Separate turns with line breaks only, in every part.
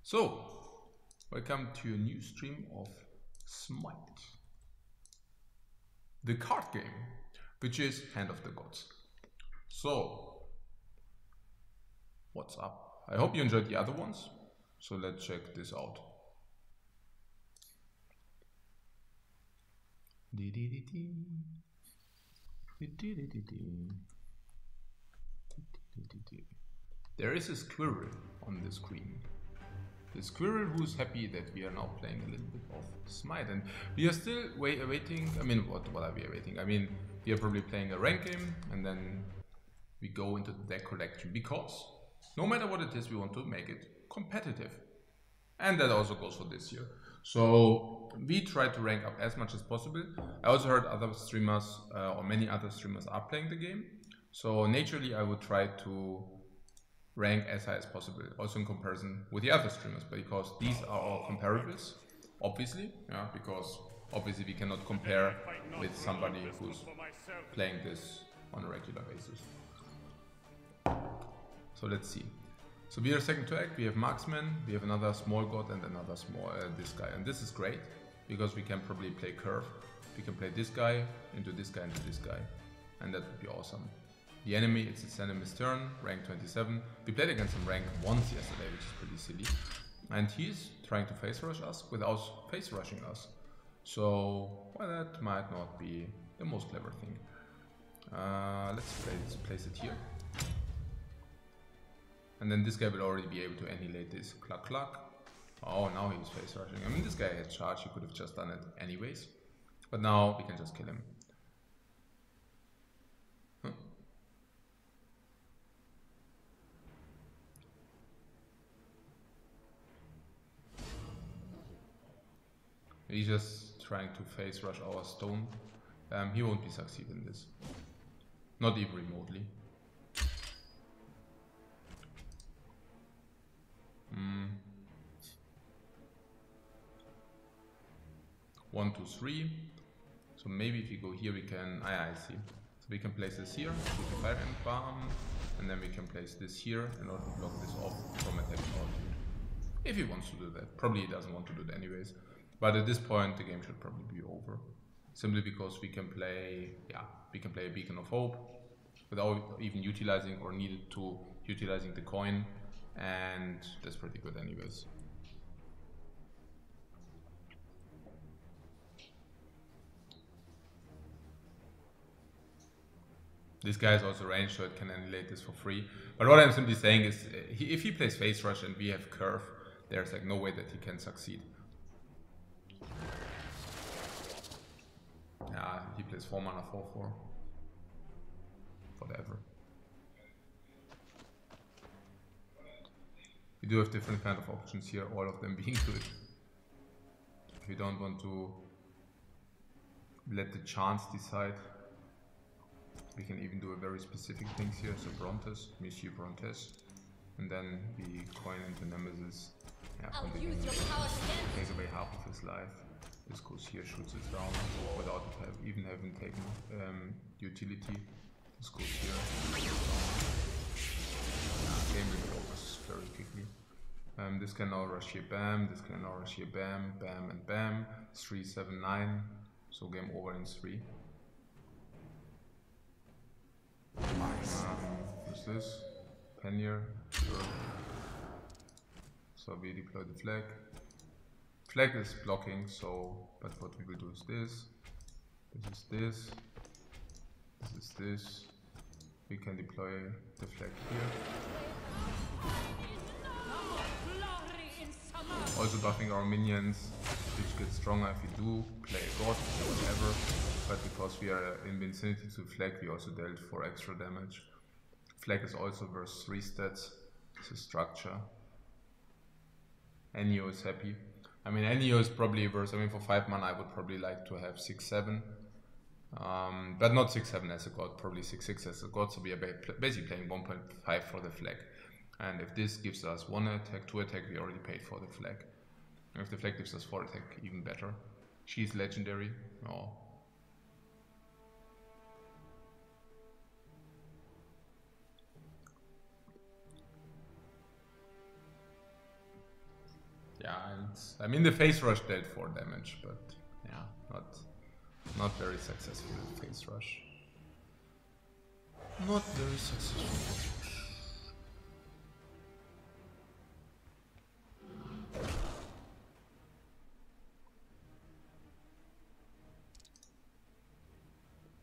So, welcome to a new stream of Smite, the card game, which is Hand of the Gods. So, what's up? I hope you enjoyed the other ones. So let's check this out. There is a squirrel on the screen. The squirrel who's happy that we are now playing a little bit of Smite, and we are still awaiting. I mean, what are we awaiting? I mean, we are probably playing a rank game, and then we go into the deck collection, because no matter what it is, we want to make it competitive, and that also goes for this year. So we try to rank up as much as possible. I also heard other streamers or many other streamers are playing the game, so naturally I would try to rank as high as possible, also in comparison with the other streamers, because these are all comparables, obviously, because obviously we cannot compare with somebody who's playing this on a regular basis. So let's see. So we are second to act, we have Marksman, we have another small god and another small, this guy. And this is great, because we can probably play curve. We can play this guy, into this guy, into this guy. And that would be awesome. The enemy, it's its enemy's turn, rank 27. We played against him rank once yesterday, which is pretty silly. And he's trying to face rush us without face rushing us. So, well, that might not be the most clever thing. Let's place it here. And then this guy will already be able to annihilate this. Cluck cluck. Oh, now he's face rushing. I mean, this guy had charge, he could have just done it anyways. But now we can just kill him. Huh. He's just trying to face rush our stone. He won't be succeed in this. Not even remotely. 1, 2, 3. So maybe if you go here we can, I see. So we can place this here, with the fire and bomb, and then we can place this here in order to block this off from attacking our dude. If he wants to do that. Probably he doesn't want to do it anyways. But at this point the game should probably be over. Simply because we can play, we can play a Beacon of Hope without even utilizing or needed to utilizing the coin, and that's pretty good anyways. This guy is also ranged, so it can annihilate this for free. But what I'm simply saying is, if he plays face rush and we have curve, there's like no way that he can succeed. Yeah, he plays 4 mana 4/4. Whatever. We do have different kind of options here, all of them being good. If you don't want to let the chance decide, we can even do a very specific things here. So Brontes, Monsieur Brontes, and then we coin into Nemesis. Yeah, take away half of his life. This goes here, shoots it down without even having taken utility. This goes here. Game will be over very quickly. This can now rush here, bam. This can now rush here, bam, bam, and bam. 3, 7, 9. So game over in 3. What's this? Pannier. Sure. So we deploy the flag. Flag is blocking, so, but what we will do is this. This is this. This is this. We can deploy the flag here. Also buffing our minions, which gets stronger if we do play a god or whatever. But because we are in vicinity to flag, we also dealt 4 extra damage. Flag is also versus 3 stats. It's a structure. Enio is happy. I mean, Enio is probably worse. I mean, for 5 mana I would probably like to have 6/7. But not 6/7 as a god, probably 6/6 as a god. So we are basically playing 1.5 for the flag. And if this gives us 1 attack, 2 attack, we already paid for the flag. And if the flag gives us 4 attack, even better. She's legendary. Oh. Knights. I mean, the Phase Rush dealt 4 damage, but yeah, not very successful Phase Rush. Not very successful.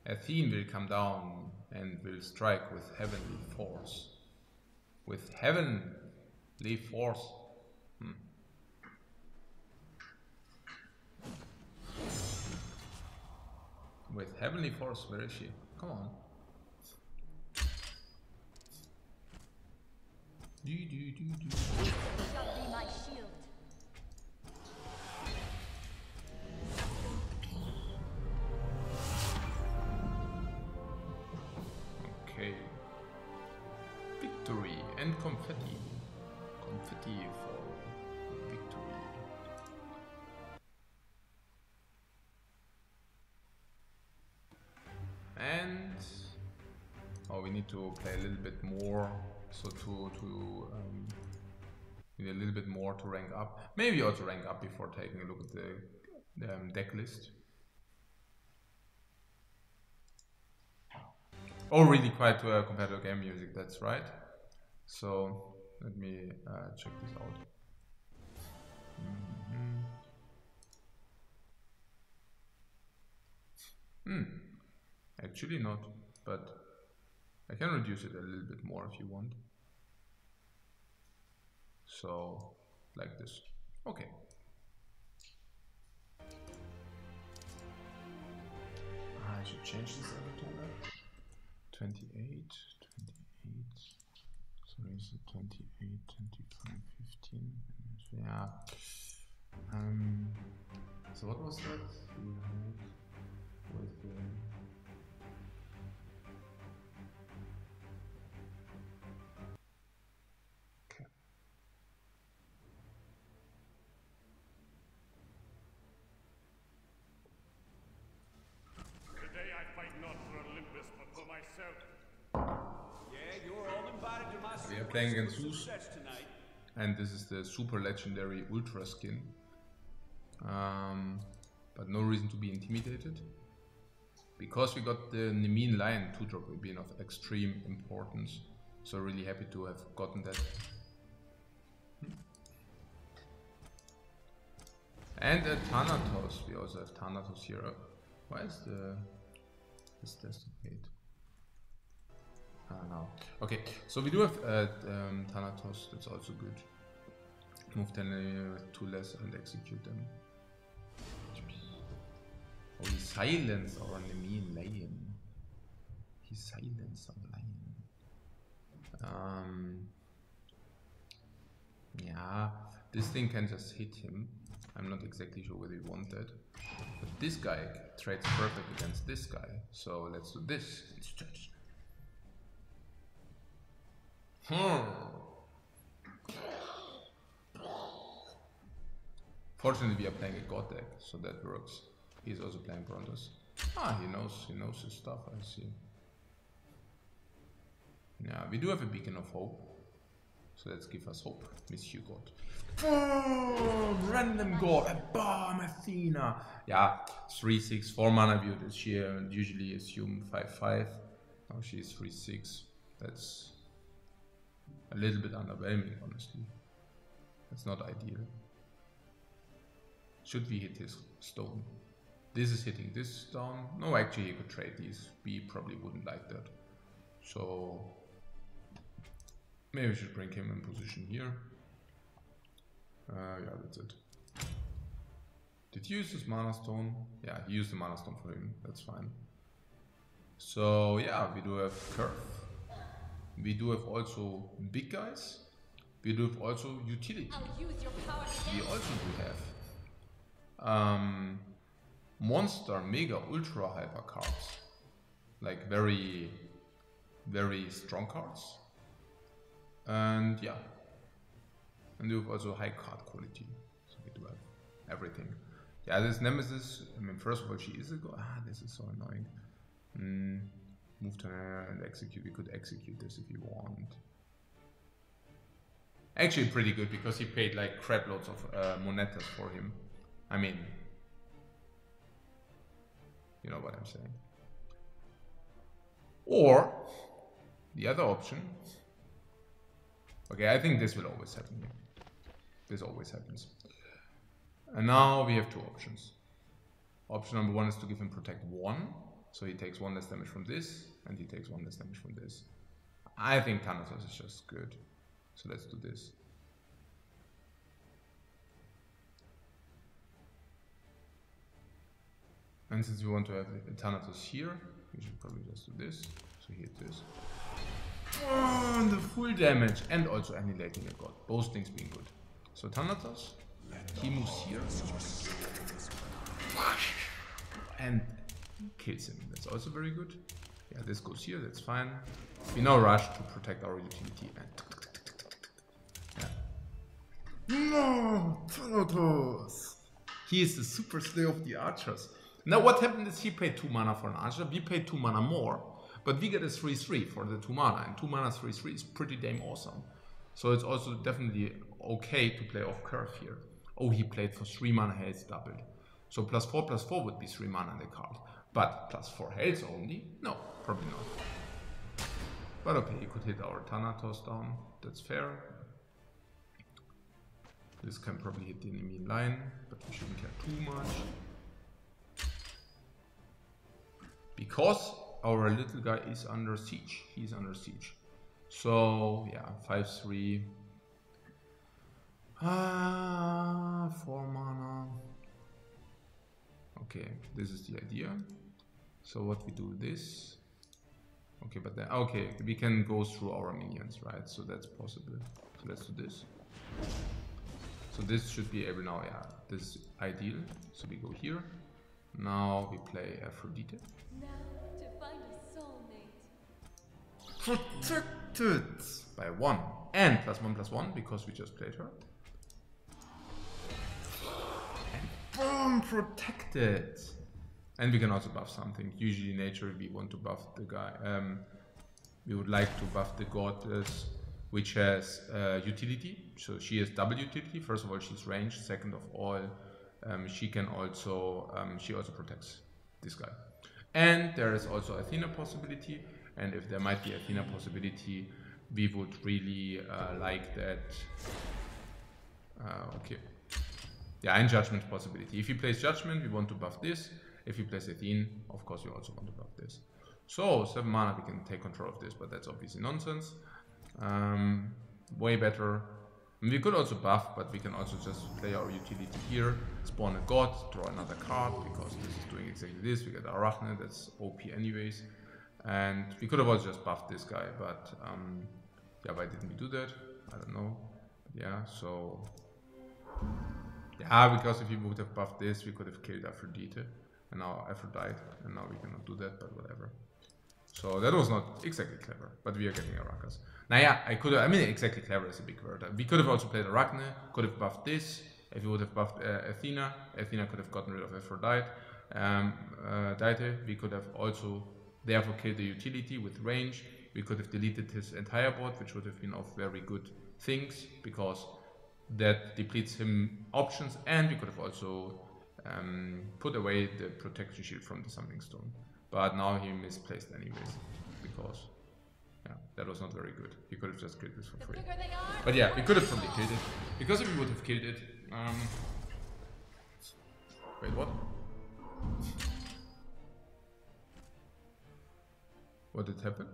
Athene will come down and will strike with Heavenly Force. With Heavenly Force. With Heavenly Force, where is she? Come on. Okay. Victory and confetti. Confetti for victory. And we need to play a little bit more, so need a little bit more to rank up. Maybe also rank up before taking a look at the deck list. Oh, really quite compared to game music, that's right. So let me check this out. Actually not, but I can reduce it a little bit more if you want. So, like this. Okay. I should change this a little bit. 28, 28. So is it 28, 25, 15? Yeah. So what was that? With the we are playing against Zeus, and this is the super legendary ultra skin, but no reason to be intimidated because we got the Nemean Lion 2-drop will be of extreme importance, so really happy to have gotten that. And a Thanatos, we also have Thanatos here. Why is this Destinate? No. Okay, so we do have Thanatos, that's also good. Move 10 with 2 less and execute them. Oh, he silenced our Nemean Lion. He silenced our lion. Yeah, this thing can just hit him. I'm not exactly sure whether we want that. But this guy trades perfect against this guy. So let's do this instead. Fortunately, we are playing a god deck, so that works. He's also playing Brontos. Ah, he knows his stuff, I see. Yeah, we do have a Beacon of Hope. So let's give us hope, Monsieur God. Boom! Random God, bam, Athena! Yeah, 3/6, 4 mana view this year, usually assume 5/5. Now she's 3/6. That's a little bit underwhelming, honestly. That's not ideal. Should we hit his stone? This is hitting this down. No, actually he could trade these. We probably wouldn't like that. So maybe we should bring him in position here. Yeah, that's it. Did he use his mana stone? Yeah, he used the mana stone for him. That's fine. So yeah, we do have Curve. We do have also big guys. We do have also utility. We also do have monster, mega, ultra hyper cards. Like very, very strong cards. And yeah. And we have also high card quality. So we do have everything. Yeah, this Nemesis, I mean, first of all, she is a god. Ah, this is so annoying. Move to her and execute. We could execute this if you want. Actually pretty good, because he paid like crap loads of monetas for him. I mean, you know what I'm saying. Or the other option. Okay, I think this will always happen here. This always happens. And now we have two options. Option number one is to give him protect 1. So he takes 1 less damage from this, and he takes 1 less damage from this. I think Thanatos is just good. So let's do this. And since we want to have Thanatos here, we should probably just do this. So he hits this. And the full damage, and also annihilating a god. Both things being good. So Thanatos, he moves here. And kills him. That's also very good. Yeah, this goes here, that's fine. We now rush to protect our utility. And yeah. No, Thanatos! He is the super slayer of the archers. Now what happened is he paid 2 mana for an archer, we paid 2 mana more, but we get a 3-3 for the 2 mana, and 2 mana 3-3 is pretty damn awesome. So it's also definitely okay to play off curve here. Oh, he played for 3 mana health doubled. So +4/+4 would be 3 mana in the card. But +4 health only? No, probably not. But okay, you could hit our Thanatos down, that's fair. This can probably hit the enemy line, but we shouldn't care too much. Because our little guy is under siege. He's under siege. So yeah, 5-3. 4 mana. Okay, this is the idea. So what we do this. Okay, but then okay, we can go through our minions, right? So that's possible. So let's do this. So this should be able now, yeah, this is ideal. So we go here. Now we play Aphrodite.
Now to find a soulmate.
Protected by 1 and +1/+1 because we just played her. And boom, protected. And we can also buff something. Usually in nature we want to buff the guy. We would like to buff the goddess, which has utility. So she has double utility. First of all, she's ranged. Second of all, she can also she also protects this guy. And there is also Athena possibility. And if there might be Athena possibility, we would really like that. Okay. Yeah, and Judgment possibility. If he plays Judgment, we want to buff this. If he plays Athene, of course, we also want to buff this. So 7 mana, we can take control of this, but that's obviously nonsense. Way better. We could also buff, but we can also just play our utility here, spawn a god, draw another card, because this is doing exactly this. We get Arachne, that's OP anyways. And we could have also just buffed this guy, but yeah, why didn't we do that? I don't know. But yeah, so yeah, because if we would have buffed this, we could have killed Aphrodite, and now Aphrodite, and now we cannot do that, but whatever. So that was not exactly clever, but we are getting Arachas. Now yeah, I mean exactly clever is a big word. We could have also played Arachne, could have buffed this. If we would have buffed Athena, Athena could have gotten rid of Aphrodite. We could have also therefore killed the utility with range. We could have deleted his entire board, which would have been of very good things, because that depletes him options, and we could have also put away the protection shield from the Summoning Stone. But now he misplaced anyways, because yeah, that was not very good. He could have just killed this for free. But yeah, we could have probably killed it. Because if we would have killed it... Wait, what? What did happen?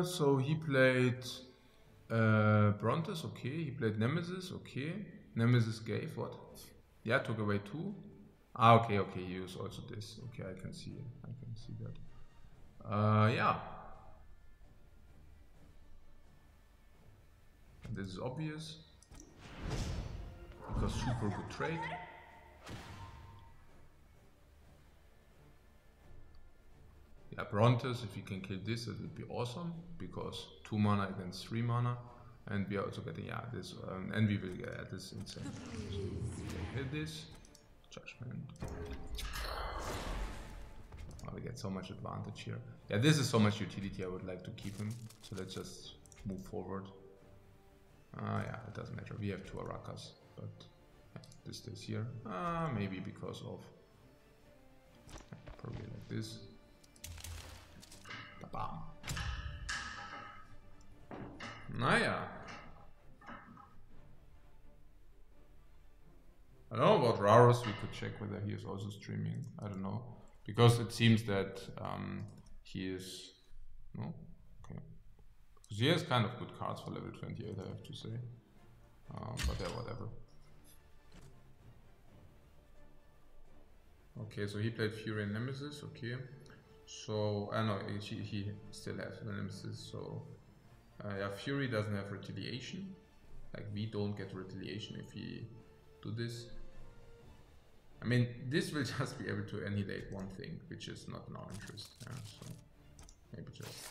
So he played Brontes, okay. He played Nemesis, okay. Nemesis gave what? Yeah, took away 2. Ah, okay, okay, he used also this. Okay, I can see that. Yeah. And this is obvious. Because super good trade. Yeah, Brontes, if we can kill this, it would be awesome. Because 2 mana against 3 mana. And we are also getting, yeah, this, and we will get this insane. So we can hit this. Judgment. we get so much advantage here. Yeah, this is so much utility. I would like to keep him. So let's just move forward. Yeah, it doesn't matter. We have 2 Arakas, but yeah, this stays here. Maybe because of probably like this. Bam. Naja. I don't know about Rarus. We could check whether he is also streaming. I don't know. Because it seems that he is... No? Okay. Because he has kind of good cards for level 28, I have to say. But yeah, whatever. Okay, so he played Fury and Nemesis. Okay. So, I know he still has the Nemesis. So, yeah, Fury doesn't have retaliation. Like, we don't get retaliation if we do this. I mean, this will just be able to annihilate one thing, which is not in our interest. Yeah, so maybe just.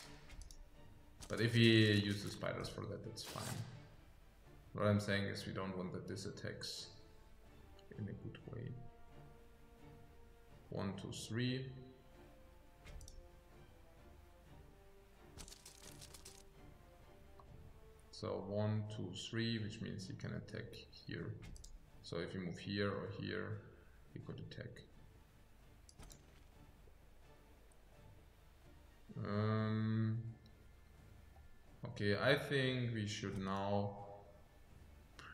But if he uses spiders for that, that's fine. What I'm saying is we don't want that this attacks in a good way. 1, 2, 3. So 1, 2, 3, which means he can attack here. So if you move here or here, he could attack. Okay, I think we should now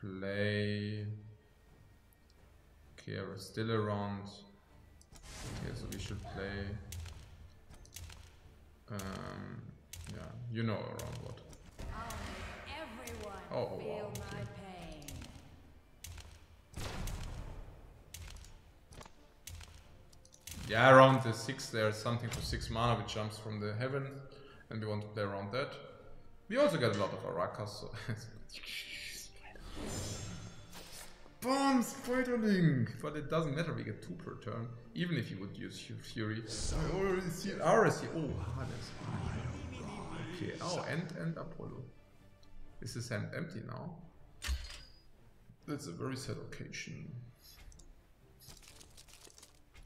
play. Okay, we're still around. Okay, so we should play. Yeah, you know around what. Oh, wow. Okay. Yeah, around the 6 there's something for 6 mana which jumps from the heaven, and we want to play around that. We also get a lot of Arakas, so Boom! Spiderling! But it doesn't matter, we get 2 per turn, even if you would use Fury. Or is he RSC? Oh, Hades. Okay, oh, and Apollo. Is his hand empty now? That's a very sad occasion.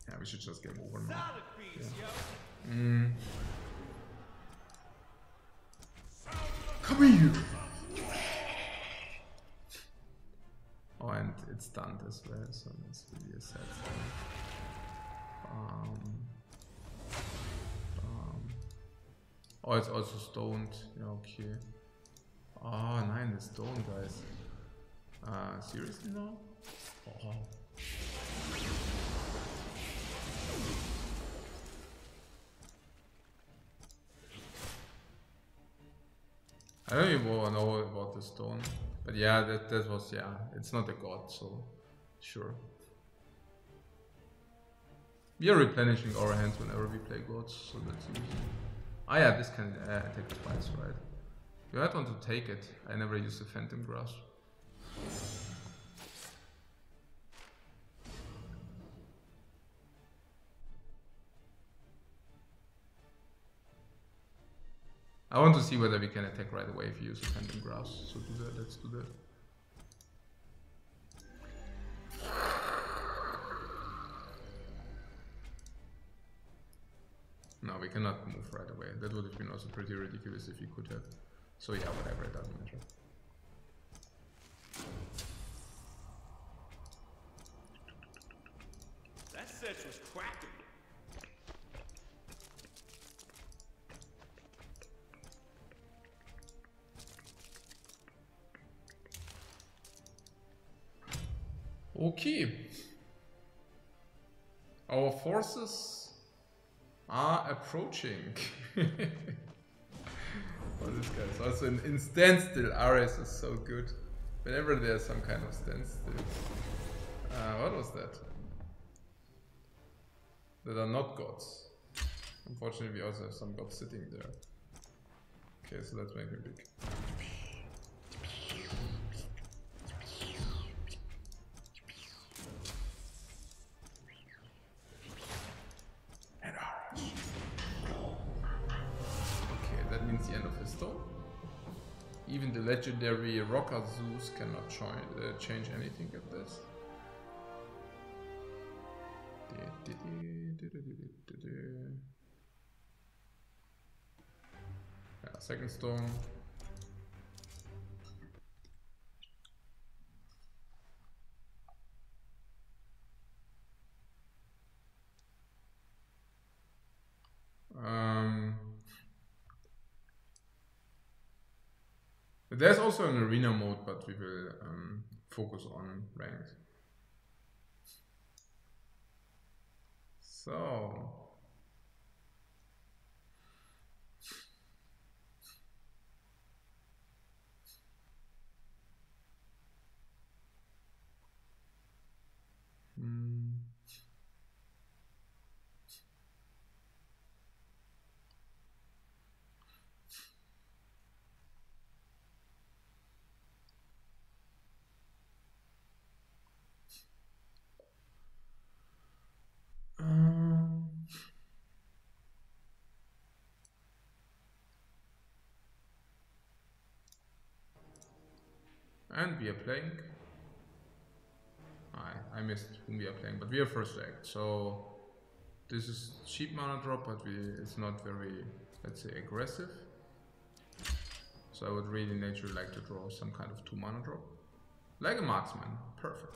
Yeah, we should just game over now. Yeah. Come here! Oh, and it's stunned as well, so that's really a sad thing. Oh, it's also stoned. Yeah, okay. Oh, 9 is stoned, guys. Seriously now? Oh. I don't even know about the stone, but yeah, that was, yeah, it's not a god, so sure. We are replenishing our hands whenever we play gods, so that's easy. Ah yeah, this can attack twice, right? You might want to take it. I never use the Phantom Grasp. I want to see whether we can attack right away if you use a Phantom Grasp. So do that, let's do that. No, we cannot move right away. That would have been also pretty ridiculous if you could have. So yeah, whatever, it doesn't matter.
That set was cracking.
Okay. Our forces are approaching. Oh, this guy is also in standstill. Ares is so good. Whenever there's some kind of standstill. What was that? That are not gods. Unfortunately, we also have some gods sitting there. Okay, so let's make it big. Even the legendary Rocker Zeus cannot change anything at this. second stone. There's also an arena mode, but we will focus on ranked. So and we are playing. I missed whom we are playing, but we are first act. So this is cheap mana drop, but it's not very, let's say, aggressive. So I would really naturally like to draw some kind of 2 mana drop. Like a marksman. Perfect.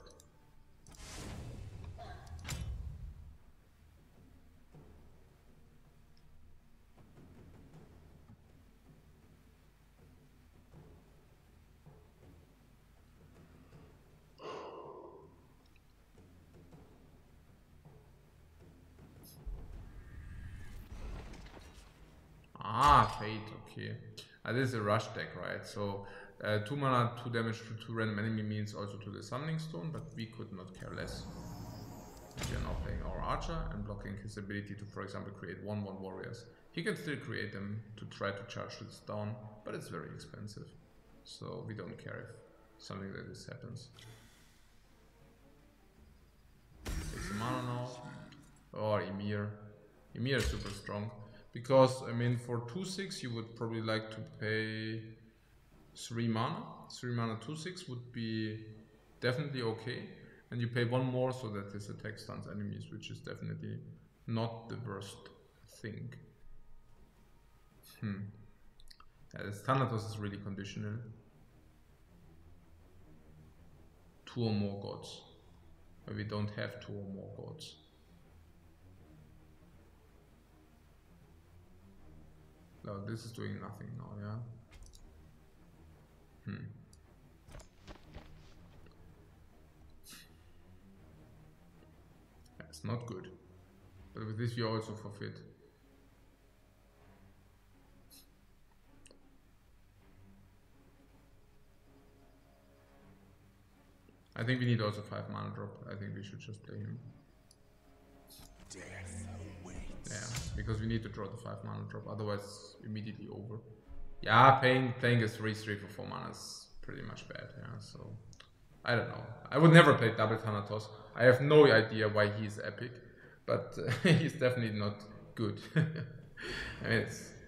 Fate, okay. This is a rush deck, right? So 2 mana, 2 damage to 2 random enemy means also to the Summoning Stone, but we could not care less. We are now playing our Archer and blocking his ability to, for example, create 1/1 warriors. He can still create them to try to charge this down, but it's very expensive. So we don't care if something like this happens. Takes a mana now. Oh, Ymir. Ymir is super strong. Because, I mean, for 2/6 you would probably like to pay 3 mana. 3 mana 2/6 would be definitely okay. And you pay 1 more so that this attack stuns enemies, which is definitely not the worst thing. Yeah, this Thanatos is really conditional. 2 or more gods. But we don't have 2 or more gods. No, this is doing nothing now, yeah? That's not good. But with this we also forfeit. I think we need also 5 mana drop. I think we should just play him. Yeah, because we need to draw the 5 mana drop, otherwise immediately over. Yeah, playing a 3/3 for 4 mana is pretty much bad, yeah, so I don't know. I would never play double Thanatos. I have no idea why he's epic, but he's definitely not good. I mean,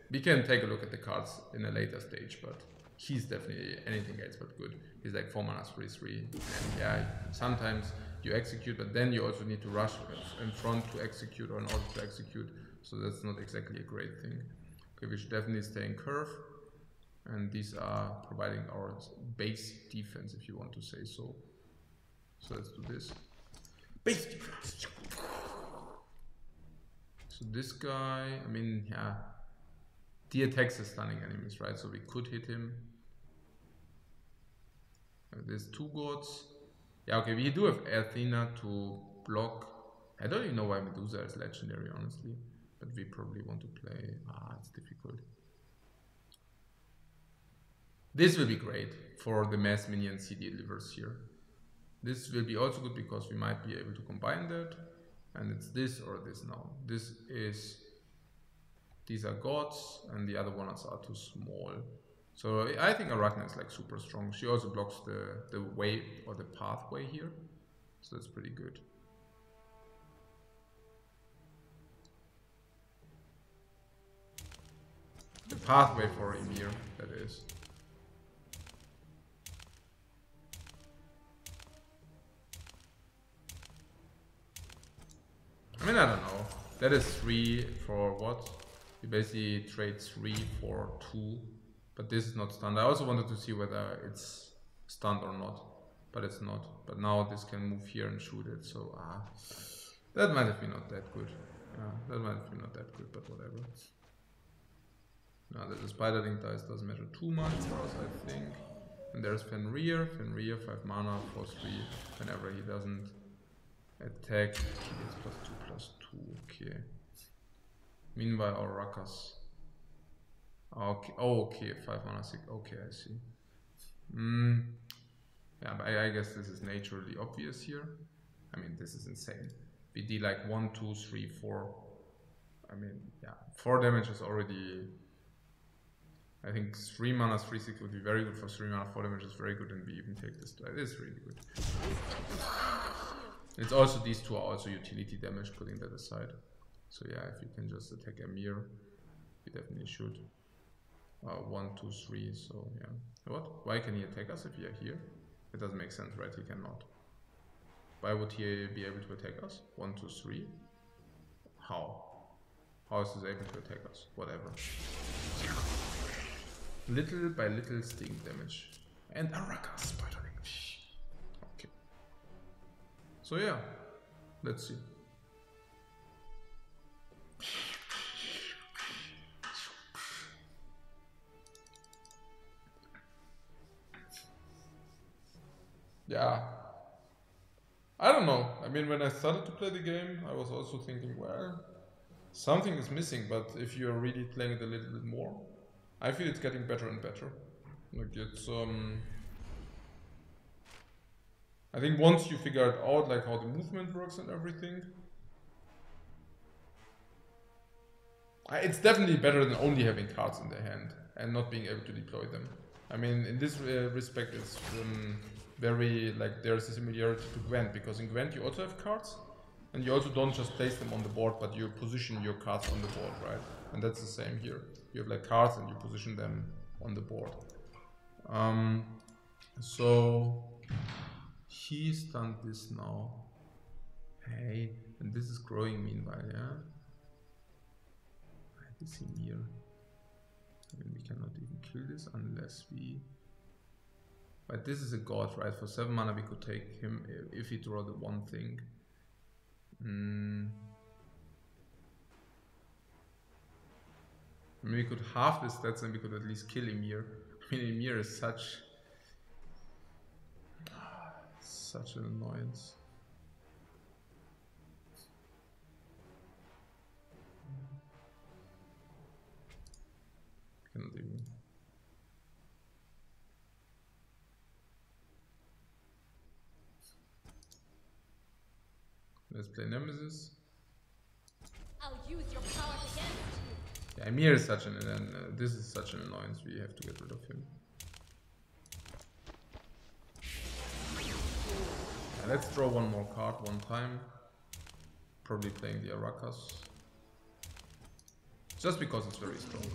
we can take a look at the cards in a later stage, but he's definitely anything else but good. He's like 4 mana 3/3, and yeah, sometimes you execute, but then you also need to rush in front to execute or in order to execute, so that's not exactly a great thing. Okay, we should definitely stay in curve, and these are providing our base defense, if you want to say so. So let's do this. Base defense! So this guy, I mean, yeah, the attacks are stunning enemies, right? So we could hit him. There's 2 gods. Yeah, okay, we do have Athena to block. I don't even know why Medusa is legendary, honestly. But we probably want to play... it's difficult. This will be great for the mass minions he delivers here. This will be also good because we might be able to combine that. And it's this or this now. These are gods and the other ones are too small. So I think Arachna is like super strong. She also blocks the way or the pathway here. So that's pretty good. The pathway for Ymir, that is. I mean, I don't know. That is 3 for what? You basically trade 3 for 2, but this is not stunned. I also wanted to see whether it's stunned or not, but it's not. But now this can move here and shoot it, so that might have been not that good. Yeah, that might have been not that good, but whatever. Now the Spiderling dice doesn't matter too much for us, I think. And there's Fenrir. Fenrir, 5 mana, 4/3. Whenever he doesn't attack, he gets +2/+2. Okay. Meanwhile, our Rakas. Okay. Oh, okay. 5 mana, 6. Okay, I see. Yeah, but I guess this is naturally obvious here. I mean, this is insane. BD like 1, 2, 3, 4. I mean, yeah, 4 damage is already. I think 3 mana, 3/6 would be very good for 3 mana. 4 damage is very good, and we even take this. It is really good. It's also, these two are also utility damage, putting that aside. So yeah, if you can just attack Emir, you definitely should. 1, 2, 3. So yeah. What? Why can he attack us if we are here? It doesn't make sense, right? He cannot. Why would he be able to attack us? 1, 2, 3. How? How is he able to attack us? Whatever. Little by little sting damage. And Araka Spiderling. Okay. So yeah, let's see. Yeah. I don't know. I mean, when I started to play the game, I was also thinking, well, something is missing, but if you're really playing it a little bit more, I feel it's getting better and better. Like it's I think once you figure it out, like how the movement works and everything, it's definitely better than only having cards in their hand and not being able to deploy them. I mean, in this respect, it's very, like, there's a similarity to Gwent, because in Gwent you also have cards, and you also don't just place them on the board, but you position your cards on the board, right? And that's the same here. You have like cards and you position them on the board. So he stunned this now. Hey, and this is growing meanwhile, yeah? This in here. I mean, we cannot even kill this unless we. But this is a god, right? For 7 mana we could take him if he draw the one thing. I mean, we could halve the stats and we could at least kill Emir. I mean, Emir is such an annoyance. Cannot even. Let's play Nemesis.
I'll use your power against you.
Yeah, Emir is such an this is such an annoyance. We have to get rid of him. Yeah, let's draw one more card one time. Probably playing the Arakas. Just because it's very strong.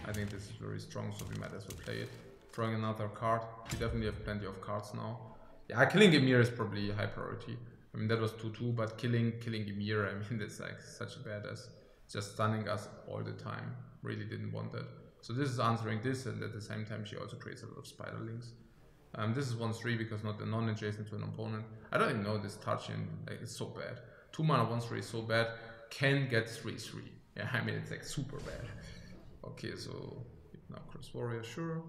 I think this is very strong, so we might as well play it. Drawing another card. We definitely have plenty of cards now. Yeah, killing Emir is probably high priority. I mean, that was 2/2, but killing Emir, I mean, that's like such a badass. Just stunning us all the time. Really didn't want that. So this is answering this, and at the same time she also creates a lot of Spiderlings. This is 1/3 because not non-adjacent to an opponent. I don't even know this touching, like, it's so bad. 2 mana 1/3 is so bad. Can get 3/3. Yeah, I mean, it's like super bad. Okay, so now Cross Warrior, sure.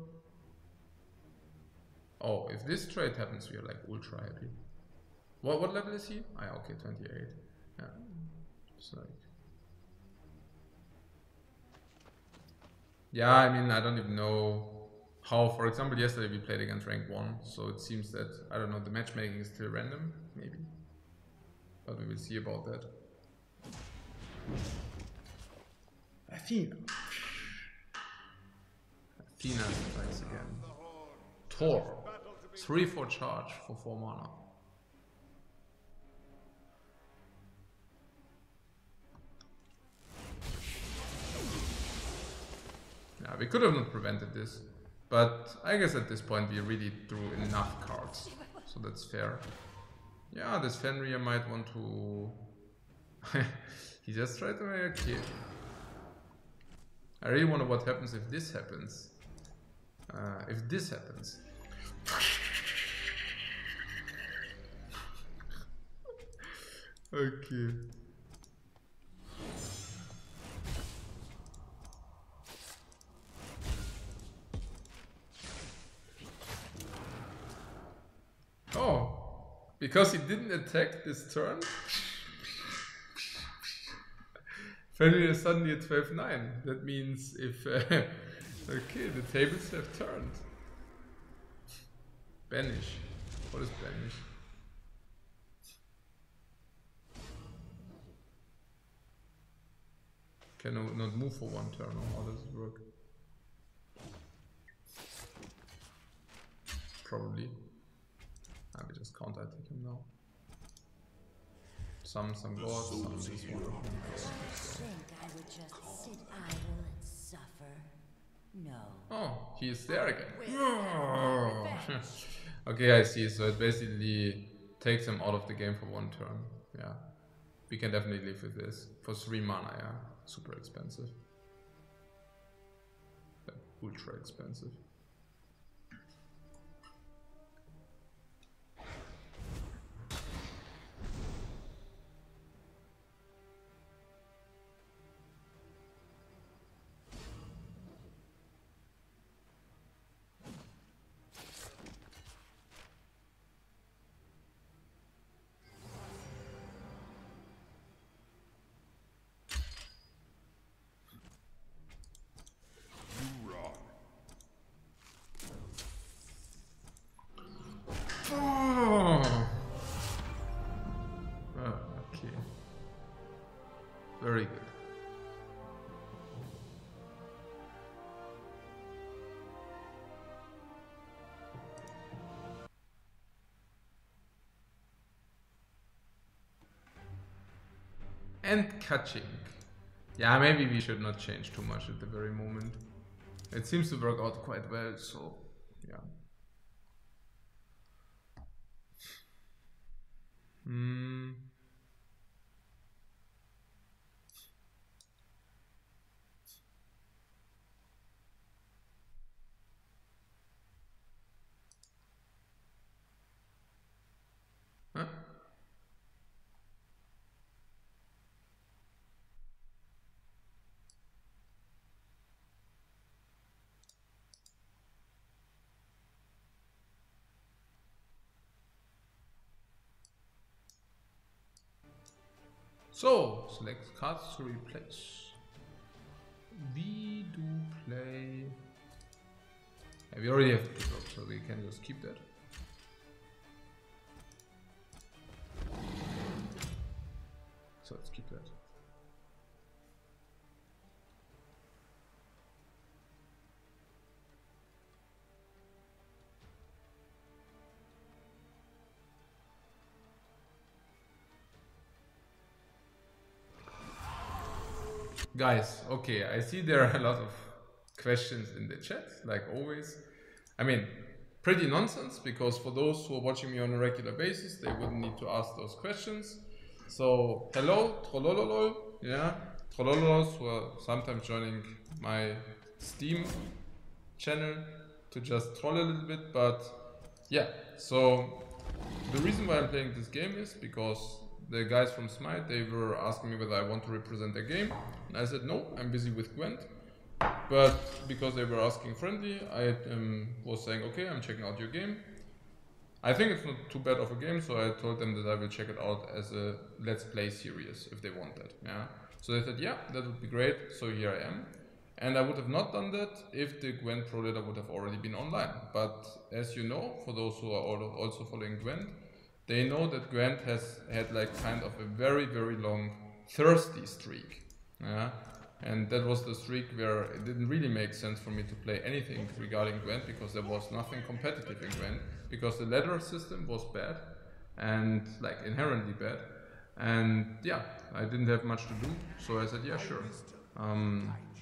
Oh, if this trade happens, we are like ultra happy. What level is he? Ah, okay, 28. Yeah, it's like. Yeah, I mean, I don't even know how. For example, yesterday we played against rank 1, so it seems that, I don't know, the matchmaking is still random, maybe. But we will see about that. Athena strikes again. Thor. 3/4 charge for 4 mana. Yeah, we could have not prevented this, but I guess at this point we really drew enough cards, so that's fair. Yeah, this Fenrir might want to. He just tried to make a kid. I really wonder what happens if this happens. If this happens. Okay. Oh, because he didn't attack this turn? Fenrir is suddenly at 12-9. That means if... okay, the tables have turned. Banish. What is banish? Can not move for one turn, or how does it work? Probably. I will just counter attack him now. Some boards, some this one.
Think I would just sit idle and suffer? No.
Oh, he is there again. Okay, I see. So it basically takes him out of the game for one turn. Yeah. We can definitely live with this. For 3 mana, yeah. Super expensive. Like, ultra expensive. Okay. Very good. And catching. Yeah, maybe we should not change too much at the very moment. It seems to work out quite well, so yeah. Huh? So, select cards to replace. We do play... Yeah, we already have 2 drops, so we can just keep that. So let's keep that. Guys, okay, I see there are a lot of questions in the chat, like always. I mean, pretty nonsense, because for those who are watching me on a regular basis, they wouldn't need to ask those questions. So, hello, Trollololol, yeah, Trollololos who are sometimes joining my Steam channel to just troll a little bit, but yeah, so the reason why I'm playing this game is because the guys from Smite, they were asking me whether I want to represent their game, and I said no, I'm busy with Gwent. But because they were asking friendly, I was saying, okay, I'm checking out your game. I think it's not too bad of a game, so I told them that I will check it out as a Let's Play series if they want that. Yeah. So they said, yeah, that would be great, so here I am. And I would have not done that if the Gwent Pro Leader would have already been online. But as you know, for those who are also following Gwent, they know that Gwent has had like kind of a very, very long thirsty streak. Yeah? And that was the streak where it didn't really make sense for me to play anything regarding Gwent, because there was nothing competitive in Gwent, because the ladder system was bad and like inherently bad. And yeah, I didn't have much to do, so I said, yeah, sure.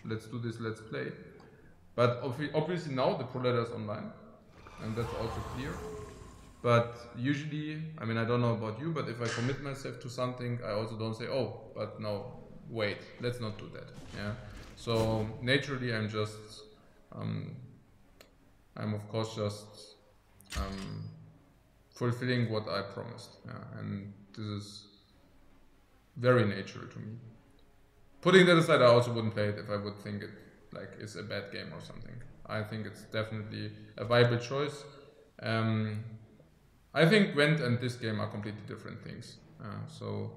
Let's do this, let's play. But obviously now the Pro Ladder is online, and that's also clear. But usually, I mean, I don't know about you, but if I commit myself to something, I also don't say, oh, but now wait, let's not do that. Yeah. So naturally, I'm just, I'm of course just fulfilling what I promised. Yeah. And this is very natural to me. Putting that aside, I also wouldn't play it if I would think it like is a bad game or something. I think it's definitely a viable choice. I think Gwent and this game are completely different things. So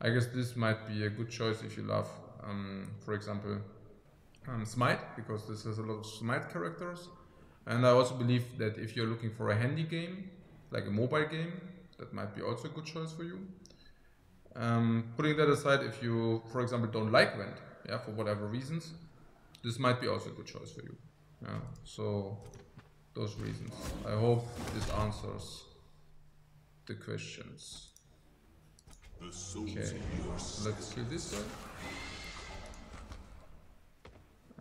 I guess this might be a good choice if you love, for example, Smite, because this has a lot of Smite characters. And I also believe that if you're looking for a handy game, like a mobile game, that might be also a good choice for you. Putting that aside, if you, for example, don't like Gwent, yeah, for whatever reasons, this might be also a good choice for you. Yeah, so those reasons. I hope this answers the questions. Okay, let's kill this guy.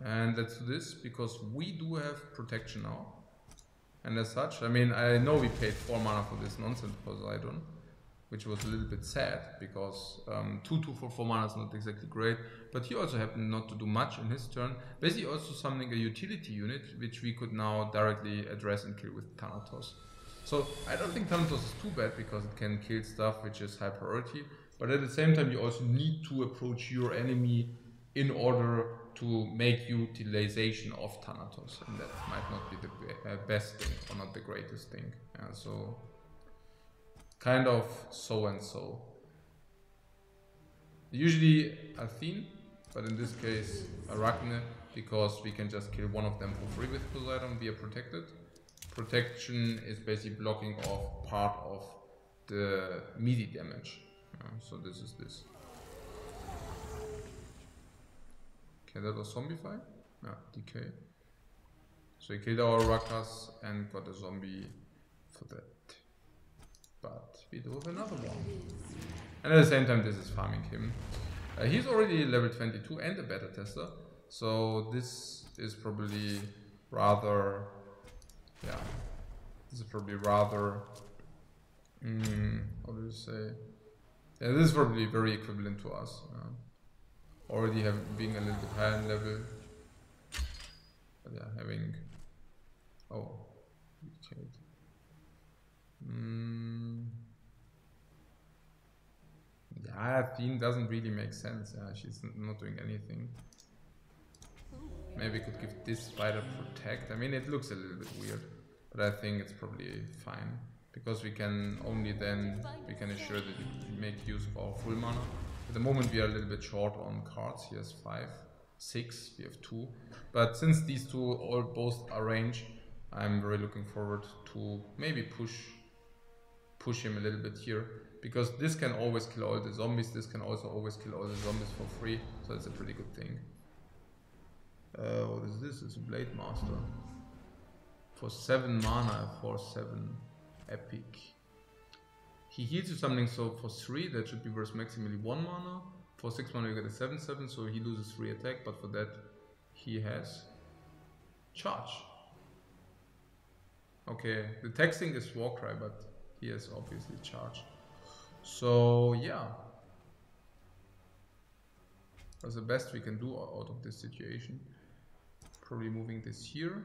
And let's do this because we do have protection now. And as such, I mean, I know we paid 4 mana for this nonsense Poseidon, which was a little bit sad because 2/2 for 4 mana is not exactly great. But he also happened not to do much in his turn. Basically also summoning a utility unit, which we could now directly address and kill with Thanatos. So I don't think Thanatos is too bad because it can kill stuff which is high priority. But at the same time, you also need to approach your enemy in order to make utilization of Thanatos. And that might not be the best thing or not the greatest thing. Yeah, so kind of so and so. Usually Athene, but in this case Arachne, because we can just kill one of them for free with Poseidon via protected. Protection is basically blocking off part of the melee damage. So this is this. Okay, that was Zombify? Yeah, DK. So he killed our Rakas and got a zombie for that. But we do have another one. And at the same time, this is farming him. He's already level 22 and a beta tester. So this is probably rather... Yeah. This is probably rather... how do you say? Yeah, this is probably very equivalent to us. Already being a little bit higher in level. But yeah, having... Oh. Okay. Yeah, Athene doesn't really make sense. Yeah, she's not doing anything. Maybe we could give this spider protect. I mean, it looks a little bit weird, but I think it's probably fine because we can only then we can assure that we make use of our full mana. At the moment, we are a little bit short on cards. He has 5, 6. We have 2. But since these two both are range, I'm very looking forward to maybe push him a little bit here, because this can always kill all the zombies. This can also always kill all the zombies for free, so it's a pretty good thing. What is this? It's a Blade Master. For 7 mana, 4/7 epic. He heals you something, so for 3 that should be worth maximally 1 mana. For 6 mana you get a 7/7, so he loses 3 attack, but for that he has charge. Okay, the texting is Warcry, but he has obviously charge. So yeah, that's the best we can do out of this situation. Probably moving this here.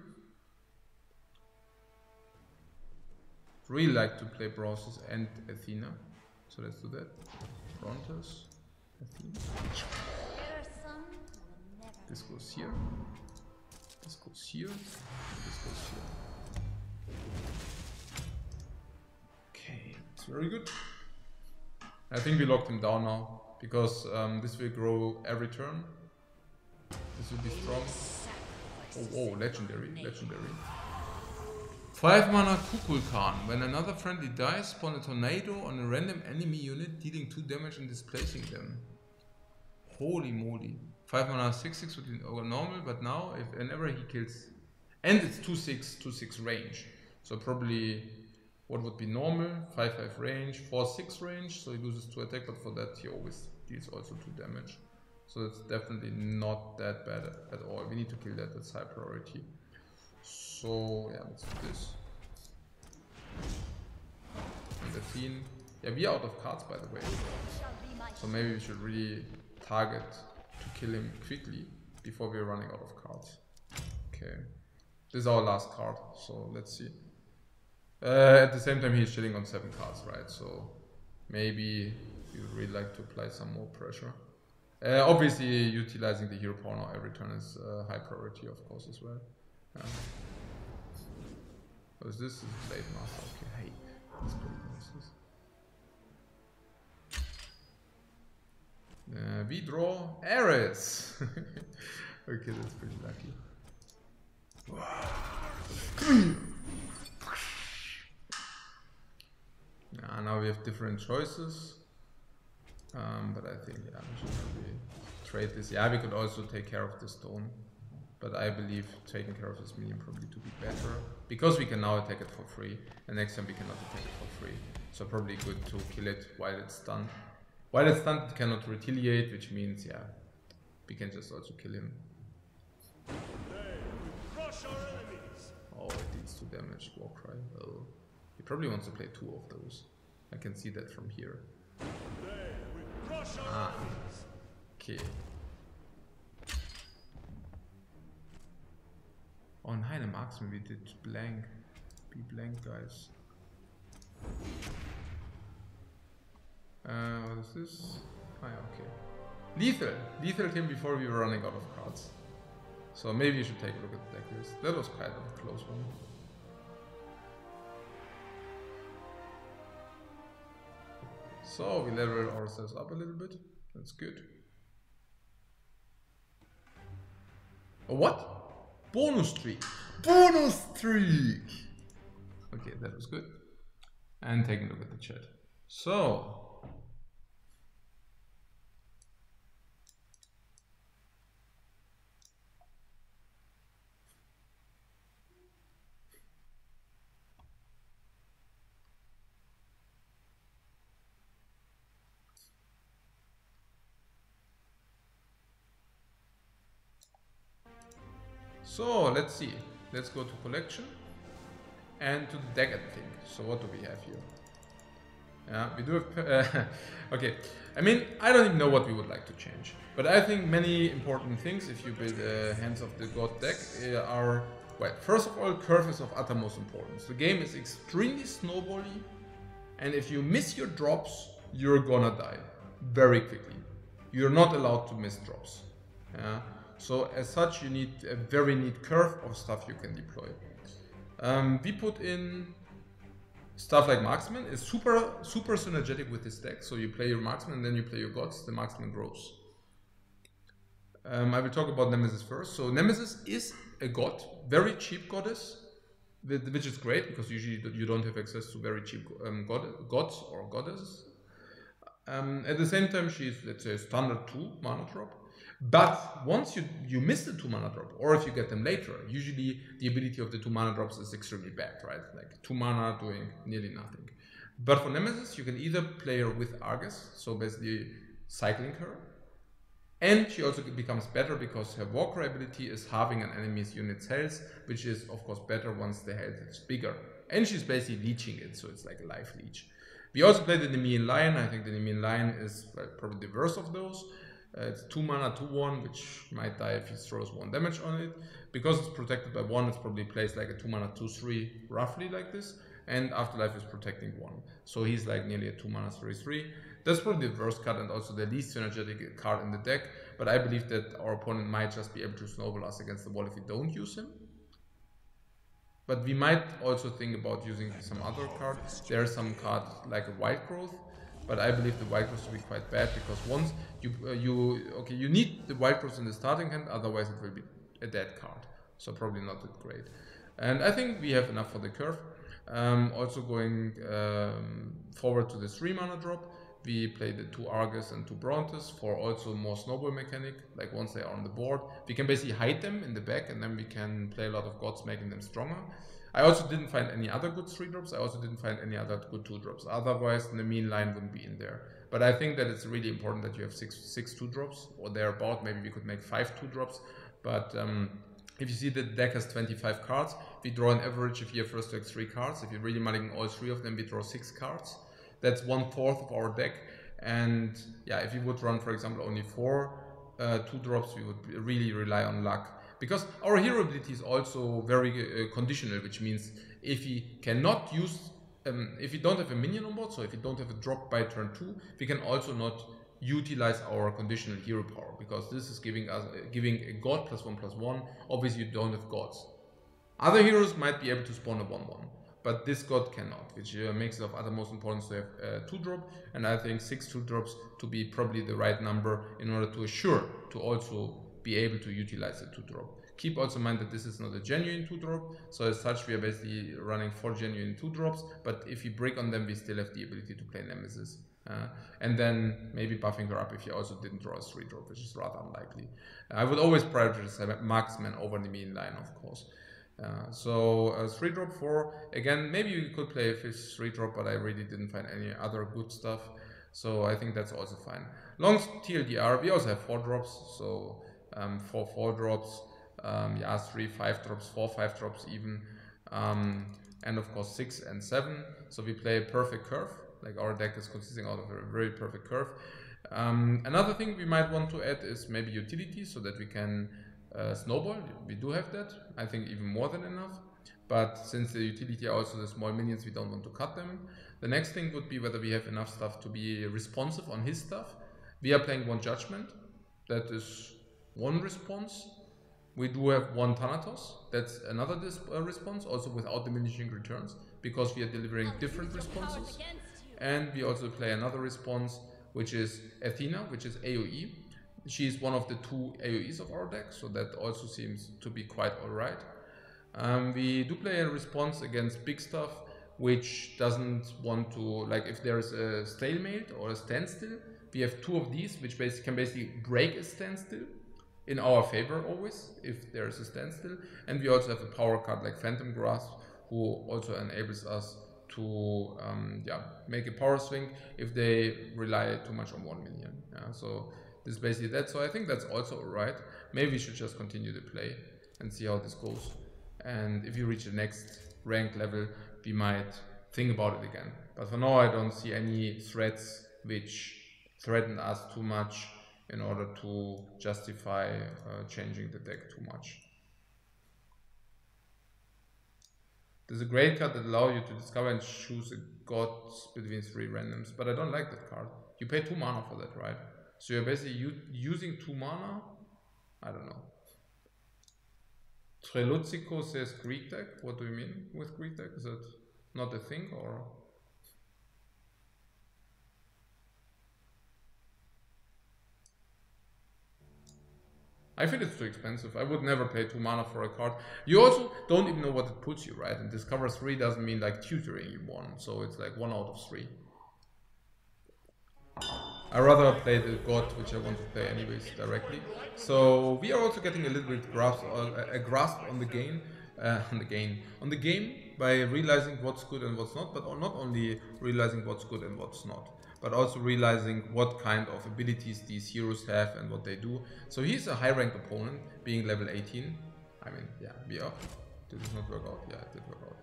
Really like to play Bronzes and Athena, so let's do that. Bronzes, Athena. This goes here. This goes here. This goes here. Okay, it's very good. I think we locked him down now, because this will grow every turn. This will be strong. Oh, legendary, legendary. 5 mana Kukulkan. When another friendly dies, spawn a tornado on a random enemy unit, dealing 2 damage and displacing them. Holy moly. 5 mana 6/6 would be normal, but now whenever he kills... And it's 2/6, 2/6 range. So probably what would be normal? 5/5 range, 4/6 range, so he loses 2 attack, but for that he always deals also 2 damage. So it's definitely not that bad at all. We need to kill that, that's high priority. So yeah, let's do this. And Athene. Yeah, we are out of cards by the way. So maybe we should really target to kill him quickly before we're running out of cards. Okay. This is our last card, so let's see. At the same time, he's chilling on 7 cards, right? So maybe we would really like to apply some more pressure. Obviously, utilizing the hero power now every turn is high priority, of course, as well. What is this? This is Blade Master. Okay, hey, let's play this. We draw Ares. Okay, that's pretty lucky. Now we have different choices. But I think, yeah, we should probably trade this. Yeah, we could also take care of the stone. But I believe taking care of this minion probably to be better. Because we can now attack it for free. And next time we cannot attack it for free. So probably good to kill it while it's stunned. While it's stunned, it cannot retaliate, which means, yeah, we can just also kill him. Oh, it deals 2 damage, Warcry. Oh. He probably wants to play 2 of those. I can see that from here. Ah. Okay. On Heine Marksman we did blank. Be blank, guys. What is this? Ah, yeah, okay. Lethal! Lethal came before we were running out of cards. So maybe you should take a look at the deck list. That was quite a close one. So we level ourselves up a little bit. That's good. Oh, what? Bonus streak! Bonus streak! Okay, that was good. And taking a look at the chat. So let's see. Let's go to collection and to the deck, I think. So what do we have here? Yeah, we do have... okay, I mean, I don't even know what we would like to change. But I think many important things, if you build a Hands of the God deck, are... Well, first of all, curve is of uttermost importance. The game is extremely snowbally, and if you miss your drops, you're gonna die very quickly. You're not allowed to miss drops. Yeah? So as such, you need a very neat curve of stuff you can deploy. We put in stuff like Marksman. Is super synergetic with this deck. So you play your Marksman and then you play your Gods. The Marksman grows. I will talk about Nemesis first. So Nemesis is a god, very cheap goddess, which is great because usually you don't have access to very cheap gods or goddesses. At the same time, she's, let's say, a standard 2 mana drop. But once you miss the 2 mana drop, or if you get them later, usually the ability of the 2 mana drops is extremely bad, right? Like 2 mana doing nearly nothing. But for Nemesis, you can either play her with Argus, so basically cycling her, and she also becomes better because her Warcry ability is halving an enemy's unit's health, which is of course better once the health is bigger. And she's basically leeching it, so it's like a life leech. We also play the Nemean Lion. I think the Nemean Lion is probably the worst of those. It's 2 mana, 2/1, which might die if he throws 1 damage on it. Because it's protected by 1, it's probably placed like a 2 mana, 2/3, roughly like this. And Afterlife is protecting 1. So he's like nearly a 2 mana, 3/3. That's probably the worst card and also the least synergetic card in the deck. But I believe that our opponent might just be able to snowball us against the wall if we don't use him. But we might also think about using some other card. There are some cards like a Wild Growth. But I believe the Wild Growth will be quite bad because once you need the Wild Growth in the starting hand, otherwise it will be a dead card. So probably not that great. And I think we have enough for the curve. Also going forward to the 3 mana drop, we play the 2 Argus and 2 Brontes for also more snowball mechanic. Like once they are on the board, we can basically hide them in the back and then we can play a lot of gods, making them stronger. I also didn't find any other good 3 drops. I also didn't find any other good 2 drops. Otherwise, the Nemean Lion wouldn't be in there. But I think that it's really important that you have 6 2 drops or thereabout. Maybe we could make 5 2 drops. But if you see the deck has 25 cards, we draw an average if you have first to 3 cards. If you're really mulling all 3 of them, we draw 6 cards. That's 1/4 of our deck. And yeah, if we would run, for example, only 4 2-drops, we would really rely on luck. Because our hero ability is also very conditional, which means if he cannot use, if we don't have a minion on board, so if we don't have a drop by turn 2, we can also not utilize our conditional hero power, because this is giving a god +1/+1. Obviously you don't have gods. Other heroes might be able to spawn a 1/1, but this god cannot, which makes it of uttermost importance to have a 2-drop, and I think 6 2-drops to be probably the right number in order to assure to also be able to utilize the 2-drop. Keep also in mind that this is not a genuine 2-drop, so as such we are basically running 4 genuine 2-drops, but if you break on them we still have the ability to play Nemesis. And then maybe buffing her up if you also didn't draw a 3-drop, which is rather unlikely. I would always prioritize marksman over the main line, of course. So 3-drop 4, again, maybe you could play a 5th 3-drop, but I really didn't find any other good stuff, so I think that's also fine. Long TLDR, we also have 4 drops, so 4 4-drops, yeah, 3 5-drops, 4 5-drops even, and of course 6 and 7, so we play a perfect curve. Like our deck is consisting out of a very perfect curve. Another thing we might want to add is maybe utility, so that we can snowball. We do have that, I think even more than enough, but since the utility are also the small minions, we don't want to cut them. The next thing would be whether we have enough stuff to be responsive on his stuff. We are playing 1 Judgment, that is 1 response. We do have 1 Thanatos, that's another response, also without diminishing returns, because we are delivering different responses. And we also play another response, which is Athena, which is AoE. She is one of the 2 AoEs of our deck, so that also seems to be quite alright. We do play a response against big stuff, which doesn't want to, like if there's a stalemate or a standstill, we have 2 of these, which can basically break a standstill in our favor always, if there's a standstill. And we also have a power card like Phantom Grasp, who also enables us to yeah, make a power swing if they rely too much on 1 minion. Yeah, so this is basically that. So I think that's also alright. Maybe we should just continue to play and see how this goes. And if you reach the next rank level, we might think about it again. But for now, I don't see any threats which threaten us too much in order to justify changing the deck too much. There's a great card that allows you to discover and choose a god between 3 randoms, but I don't like that card. You pay 2 mana for that, right? So you're basically using 2 mana? I don't know. Treluzico says Greek deck. What do you mean with Greek deck? Is that not a thing, or? I think it's too expensive. I would never pay 2 mana for a card. You also don't even know what it puts you, right? And Discover 3 doesn't mean like tutoring you 1, so it's like 1 out of 3. I rather play the god, which I want to play anyways directly. So we are also getting a little bit grasp on the game by realizing what's good and what's not, but not only realizing what's good and what's not, but also realizing what kind of abilities these heroes have and what they do. So he's a high-ranked opponent, being level 18. I mean, yeah, we are. Did this not work out? Yeah, it did work out.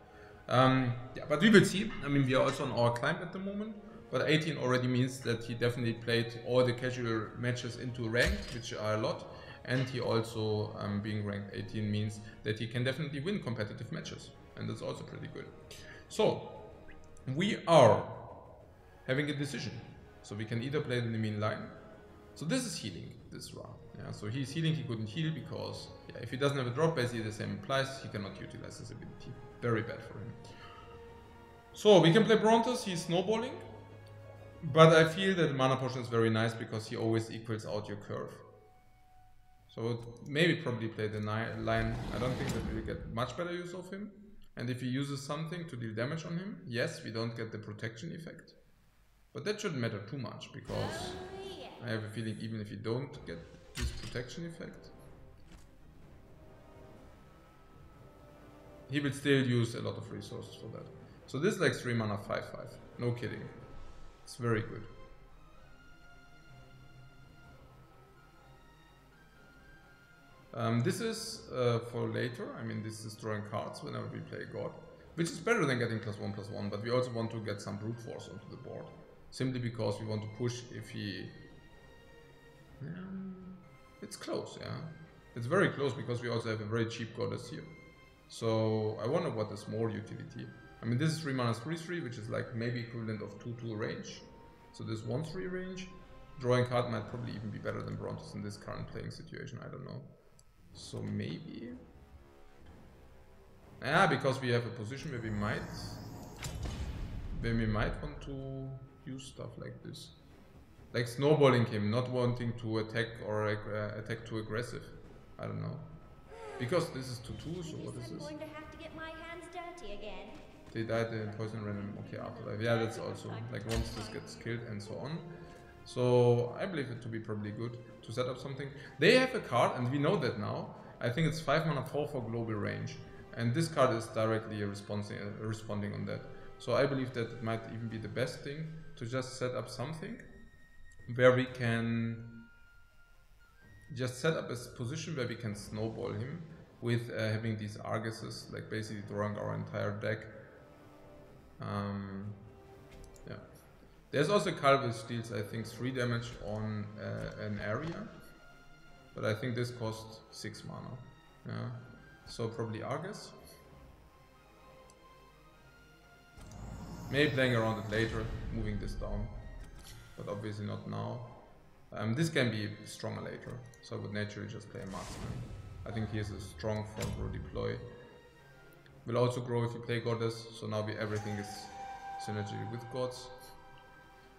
Yeah, but we will see. I mean, we are also on our climb at the moment. But 18 already means that he definitely played all the casual matches into ranked, which are a lot. And he also, being ranked 18, means that he can definitely win competitive matches. And that's also pretty good. So, we are having a decision. So we can either play the main line. So this is healing, this Ra. Yeah, so he's healing, he couldn't heal because yeah, if he doesn't have a drop, basically the same applies, he cannot utilize his ability. Very bad for him. So we can play Brontos, he's snowballing. But I feel that Mana Potion is very nice because he always equals out your curve. So maybe probably play the line. I don't think that we will get much better use of him. And if he uses something to deal damage on him, yes, we don't get the protection effect. But that shouldn't matter too much because I have a feeling even if you don't get this protection effect, he will still use a lot of resources for that. So this is like 3 mana 5/5. No kidding. It's very good. This is for later. I mean, this is drawing cards whenever we play God, which is better than getting +1/+1, but we also want to get some brute force onto the board. simply because we want to push if he... it's close, yeah. It's very close because we also have a very cheap goddess here. So I wonder what is more utility. I mean, this is 3 mana 3/3, which is like maybe equivalent of 2/2 range. So this 1/3 range. Drawing card might probably even be better than Brontos in this current playing situation, I don't know. So maybe... yeah, because we have a position where we might want to use stuff like this. Like snowballing him, not wanting to attack or attack too aggressive. I don't know. Because this is 2/2, so what is this?
I'm going to have to get my hands dirty again.
They died in poison random. Okay, afterlife. Yeah, that's also like once this gets killed and so on. So I believe it to be probably good to set up something. They have a card, and we know that now. I think it's 5 mana 4 for global range, and this card is directly responding on that. So I believe that it might even be the best thing to just set up something where we can just set up a position where we can snowball him with having these Arguses, like basically drawing our entire deck. Yeah. There's also a card which deals, I think, 3 damage on an area, but I think this costs 6 mana. Yeah. So probably Argus. Maybe playing around it later, moving this down, but obviously not now. This can be stronger later, so I would naturally just play a marksman. I think he has a strong front row deploy. Will also grow if you play Goddess, so now everything is synergy with gods.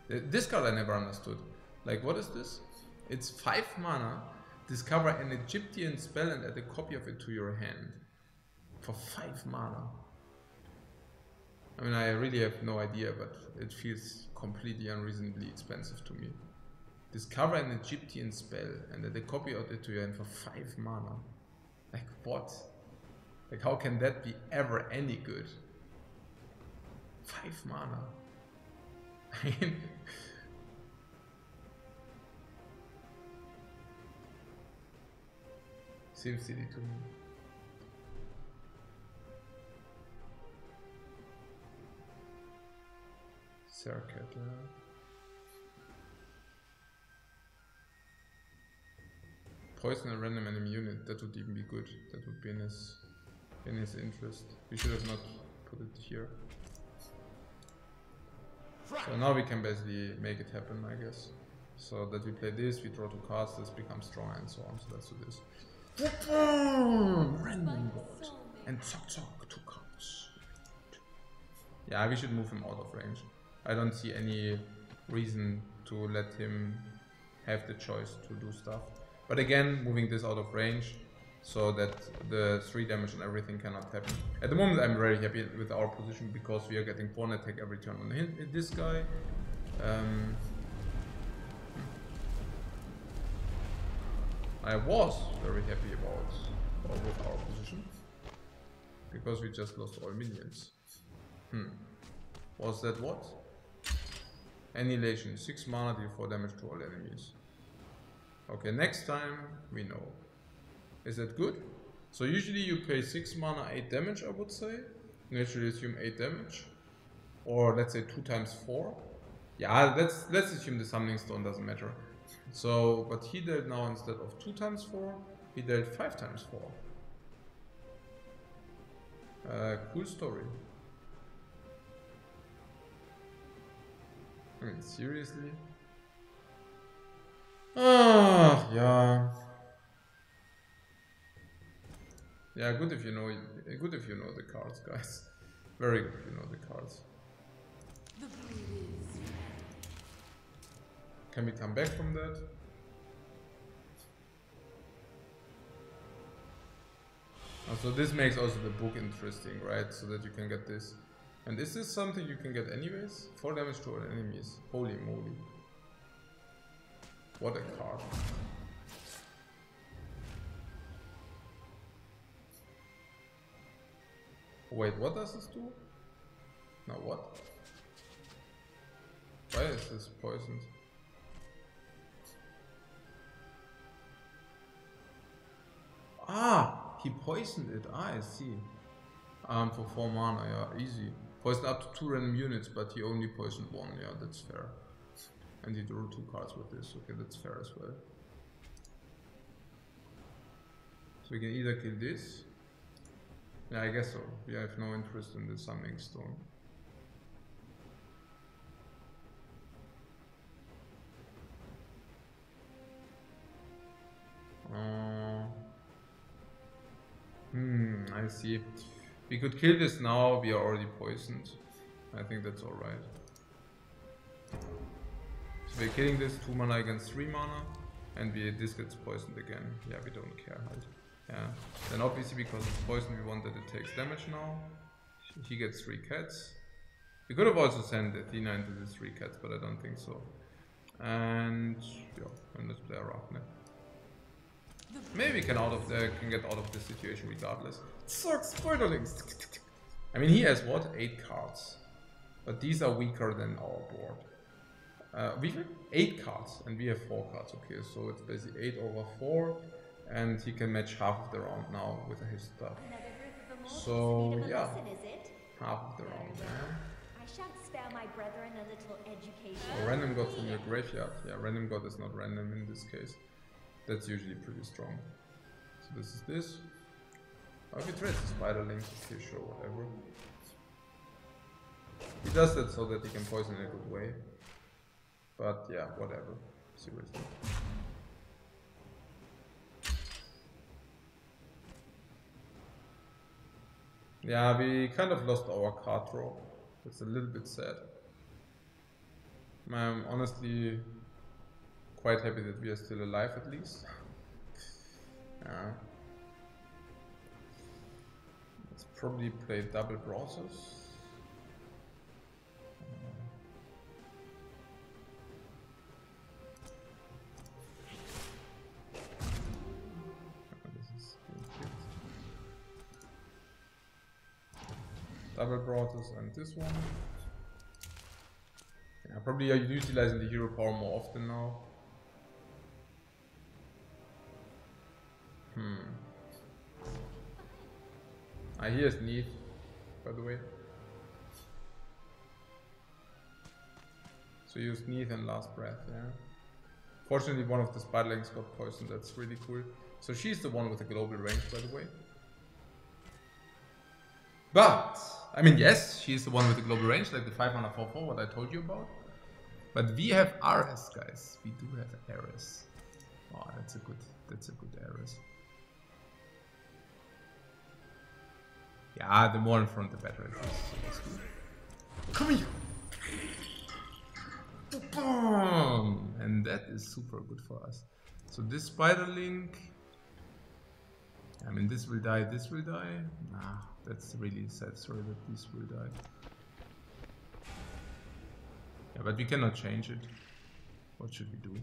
This card I never understood. Like, what is this? It's 5 mana, discover an Egyptian spell and add a copy of it to your hand. For 5 mana. I mean, I really have no idea, but it feels completely unreasonably expensive to me. Discover an Egyptian spell and add a copy of it to your hand for 5 mana. Like, what? Like, how can that be ever any good? 5 mana. I mean... seems silly to me. Circuit, poison a random enemy unit, that would even be good. That would be in his interest. We should have not put it here. So now we can basically make it happen, I guess. So that we play this, we draw 2 cards, this becomes stronger and so on. So let's do this. Random god. And zock 2 cards. Yeah, we should move him out of range. I don't see any reason to let him have the choice to do stuff. But again, moving this out of range so that the 3 damage and everything cannot happen. At the moment I'm very happy with our position because we are getting pawn attack every turn on this guy. I was very happy with our position because we just lost all minions. Was that what? Annihilation, 6 mana, deal 4 damage to all enemies. Okay, next time we know. Is that good? So usually you pay 6 mana, 8 damage, I would say. Naturally assume 8 damage. Or let's say 2 times 4. Yeah, let's assume the summoning stone doesn't matter. So, but he dealt now instead of 2 times 4, he dealt 5 times 4. Cool story. I mean, seriously? Ah, yeah. Yeah, good if you know the cards, guys. Very good if you know the cards. Can we come back from that? So this makes also the book interesting, right? So that you can get this. And is this something you can get anyways? 4 damage to all enemies. Holy moly. What a card. Wait, what does this do? Now what? Why is this poisoned? Ah, he poisoned it. Ah, I see. For 4 mana, yeah, easy. Poison up to 2 random units, but he only poisoned 1. Yeah, that's fair. And he drew 2 cards with this. Okay, that's fair as well. So we can either kill this. Yeah, I guess so. We have no interest in the Summoning Stone. I see. We could kill this now, we are already poisoned. I think that's alright. So we're killing this 2 mana against 3 mana, and this gets poisoned again. Yeah, we don't care. Right? Yeah. Then obviously because it's poisoned, we want that it takes damage now. He gets 3 cats. We could have also sent Athena into the 3 cats, but I don't think so. And yeah, and let's play Arachne. Maybe we can get out of this situation regardless. It sucks, Spiderlings. I mean, he has what? 8 cards. But these are weaker than our board. Weaker? 8 cards, and we have 4 cards. Okay, so it's basically 8 over 4, and he can match half of the round now with his stuff. So yeah, half of the round. Yeah.
I shan't spare my brethren a little education.
A random god from your graveyard. Yeah, random god is not random in this case. That's usually pretty strong. So this is this. Oh, if he trades the Spiderling, okay, sure, whatever. He does that so that he can poison in a good way. But yeah, whatever. Seriously. Yeah, we kind of lost our card draw. It's a little bit sad. I'm honestly quite happy that we are still alive at least. Yeah. Let's probably play double browsers. Double browsers and this one. Yeah, probably are utilizing the hero power more often now. He has Neath, by the way. So use Neath and Last Breath, yeah. Fortunately, one of the Spiderlings got poisoned, that's really cool. So she's the one with the global range, by the way. But, I mean, yes, she's the one with the global range, like the 5 mana 4/4, what I told you about. But we have Ares, guys. We do have Ares. Oh, that's a good Ares. Yeah, the more in front, the better it is. Come here! Boom! And that is super good for us. So this Spiderling, I mean, this will die, this will die. Nah, that's really sad story that this will die. Yeah, but we cannot change it. What should we do?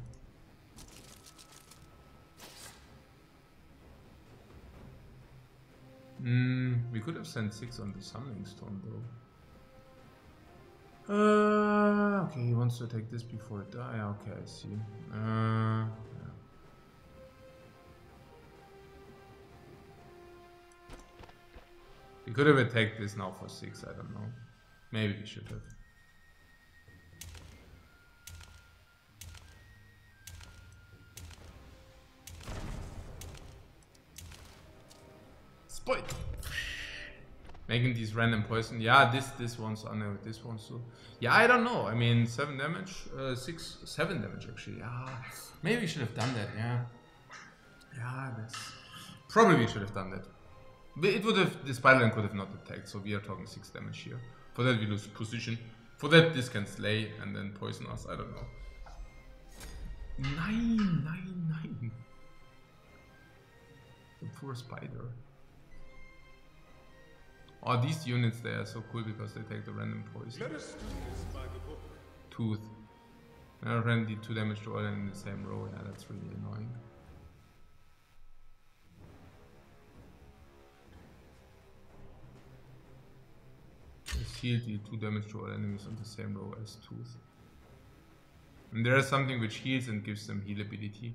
We could have sent 6 on the Summoning Stone though. Okay, he wants to attack this before it dies. Okay, I see. Yeah. We could have attacked this now for 6, I don't know. Maybe we should have. Spoil! Making these random poison. Yeah, this one's on there, this one's so. Yeah, I don't know. I mean, 7 damage, 7 damage actually. Yeah, maybe we should have done that. Yeah, yeah, that's probably we should have done that. But it would have, the Spiderling could have not attacked, so we are talking 6 damage here. For that we lose position. For that this can slay and then poison us. I don't know. 9. The poor spider. Oh, these units, they are so cool because they take the random poison.
Let us do this by the book.
Tooth. Randomly 2 damage to all in the same row. Yeah, that's really annoying. Shield deal 2 damage to all enemies on the same row as Tooth. And there is something which heals and gives them heal ability.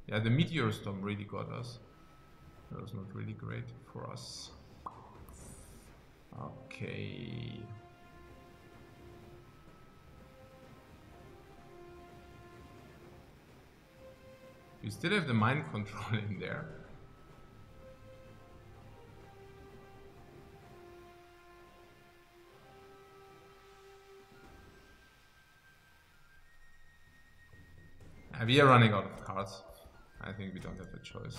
Yeah, the Meteor Storm really got us. That was not really great for us. Okay. We still have the mind control in there. We are running out of cards. I think we don't have a choice.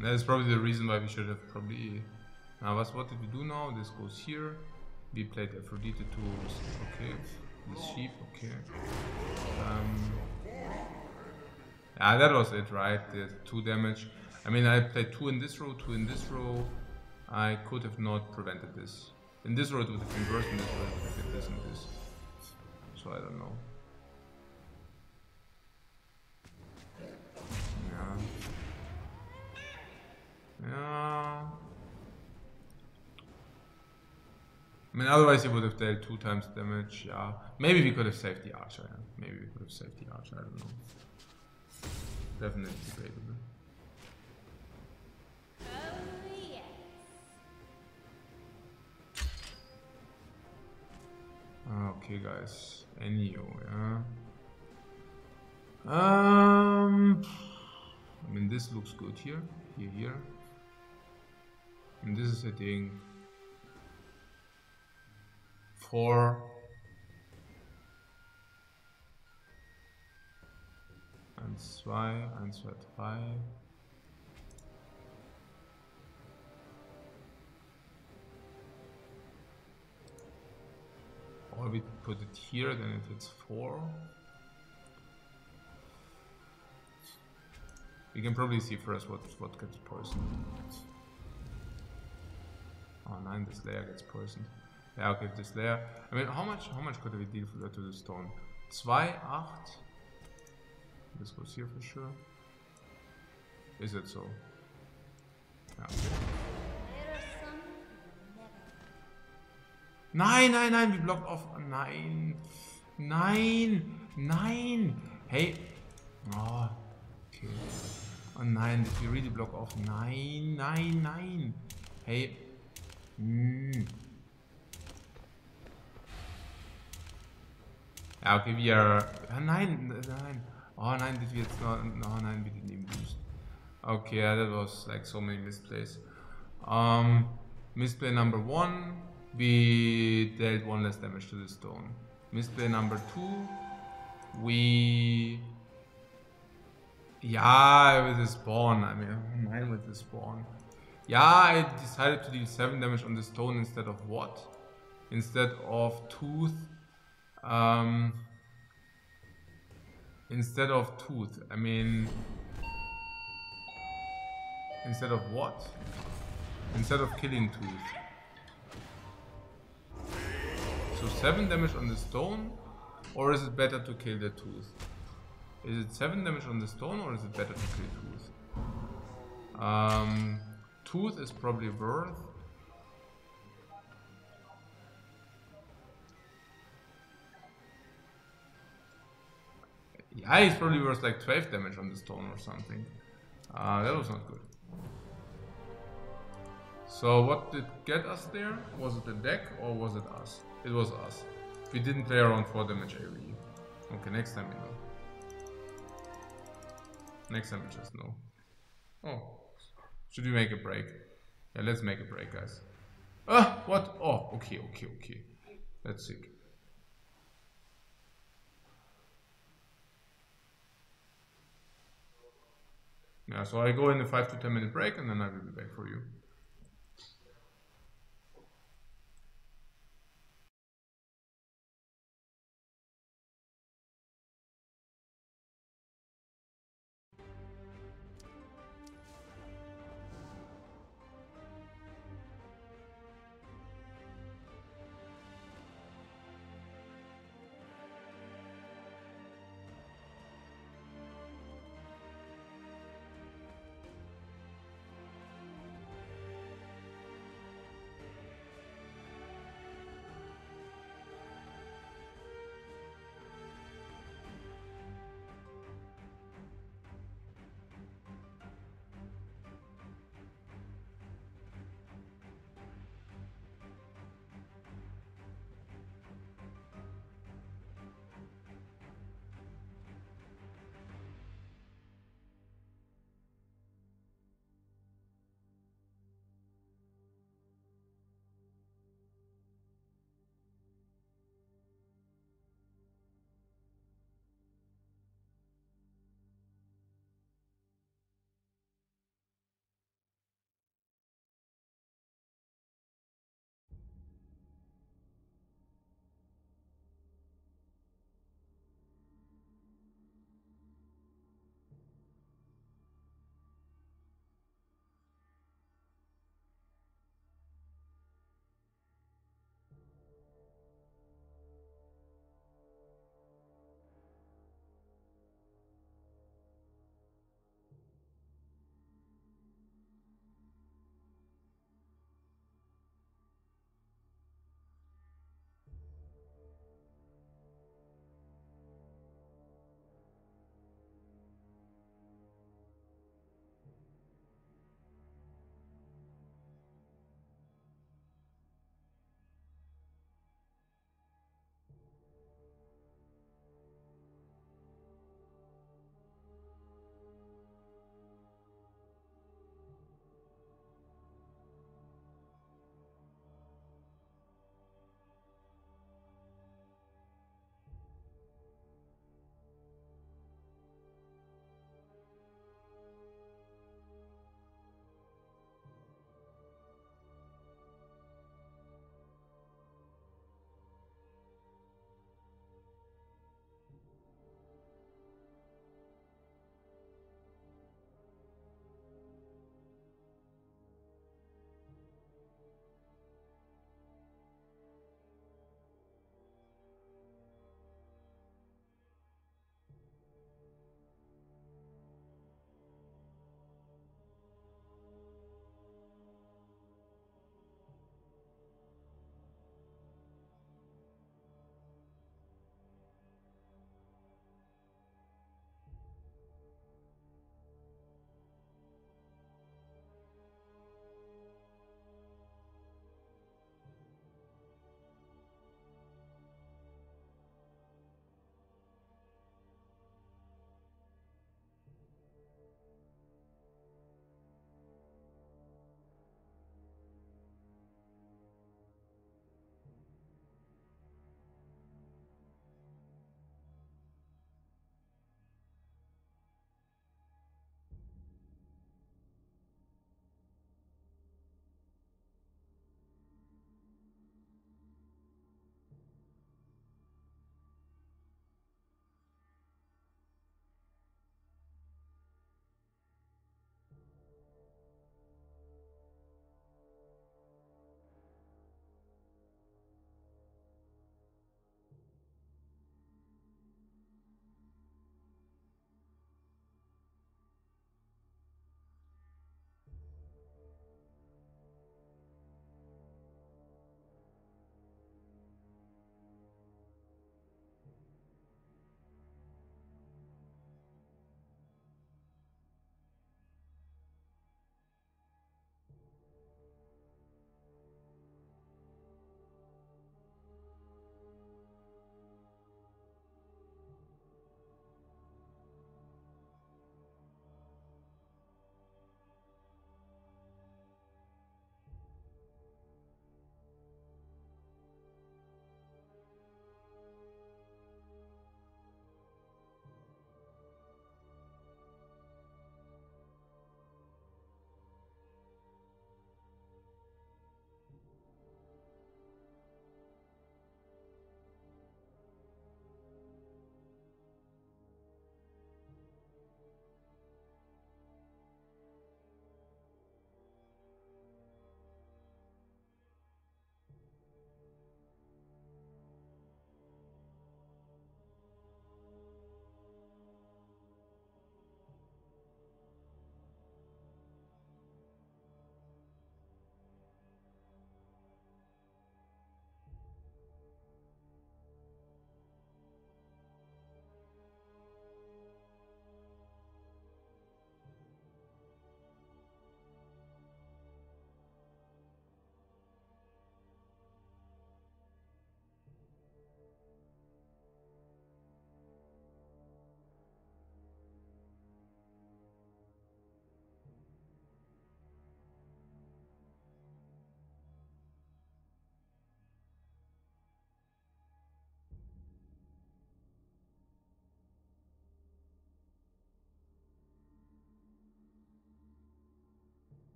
That is probably the reason why we should have probably... Now, what did we do now? This goes here. We played Aphrodite to... Okay. This sheep, okay. Yeah, that was it, right? The 2 damage. I mean, I played 2 in this row, 2 in this row. I could have not prevented this. In this row it would have been worse, in this row it would have been this and this. So I don't know. Yeah. I mean, otherwise he would have dealt 2 times damage, yeah. Maybe we could have saved the archer, yeah. Maybe we could have saved the archer, I don't know. Definitely debatable. Okay, guys. Enio, yeah. I mean, this looks good here. Here. And this is, I think, 4. 1, 2, 1, 2, 3. Or we put it here, then if it's 4. We can probably see first what gets poisoned. Oh 9, this layer gets poisoned. Yeah, okay, this layer. I mean, how much could we deal to the stone? 2, 8. This goes here for sure. Is it so? Yeah, okay. 9, 9, 9, we blocked off 9. 9, 9. Hey. Oh, okay. Oh 9, did we really block off 9, 9, 9? Hey. Yeah, okay, we are 9, 9. Oh 9, did we? It's not. No, 9, we didn't even boost. Okay, yeah, that was like so many misplays. Misplay number 1, we dealt 1 less damage to the stone. Misplay number 2, we... Yeah, with the spawn. I mean, 9 with the spawn. Yeah, I decided to deal 7 damage on the stone instead of what? Instead of tooth. Instead of tooth. I mean... Instead of what? Instead of killing tooth. So 7 damage on the stone? Or is it better to kill the tooth? Is it 7 damage on the stone or is it better to kill tooth? Tooth is probably worth... Yeah, it's probably worth like 12 damage on the stone or something. That was not good. So what did get us there? Was it the deck or was it us? It was us. We didn't play around 4 damage AoE. Okay, next time we know. Next time we just know. Oh. Should we make a break? Yeah, let's make a break, guys. Ah, what? Oh, okay. That's sick. Yeah, so I go in a 5 to 10 minute break and then I will be back for you.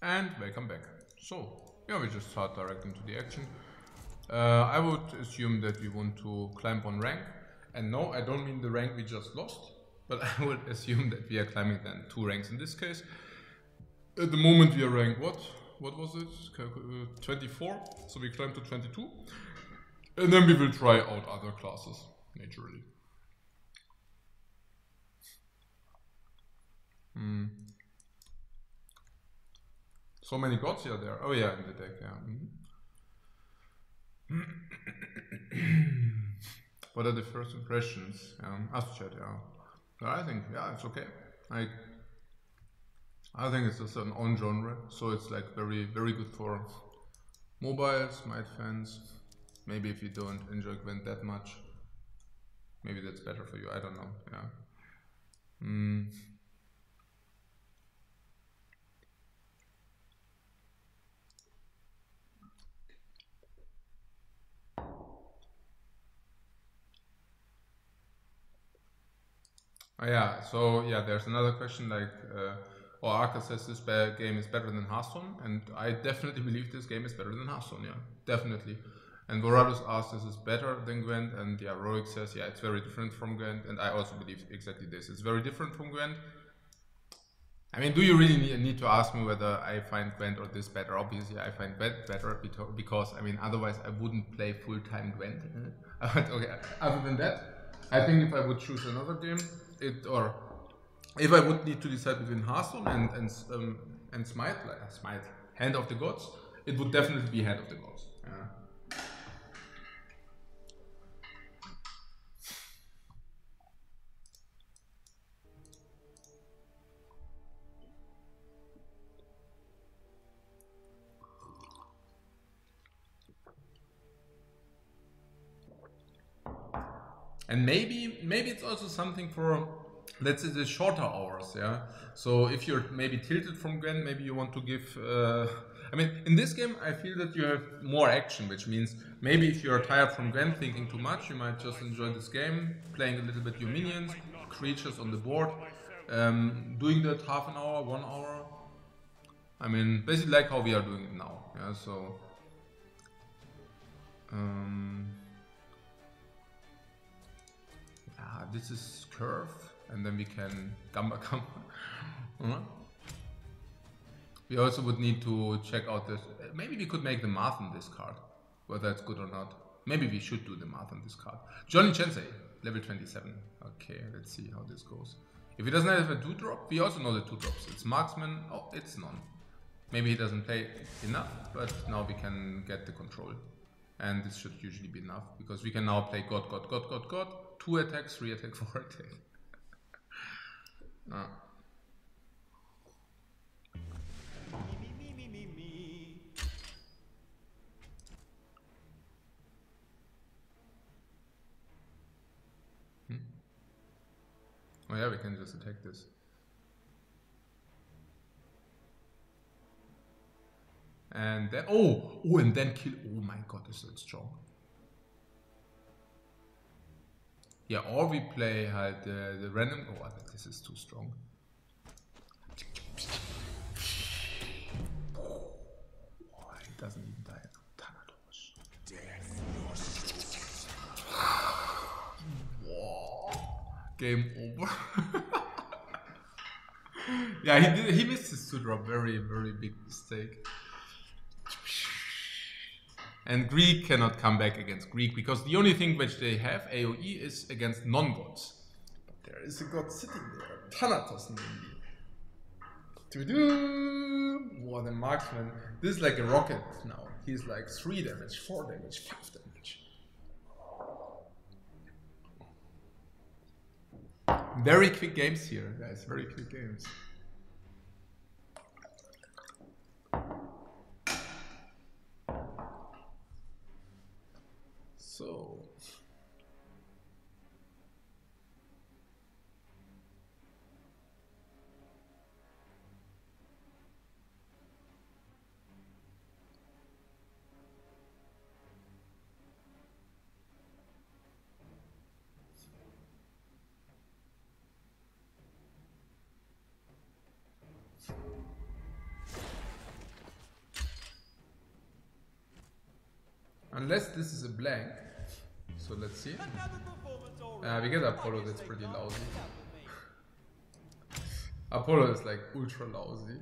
And welcome back. So, yeah, we just start direct into the action. I would assume that we want to climb on rank. And no, I don't mean the rank we just lost, but I would assume that we are climbing then 2 ranks in this case. At the moment we are rank what? What was it? 24. So we climb to 22. And then we will try out other classes, naturally. So many gods here there. Oh yeah, in the deck, yeah. What are the first impressions? Ask chat, yeah. I think, yeah, it's okay. I think it's just an own genre, so it's like very, very good for mobile Smite fans. Maybe if you don't enjoy Gwent that much, maybe that's better for you. I don't know. Yeah. Oh, yeah, so yeah, there's another question like, Arca says this game is better than Hearthstone, and I definitely believe this game is better than Hearthstone, yeah, definitely. And Voradus asks, this is better than Gwent, and yeah, Roic says, yeah, it's very different from Gwent, and I also believe exactly this. It's very different from Gwent. I mean, do you really need to ask me whether I find Gwent or this better? Obviously, I find Gwent better because, I mean, otherwise I wouldn't play full-time Gwent. Okay, other than that, I think if I would choose another game, or if I would need to decide between Hearthstone and Smite, like Smite, Hand of the Gods, it would definitely be Hand of the Gods. And maybe it's also something for, let's say, the shorter hours, yeah. So if you're maybe tilted from Gwent, maybe you want to give. I mean, in this game, I feel that you have more action, which means maybe if you're tired from Gwent, thinking too much, you might just enjoy this game, playing a little bit your minions, creatures on the board, doing that half an hour, 1 hour. I mean, basically like how we are doing it now, yeah. So. This is curve, and then we can Gamba. We also would need to check out this. Maybe we could make the math on this card, whether that's good or not. Maybe we should do the math on this card. Johnny Chensei, level 27. Okay, let's see how this goes. If he doesn't have a 2-drop, we also know the 2-drops. It's Marksman. Oh, it's none. Maybe he doesn't play enough, but now we can get the control. And this should usually be enough, because we can now play God. 2 attacks, 3 attacks, 4 attacks. Oh yeah, we can just attack this. And then, and then kill. Oh my god, this is strong. Yeah, or we play the random. Oh, this is too strong. Oh, he doesn't even die. Game over. Yeah, he missed his 2-drop. Very, very big mistake. And Greek cannot come back against Greek, because the only thing which they have, AoE, is against non-gods. But there is a god sitting there, Thanatos namely. What a marksman. This is like a rocket now. He's like 3 damage, 4 damage, 5 damage. Very quick games here, guys, very quick games. So. Unless this is a blank. So let's see. We get Apollo, that's pretty lousy. Apollo is like ultra lousy.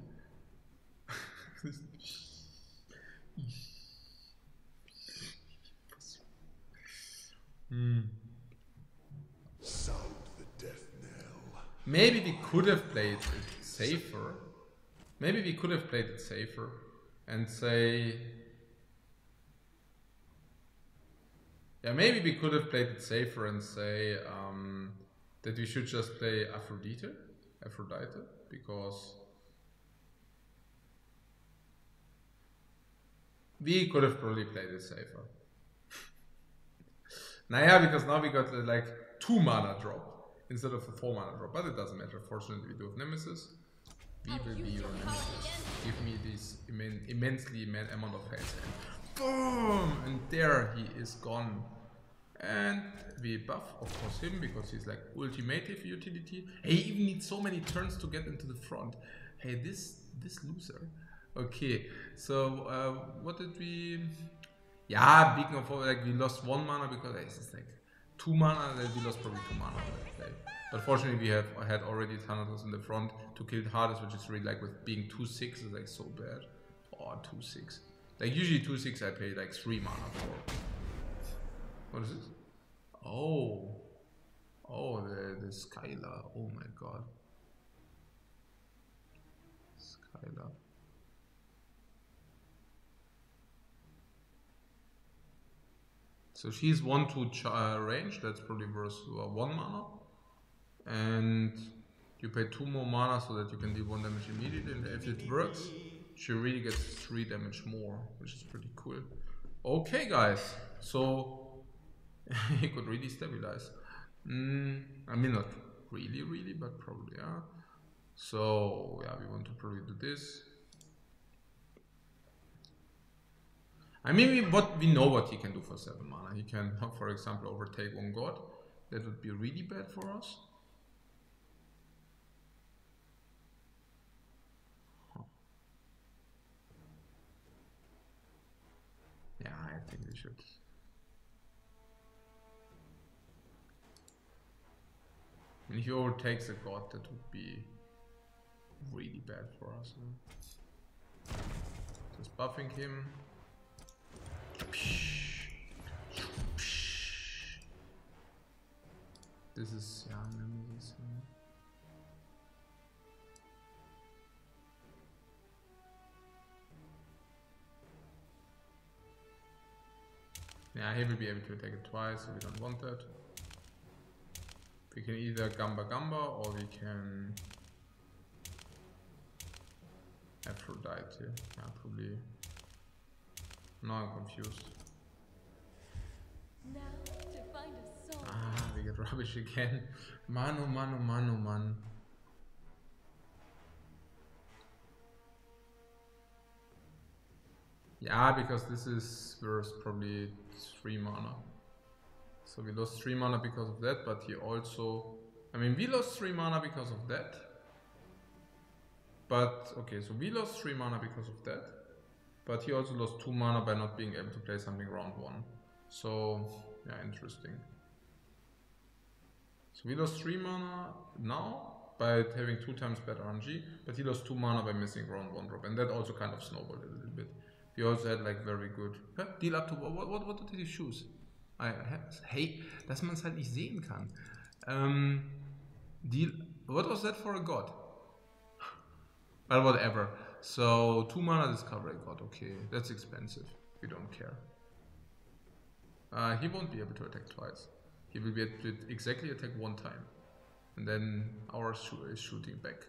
Sound the death knell.
Maybe we could have played it safer. Maybe we could have played it safer and say... Yeah, maybe we could have played it safer and say that we should just play Aphrodite, because we could have probably played it safer. Naja, because now we got like 2 mana drop instead of a 4 mana drop, but it doesn't matter. Fortunately, we do have Nemesis. We will be your Nemesis. Give me this immensely amount of haste. Boom! And there he is gone. And we buff, of course, him because he's like ultimative utility. He even needs so many turns to get into the front. Hey, this loser. Okay, so what did we? Yeah, speaking of like we lost 1 mana because it's like 2 mana. Then we lost probably 2 mana on that play. But fortunately, we had already Thanatos in the front to kill Hades, which is really like with being 2/6 is like so bad. Oh, 2/6. Like usually 2/6 I pay like 3 mana for. What is this? Oh, the Skylar. Oh my god, Skylar. So she's 1/2 range. That's probably worth 1 mana, and you pay 2 more mana so that you can deal 1 damage immediately. And if it works, she really gets 3 damage more, which is pretty cool. Okay, guys. So. He could really stabilize. I mean, not really, but probably, yeah. So, yeah, we want to probably do this. I mean, we know what he can do for 7 mana. He can, for example, overtake 1 god. That would be really bad for us. Yeah, I think we should. If he overtakes a god, that would be really bad for us. Just buffing him. This is Nemesis. Yeah, he will be able to attack it twice, so we don't want that. We can either Gamba or we can Aphrodite. Yeah, probably. No, I'm confused.
Now to find a soul.
Ah, we get rubbish again. Man. Yeah, because this is worth probably 3 mana. So we lost 3 mana because of that, but he also... I mean, we lost 3 mana because of that. But, okay, so we lost 3 mana because of that. But he also lost 2 mana by not being able to play something round 1. So, yeah, interesting. So we lost 3 mana now by having 2 times better RNG, but he lost 2 mana by missing round 1 drop. And that also kind of snowballed a little bit. He also had like very good... Deal up to... What did he choose? Hey, dass man es halt nicht sehen kann. What was that for a god? Well, whatever. So 2 mana discover a god. Okay, that's expensive. We don't care. He won't be able to attack twice. He will be able to exactly attack 1 time, and then ours is shooting back.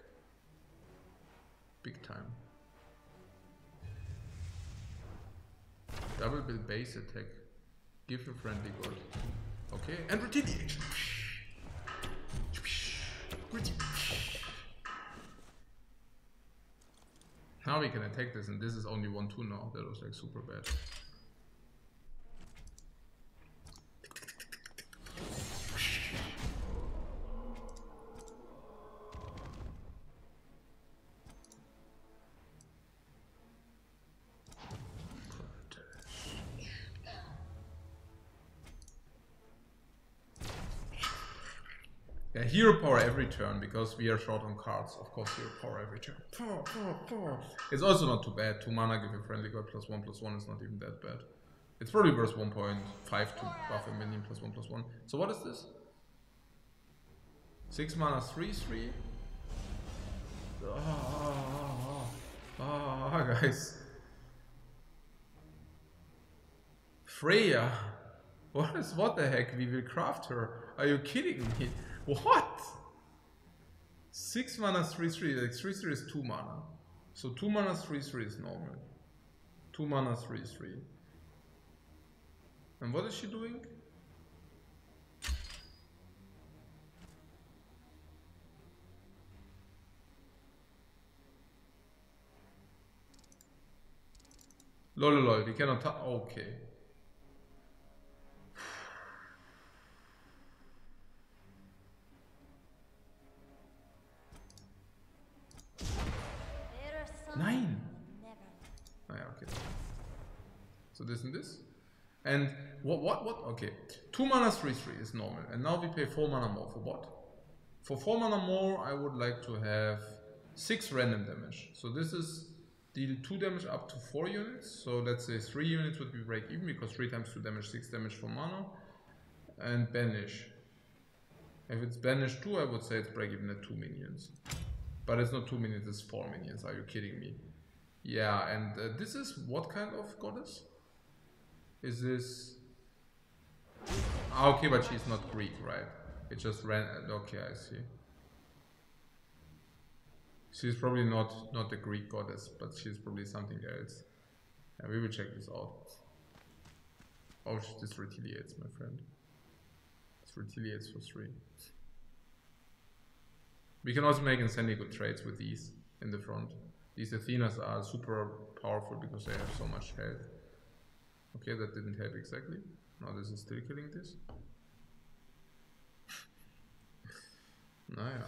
Big time. Double bill base attack. Give a friendly god. Okay, and retaliation. Now we can attack this, and this is only 1/2 now. That was like super bad. Yeah, hero power every turn because we are short on cards. Of course, hero power every turn. It's also not too bad. 2 mana, give a friendly god +1/+1 is not even that bad. It's probably worth 1.5 to buff a minion +1/+1. So what is this? 6 mana 3/3. Guys. Freya. What the heck? We will craft her. Are you kidding me? What? 6 mana 3/3. Like 3/3 is 2 mana. So 2 mana 3/3 is normal. 2 mana 3/3. And what is she doing? Lol, we cannot touch. Okay. Nine. Oh, yeah, okay. So this and this. And what? Okay. 2 mana 3/3 is normal. And now we pay 4 mana more. For what? For 4 mana more, I would like to have 6 random damage. So this is deal 2 damage up to 4 units. So let's say 3 units would be break even because 3 times 2 damage, 6 damage for mana. And banish. If it's banish 2, I would say it's break even at 2 minions. But it's not 2 minions, it's 4 minions. Are you kidding me? Yeah, and this is what kind of goddess? Is this... okay, but she's not Greek, right? It just ran... okay, I see. She's probably not a Greek goddess, but she's probably something else. Yeah, we will check this out. Oh, this retaliates, my friend. This retaliates for 3. We can also make insanely good trades with these in the front. These Athenas are super powerful because they have so much health. Okay, that didn't help exactly. Now this is still killing this. Naja.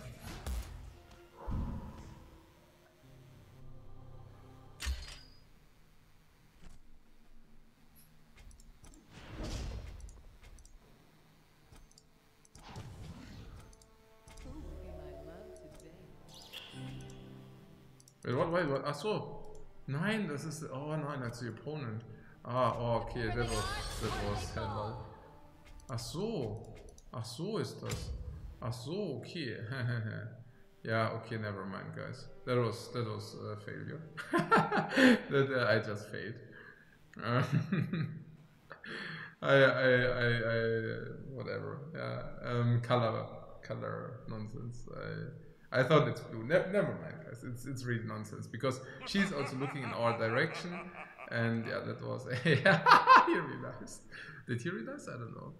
Wait, what? Ach so. Nein, das ist... oh nein, that's the opponent. Ah, oh, okay, that was hell. Ach so. Ach so ist das. Ach so, okay. Yeah, okay, never mind, guys. That was a failure. That I just failed. Whatever. Yeah. Color nonsense. I thought it's blue. Never mind, guys. It's really nonsense because she's also looking in our direction, and yeah, that was. He realized. Did he realize? I don't know.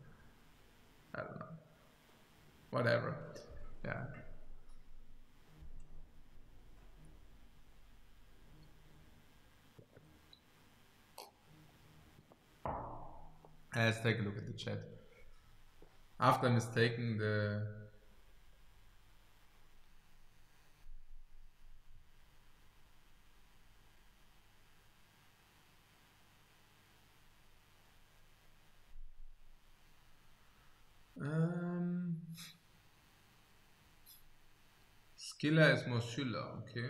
Whatever. Yeah. Let's take a look at the chat. After mistaking the... Skilla is more Schüler, okay.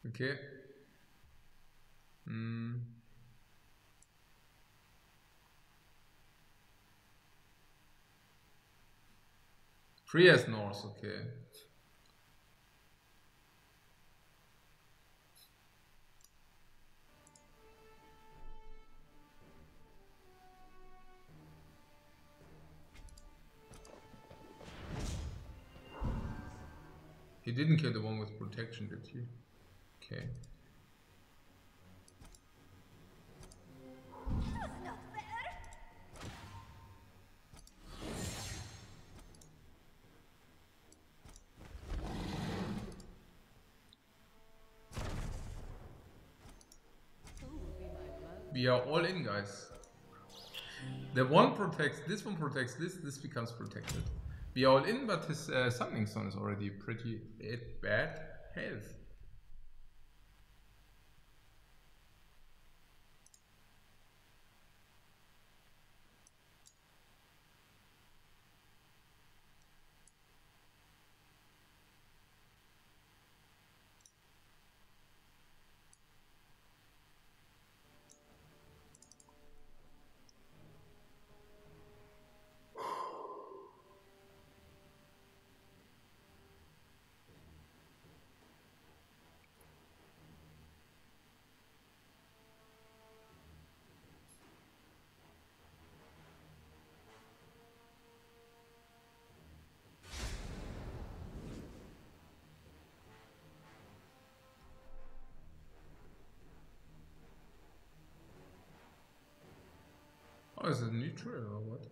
Okay. Prius North, okay. He didn't kill the one with protection, did he? Okay.
That's not fair.
We are all in, guys. The one protects, this one protects this becomes protected. We are all in, but his Summoning Stone is already pretty bad health. Oh, is it neutral or what?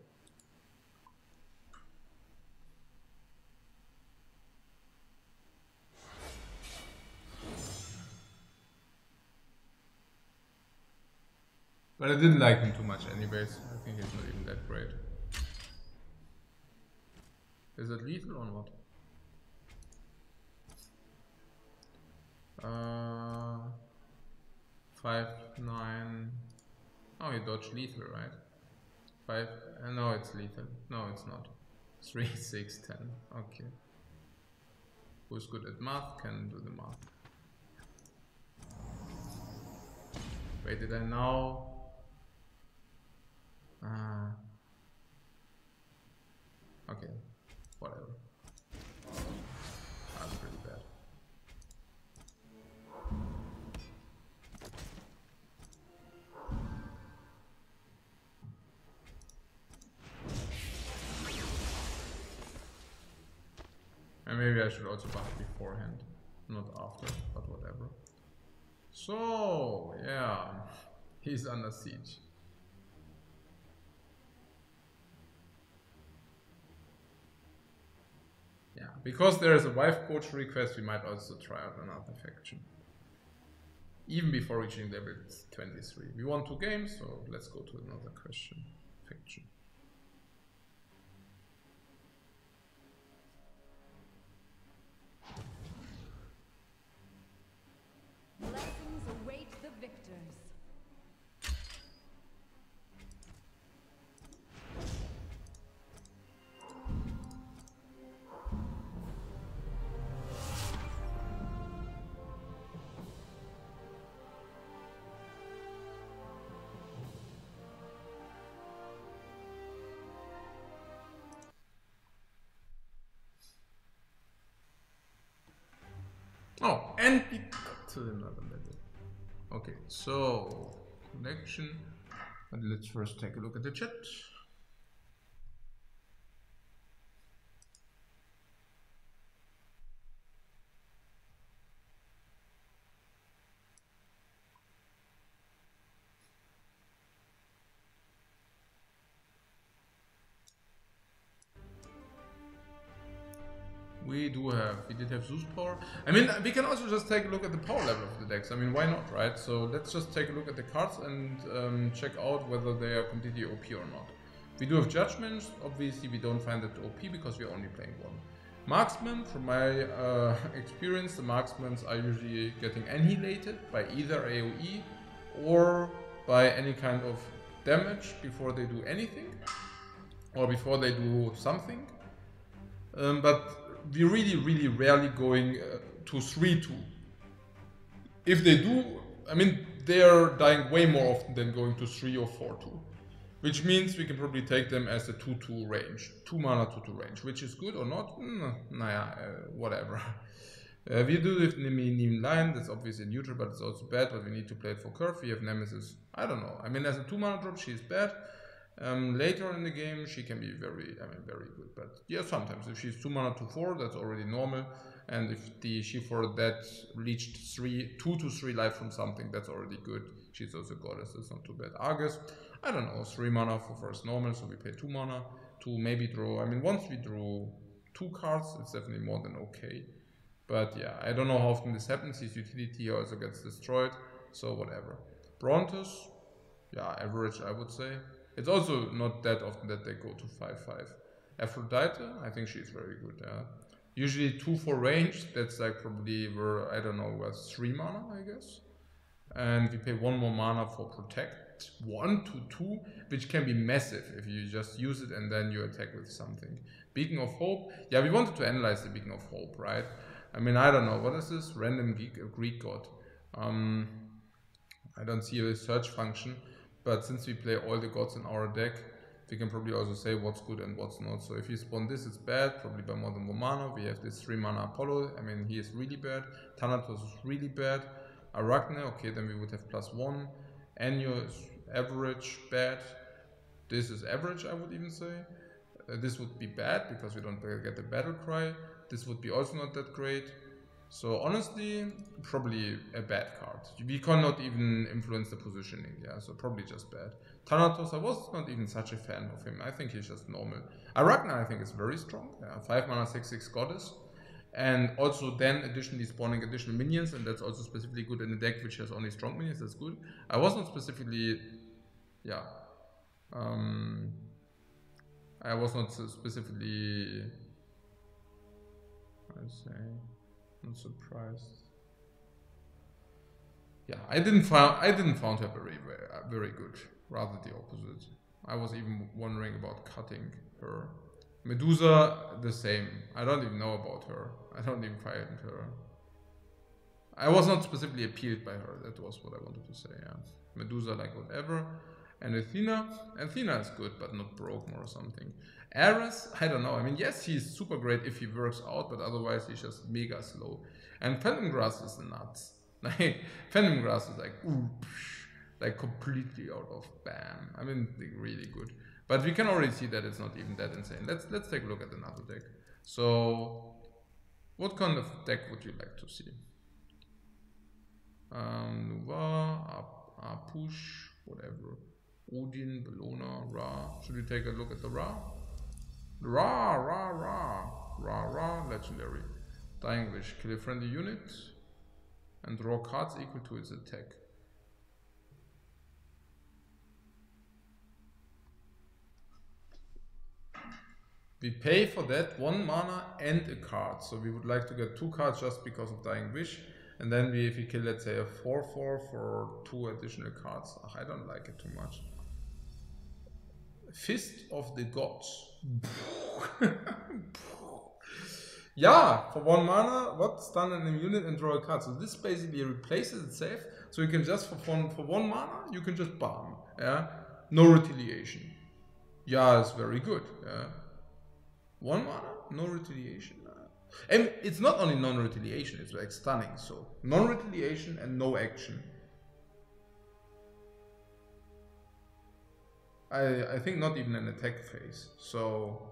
But I didn't like him too much anyways. I think he's not even that great. Is it lethal or not? 5, 9. Oh, you dodge lethal, right? 5. No, it's lethal. No, it's not. 3, 6, 10. Okay. Who's good at math can do the math. Wait, did I now? Okay, whatever. That's pretty bad. And maybe I should also buff beforehand, not after, but whatever. So, yeah, he's under siege. Yeah, because there is a wife coach request, we might also try out another faction. Even before reaching level 23. We won 2 games, so let's go to another faction.
Lessons await the victors.
Oh, and we got to another level. Okay, so connection. And let's first take a look at the chat. We did have Zeus power. I mean, we can also just take a look at the power level of the decks. I mean, why not, right? So let's just take a look at the cards and check out whether they are completely OP or not. We do have Judgments. Obviously, we don't find it OP because we're only playing one. Marksman, from my experience, the marksmen are usually getting annihilated by either AoE or by any kind of damage before they do anything or before they do something. But we're really rarely going to 3-2. If they do, I mean, they are dying way more often than going to 3 or 4-2. Which means we can probably take them as a 2-2 range. 2 mana 2-2 range, which is good or not? Whatever. We do with Nemean Lion, that's obviously neutral, but it's also bad, but we need to play it for curve. We have Nemesis, I don't know. I mean, as a 2 mana drop, she is bad. Later in the game, she can be very good. But yeah, sometimes if she's 2 mana 2-4, that's already normal. And if the she for that reached 2 to 3 life from something, that's already good. She's also goddess, that's not too bad. Argus, I don't know, 3 mana for first normal, so we pay 2 mana to maybe draw. I mean, once we draw 2 cards, it's definitely more than okay. But yeah, I don't know how often this happens. His utility also gets destroyed, so whatever. Brontos, yeah, average, I would say. It's also not that often that they go to 5-5. Aphrodite, I think she's very good. Usually 2-4 range, that's like probably where, I don't know, 3 mana, I guess. And we pay 1 more mana for Protect, 1-2, which can be massive if you just use it and then you attack with something. Beacon of Hope, yeah, we wanted to analyze the Beacon of Hope, right? I mean, I don't know, what is this? Random Greek god. I don't see a search function. But since we play all the gods in our deck, we can probably also say what's good and what's not. So if you spawn this, it's bad, probably by more than 1 mana. We have this 3 mana Apollo, I mean, he is really bad. Thanatos is really bad. Arachne, okay, then we would have +1. Enyo is average, bad. This is average, I would even say. This would be bad, because we don't get the battle cry. This would be also not that great. So honestly, probably a bad card. We cannot even influence the positioning, yeah, so probably just bad. Thanatos, I was not even such a fan of him. I think he's just normal. Arachna, I think, is very strong. Yeah, 5 mana, 6/6 goddess. And also then additionally spawning additional minions, and that's also specifically good in a deck which has only strong minions, that's good. I wasn't specifically, yeah. I was not specifically, I'd say, not surprised. Yeah, I didn't found her very good. Rather the opposite. I was even wondering about cutting her. Medusa, the same. I don't even know about her. I don't even find her. I was not specifically appealed by her. That was what I wanted to say. Yeah, Medusa, like whatever. And Athena is good, but not broken or something. Ares, I don't know. I mean, yes, he's super great if he works out, but otherwise he's just mega slow. And Phantom Grass is nuts. Like, Phantom Grass is like, ooh, like completely out of bam. I mean, really good. But we can already see that it's not even that insane. Let's take a look at another deck. So, what kind of deck would you like to see? Nuva, Apush, whatever. Odin, Bellona, Ra. Should we take a look at the Ra? Ra, legendary. Dying Wish, kill a friendly unit and draw cards equal to its attack. We pay for that 1 mana and a card, so we would like to get 2 cards just because of Dying Wish, and then if we kill, let's say, a 4/4 for 2 additional cards. Ugh, I don't like it too much. Fist of the Gods. Yeah, for 1 mana, what? Stun an unit and draw a card. So this basically replaces itself. So you can just, for 1 mana, you can just bomb. Yeah, no retaliation. Yeah, it's very good. Yeah, 1 mana, no retaliation. And it's not only non-retaliation, it's like stunning. So non-retaliation and no action. I think not even an attack phase. So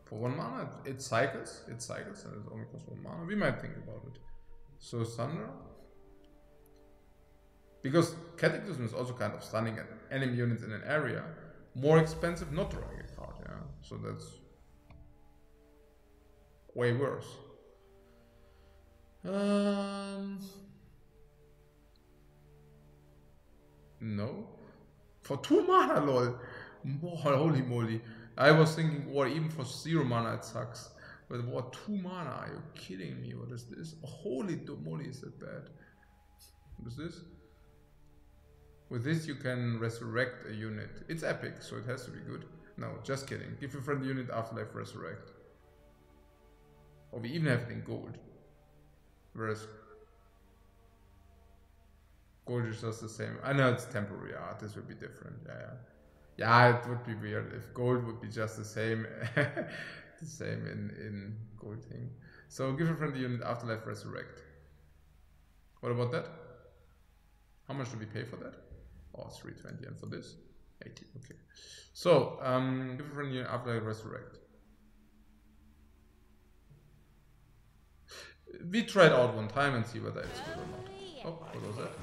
for 1 mana, it cycles, and it only costs 1 mana. We might think about it. So Thunder, because Cataclysm is also kind of stunning enemy units in an area. More expensive not drawing a card, yeah. So that's way worse. No. For 2 mana, lol. Holy moly. I was thinking, or even for 0 mana it sucks. But what, 2 mana? Are you kidding me? What is this? Holy moly, is that bad? What is this? With this you can resurrect a unit. It's epic, so it has to be good. No, just kidding. Give a friendly unit Afterlife Resurrect. Or we even have it in gold. Whereas gold is just the same. I know it's temporary art, this would be different. Yeah, it would be weird if gold would be just the same. The same in gold thing. So give a friendly unit Afterlife Resurrect. What about that? How much do we pay for that? Oh, 320, and for this? 80, okay. So, give a friendly unit Afterlife Resurrect. We try it out 1 time and see whether it's good or not. Oh, what was that?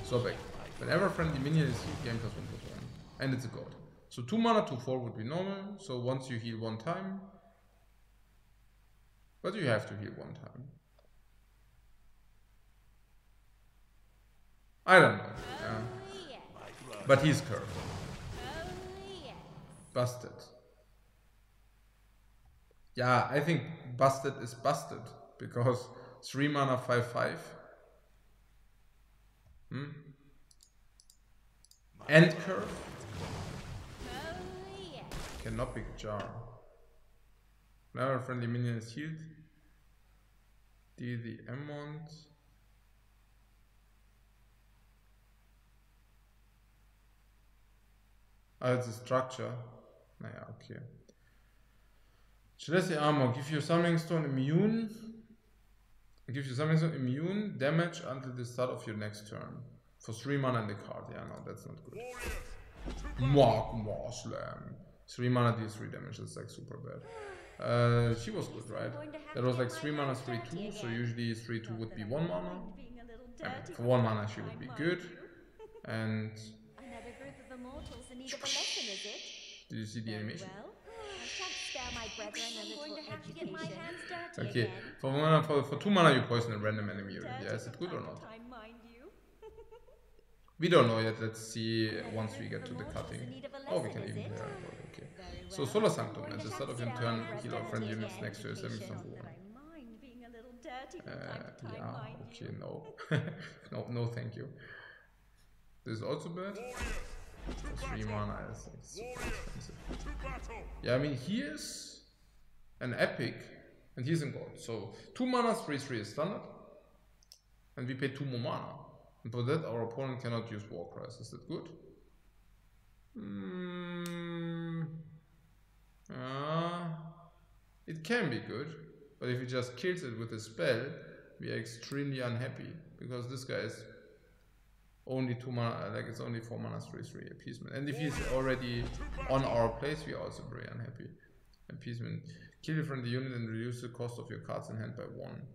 So back. Whenever friendly minion is healed, game costs 1/1. And it's a god. So 2 mana, 2/4 would be normal. So once you heal 1 time. But you have to heal 1 time. I don't know. Yeah. But he's curved. Busted. Yeah, I think busted is busted. Because 3 mana, 5/5. And curve. Cannot be jar. Whenever friendly minion is healed, deal the amount. Ah, it's a structure. Naja, okay. Celestial Armor, give your Summoning Stone immune. Give your Summoning Stone immune damage until the start of your next turn. For 3 mana in the card. Yeah, no, that's not good. More slam. 3 mana deals 3 damage, that's like super bad. She was good, right? That was like 3 mana, 3/2, so usually 3/2 would be 1 mana. I mean, for 1 mana she would be good. And
Another group of immortals in need of a lesson, is it?
did you see the animation?
Well, I can't spare my brethren a little education. My hands dirty
Okay,
again.
for 2 mana you poison a random enemy unit. Yeah, is it good or not?
Time, mind you.
We don't know yet. Let's see once we get to the cutting. Oh, we can even hear it. Okay. So Solar Sanctum, and instead of in turn heal our friendly units next to us, and
But I mind being a little dirty from time to time,
yeah,
mind
okay,
you.
no. no, thank you. This is also bad. 3 mana is like super expensive. Yeah, I mean, he is an epic, and he's in gold. So 2 mana, 3/3 is standard, and we pay 2 more mana. And for that, our opponent cannot use Warcry. Is that good? It can be good, but if he just kills it with a spell, we are extremely unhappy, because this guy is only 2 mana, like it's only 4 mana, 3/3 appeasement. And if he's already on our place, we are also very unhappy. Appeasement. Kill your friendly unit and reduce the cost of your cards in hand by 1.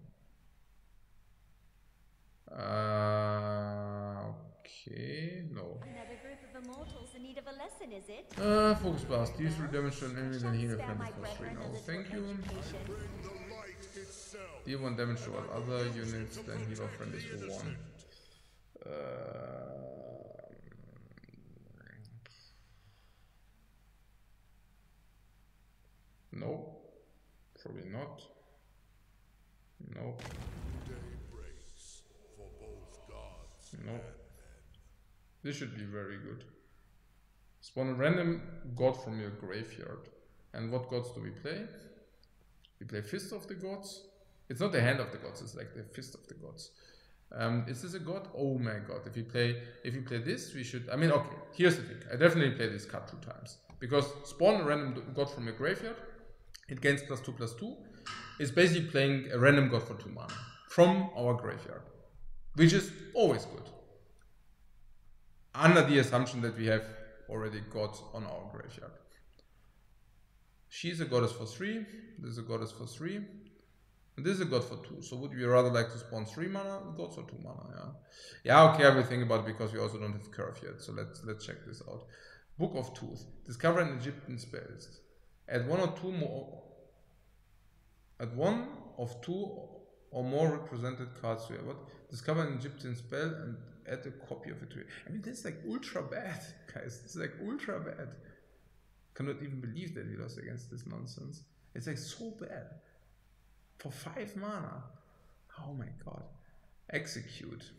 Okay, no.
Another group of immortals in need of a lesson, is it?
Focus blast. Deals 3 damage to an enemy, then heal a
Spare
friend
my
for 3.
brethren a
No,
little
thank you.
education.
The light itself.
Deal 1 damage to all other units, then heal our friend for 1. No, probably not. No,
Day breaks for both gods.
no. This should be very good. Spawn a random god from your graveyard. And what gods do we play? We play Fist of the Gods. It's not the Hand of the Gods, it's like the Fist of the Gods. Is this a god? Oh my god. If you play this, we should... I mean, okay, here's the thing. I definitely play this card 2 times. Because spawn a random god from your graveyard. It gains +2/+2. It's basically playing a random god for 2 mana. From our graveyard. Which is always good. Under the assumption that we have already gods on our graveyard. She's a goddess for 3. This is a goddess for 3. And this is a god for 2. So would we rather like to spawn 3 mana gods or 2 mana? Yeah. Yeah, okay, I will think about it because we also don't have curve yet. So let's check this out. Book of Tooth. Discover an Egyptian spells. Add 1 or 2 more. Add 1 of 2 or more represented cards to your what? Discover an Egyptian spell and add a copy of it to it. I mean, this is like ultra bad, guys. This is like ultra bad. Cannot even believe that we lost against this nonsense. It's like so bad. For 5 mana. Oh my god. Execute.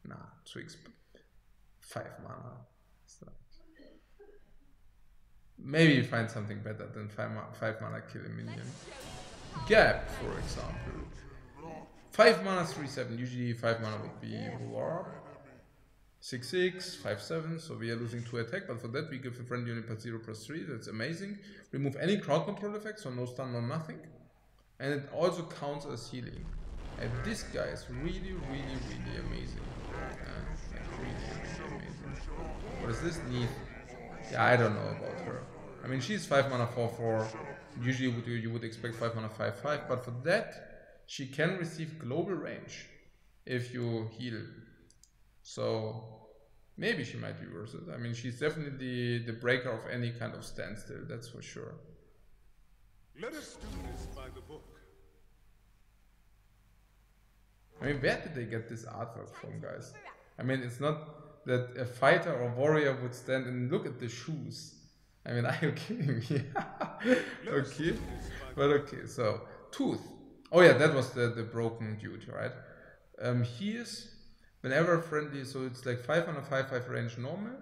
Nah, 5 mana. So maybe find something better than 5 mana kill a minion. Gap, for example. 5 mana, 3/7. Usually 5 mana would be War. 6/6, 5/7. So we are losing 2 attack, but for that we give a friendly unit +0/+3. That's amazing. Remove any crowd control effects, so no stun, no nothing. And it also counts as healing. And this guy is really, really, really amazing. Like really, really amazing. What does this need? Yeah, I don't know about her. I mean, she's 5 mana 4/4. Usually you would expect 5 mana 5/5, but for that she can receive global range if you heal. So maybe she might be worth it. I mean, she's definitely the breaker of any kind of standstill, that's for sure.
Let us do this by the book.
I mean, where did they get this artwork from, guys? I mean, it's not that a fighter or warrior would stand and look at the shoes. I mean, are you kidding me? Okay, but okay, so Tooth. Oh yeah, that was the broken dude, right? Here's whenever a friendly, so it's like 5 on a 5/5 range normal,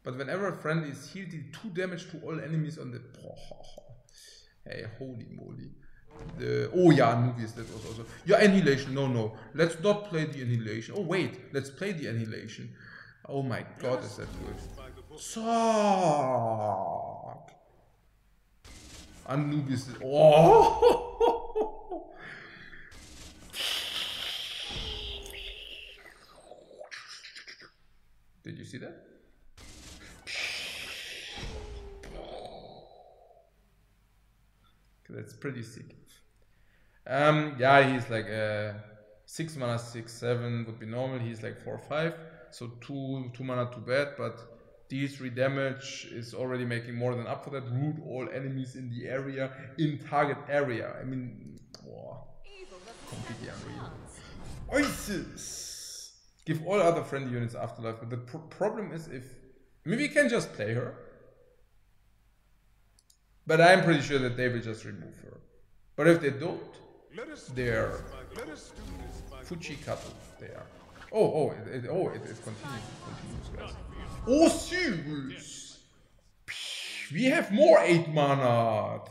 but whenever a friendly is healed, deal 2 damage to all enemies on the... Hey, holy moly. Oh yeah, Anubis, that was also... Yeah, Annihilation, no. Let's not play the Annihilation. Oh wait, let's play the Annihilation. Oh my god, is that good. Suck! Anubis is... Oh! Did you see that? Okay, That's pretty sick. Yeah, he's like 6 mana, 6/7 would be normal. He's like 4/5, so 2 mana too bad, but deals 3 damage is already making more than up for that. Root all enemies in the area, in target area. I mean, completely unreal. Oasis! Give all other friendly units afterlife, but the problem is if... Maybe we can just play her. But I'm pretty sure that they will just remove her. But if they don't, they're Fujikatu. They are. It continues, guys. Oh, serious! We have more 8 mana.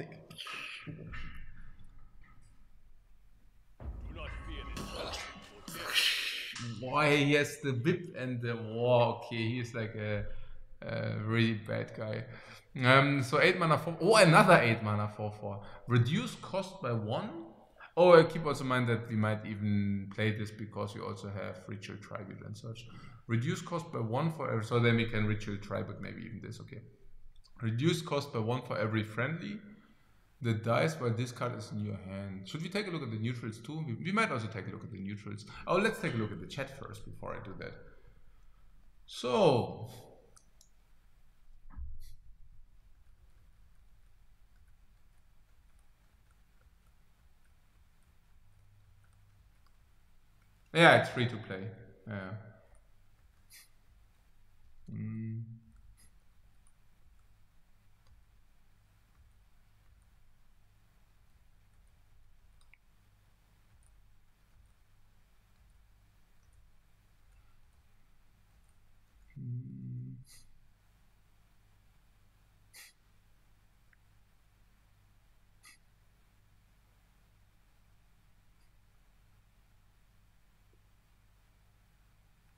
Why he has the whip and the war. Okay, he's like a really bad guy. So 8 mana 4. Oh, another 8 mana 4/4. Reduce cost by 1. Oh, keep also in mind that we might even play this because we also have Ritual Tribute and such. Reduce cost by 1 for every. So then we can Ritual Tribute, maybe even this. Okay. Reduce cost by 1 for every friendly. The dice while this card is in your hand. Should we take a look at the neutrals too? We might also take a look at the neutrals. Oh, let's take a look at the chat first before I do that. So. Yeah, it's free to play. Yeah.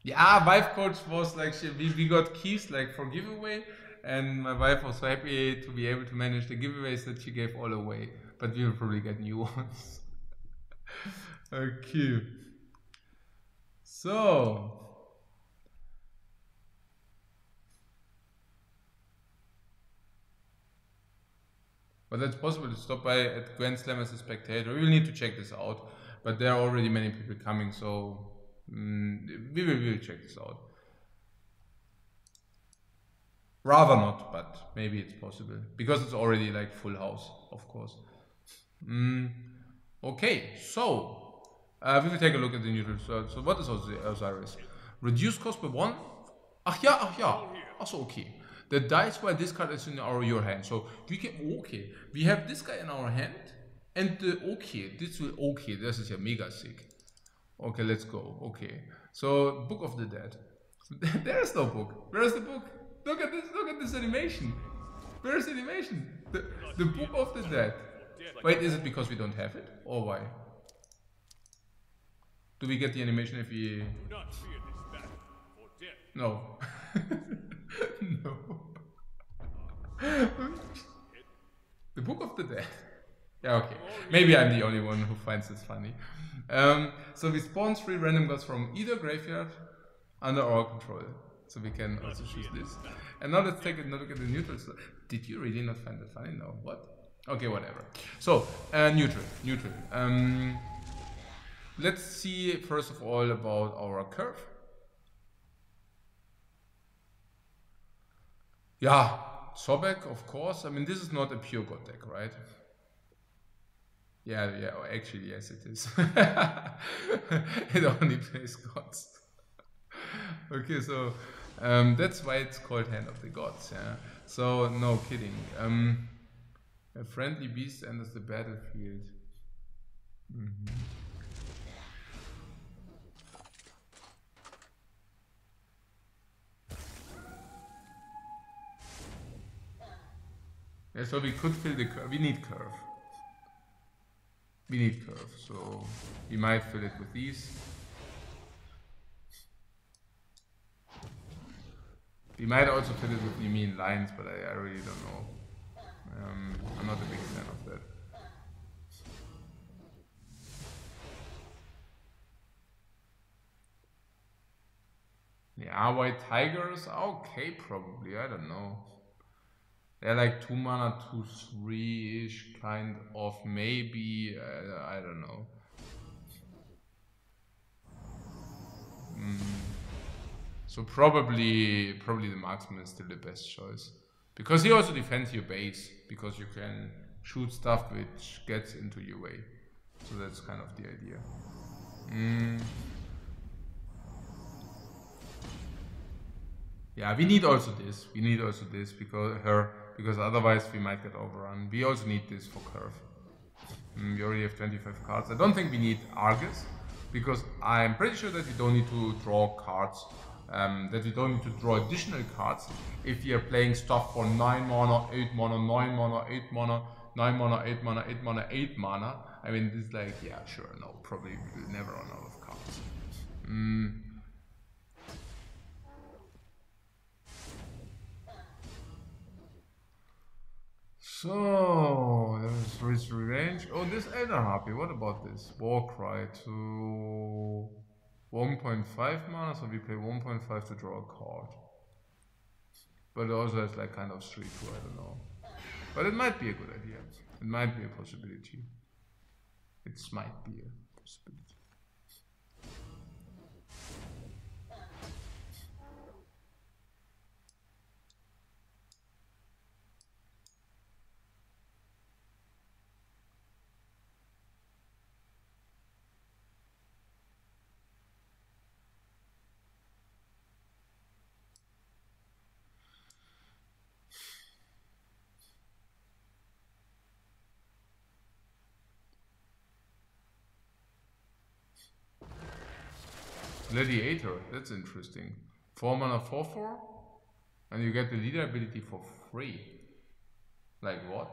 Yeah, wife coach was like, we got keys like for giveaway, and my wife was so happy to be able to manage the giveaways that she gave all away. But we will probably get new ones. Okay. So. But that's possible to stop by at Grand Slam as a spectator. We will need to check this out. But there are already many people coming, so we will check this out. Rather not, but maybe it's possible. Because it's already like full house, of course. Okay, so we will take a look at the neutrals. So what is Osiris? Reduce cost by 1? Ach ja. Also okay. The dice while this card is in your hand. So we can, okay. We have this guy in our hand. And this is ja mega sick. Okay, let's go. Okay. So Book of the Dead. There is no book. Where is the book? Look at this animation. Where is the animation? The Book of the Dead. Wait, is it because we don't have it? Or why? Do we get the animation if we... No. No. The Book of the Dead. Yeah, okay. Maybe I'm the only one who finds this funny. So we spawn 3 random gods from either graveyard under our control. So we can also choose this. And now let's take a look at the neutrals. Did you really not find that funny? No. What? Okay, whatever. So, neutral. Let's see first of all about our curve. Yeah, Sobek, of course. I mean, this is not a pure god deck, right? Yeah, actually, yes, it is. It only plays gods. Okay, so that's why it's called Hand of the Gods, yeah. So, no kidding. A friendly beast enters the battlefield. Yeah, so we could fill the curve. We need curve. So we might fill it with these. We might also fill it with Nemean lines, but I really don't know. I'm not a big fan of that. Yeah, white tigers? Okay, probably. I don't know. They're like 2 mana, 2/3-ish, kind of, maybe, I don't know. So probably the marksman is still the best choice. Because he also defends your base, because you can shoot stuff which gets into your way. So that's kind of the idea. Yeah, we need also this. We need also this because otherwise we might get overrun. We also need this for curve. We already have 25 cards. I don't think we need Argus, because I'm pretty sure that we don't need to draw cards. That we don't need to draw additional cards if we are playing stuff for 9 mana, 8 mana, 9 mana, 8 mana, 9 mana, 8 mana, 8 mana, 8 mana. I mean, this is like, yeah, sure, no, probably we'll never run out of cards. So, there's revenge. Oh, this Elder Harpy, what about this? Warcry to 1.5 mana, so we pay 1.5 to draw a card. But it also has like kind of 3/2, I don't know. But it might be a good idea. It might be a possibility. It might be a possibility. Gladiator, that's interesting. 4 mana 4/4, and you get the leader ability for free. Like what?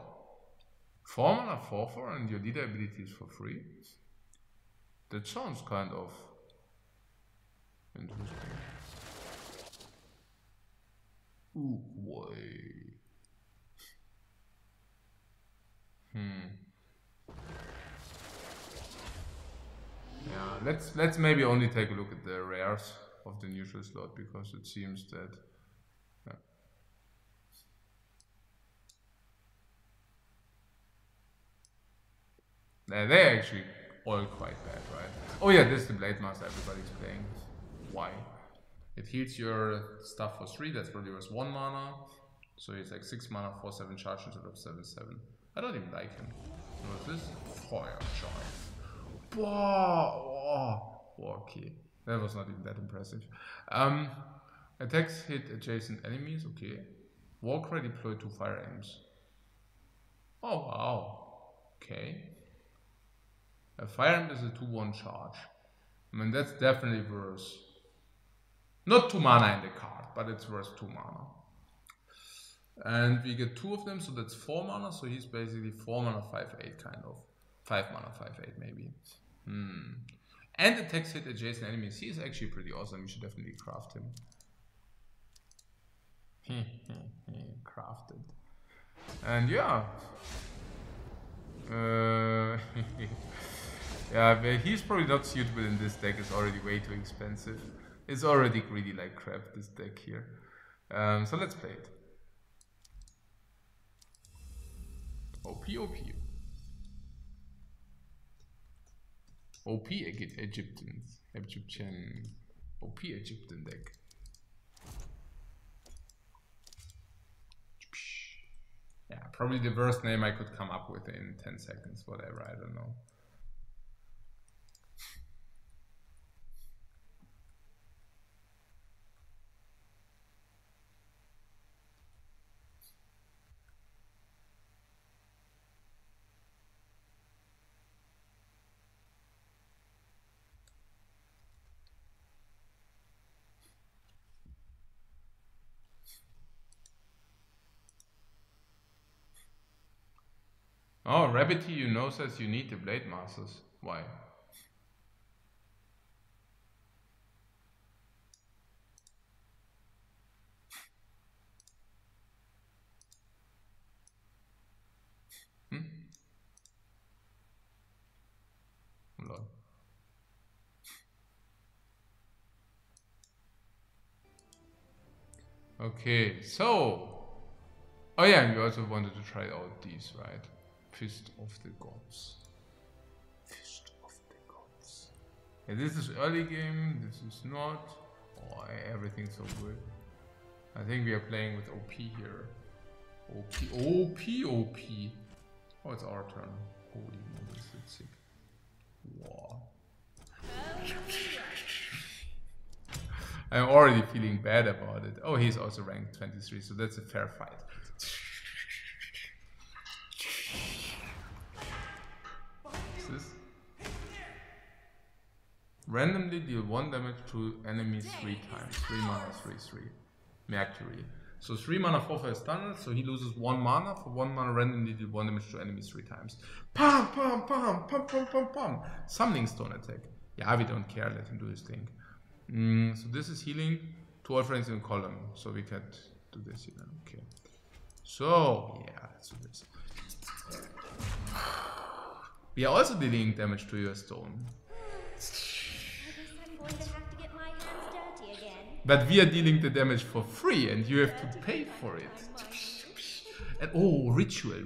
4 mana 4/4 and your leader ability is for free? That sounds kind of interesting. Ooh, boy. Yeah, let's maybe only take a look at the rares of the neutral slot, because it seems that they're actually all quite bad, right? Oh yeah, this is the Blade Master everybody's playing. Why? It heals your stuff for 3, that's probably worth 1 mana. So it's like 6 mana, 4/7 charge instead of 7/7. I don't even like him. What's this? Fire Giant. Okay, that was not even that impressive. Attacks hit adjacent enemies, okay. Warcry deploy 2 fire aims. Oh wow, okay. A fire aim is a 2/1 charge. I mean, that's definitely worth, not 2 mana in the card, but it's worth 2 mana. And we get 2 of them, so that's 4 mana, so he's basically 4 mana 5/8 kind of. 5 mana 5/8 maybe. And attacks hit adjacent enemies. He is actually pretty awesome. We should definitely craft him. Crafted. And yeah. Yeah, but he's probably not suitable in this deck. It's already way too expensive. It's already greedy like crap, this deck here. So let's play it. OP. OP Egyptian OP Egyptian deck. Yeah, probably the worst name I could come up with in 10 seconds, whatever, I don't know. Oh, Rabbity, you know, says you need the Blade Masters. Why? Lol. Okay, so Oh yeah, and we also wanted to try out these, right? Fist of the Gods. Fist of the Gods. Yeah, this is early game, this is not. Oh, everything's so good. I think we are playing with OP here. OP. Oh, it's our turn. Holy moly, this is sick. Wow. I'm already feeling bad about it. Oh, he's also ranked 23, so that's a fair fight. What's this? Randomly deal 1 damage to enemies 3 times. 3 mana, 3/3. Mercury. So 3 mana, 4 for his tunnel, so he loses 1 mana. For 1 mana, randomly deal 1 damage to enemies 3 times. Pam, pam, pam, pam, pam, pam, pam. Summoning Stone attack. Yeah, we don't care, let him do his thing. So this is healing to all friends in column. So we can do this here. Okay. So, yeah, let's do this. We are also dealing damage to your stone.
I'm going to have to get my hands dirty again.
But we are dealing the damage for free and you have to pay for it. And oh, ritual.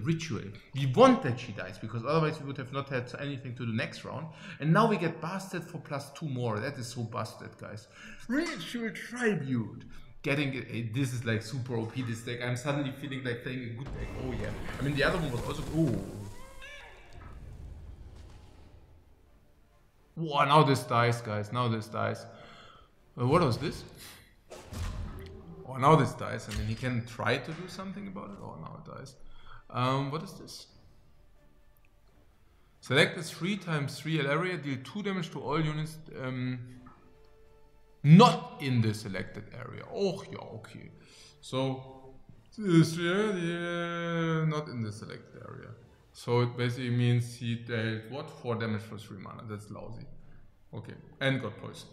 We want that she dies because otherwise we would have not had anything to the next round. And now we get busted for +2 more. That is so busted, guys. Ritual Tribute. Getting it, this is like super OP, this deck. I'm suddenly feeling like playing a good deck. Oh yeah. I mean, the other one was also. Oh. Wow, now this dies, guys. Now this dies. What was this? Oh, now this dies. I mean, he can try to do something about it. Oh, now it dies. What is this? Select this 3x3 area. Deal 2 damage to all units not in the selected area. Oh, yeah, okay. So, this, yeah, not in the selected area. So it basically means he dealt what? 4 damage for 3 mana. That's lousy. Okay. And got poison.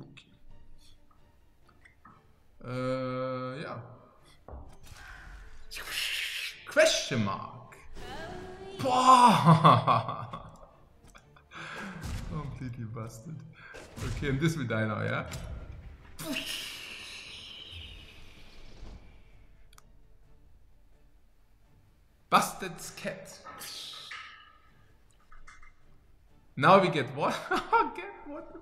Okay. Yeah. Question mark. Completely busted. Okay, and this will die now, yeah? Basted's cat. Now we get what? Get what?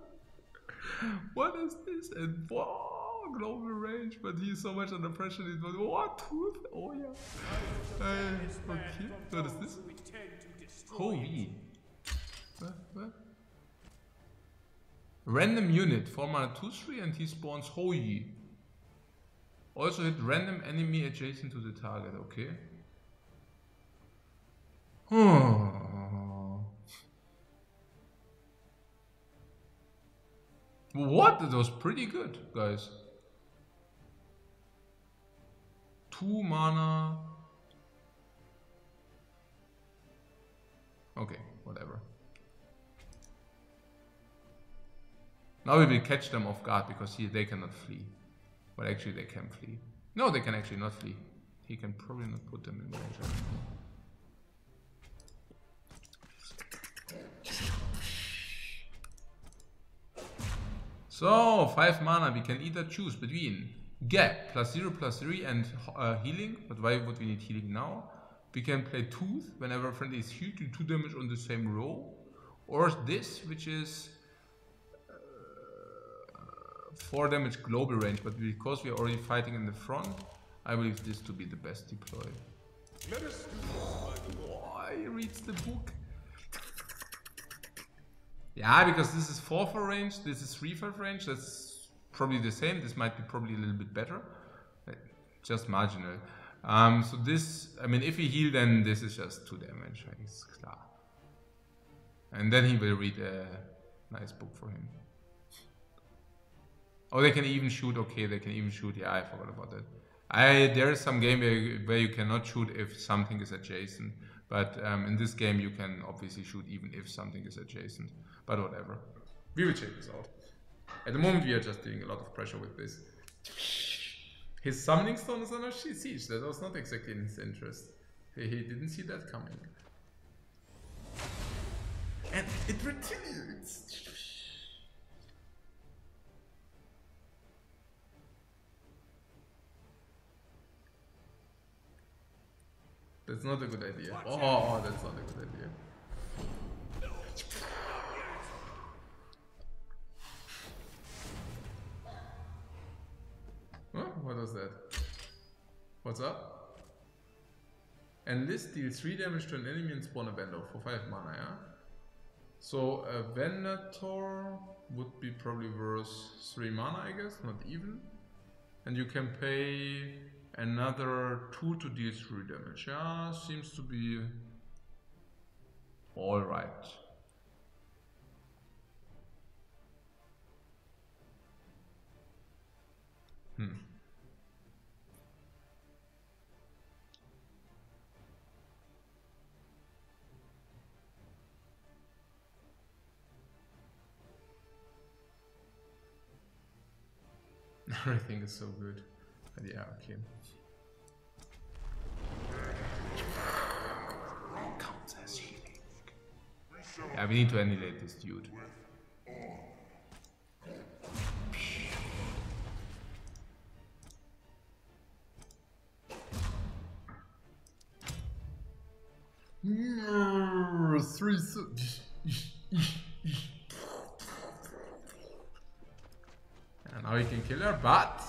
What is this? And wow, global range, but he's so much under pressure. He's not. What tooth? Oh yeah. Okay. What is this? Holy. What? Random unit, 4 mana 2/3, and he spawns Hoyi. Also hit random enemy adjacent to the target. Okay. What? That was pretty good, guys. 2 mana. Okay, whatever. Now we will catch them off guard because they cannot flee. Well, actually they can flee. No, they can actually not flee. He can probably not put them in danger. So, 5 mana, we can either choose between Gap, +0/+3 and healing. But why would we need healing now? We can play Tooth whenever a friend is healed, do 2 damage on the same row. Or this, which is 4 damage global range. But because we are already fighting in the front, I believe this to be the best deploy.
Let us do this by the book.
Oh, he reads the book. Yeah, because this is 4/4 range, this is 3/5 range, that's probably the same. This might be probably a little bit better, just marginal. So this, I mean, if he heal, then this is just 2 damage, it's klar. And then he will read a nice book for him. Oh, they can even shoot, okay, they can even shoot, yeah, I forgot about that. There is some game where you cannot shoot if something is adjacent, but in this game you can obviously shoot even if something is adjacent. But whatever. We will check this out. At the moment we are just doing a lot of pressure with this. His summoning stone is under siege. That was not exactly in his interest. He didn't see that coming. And it retaliates. That's not a good idea. Oh, that's not a good idea. Huh? What was that? What's up? Enlist deals 3 damage to an enemy and spawn a Venator for 5 mana, yeah? So a Venator would be probably worth 3 mana, I guess, not even. And you can pay another 2 to deal 3 damage. Yeah, seems to be alright. Everything is so good. But yeah, okay. Counts as healing. Yeah, we need to annihilate this dude. Three. And now he can kill her, but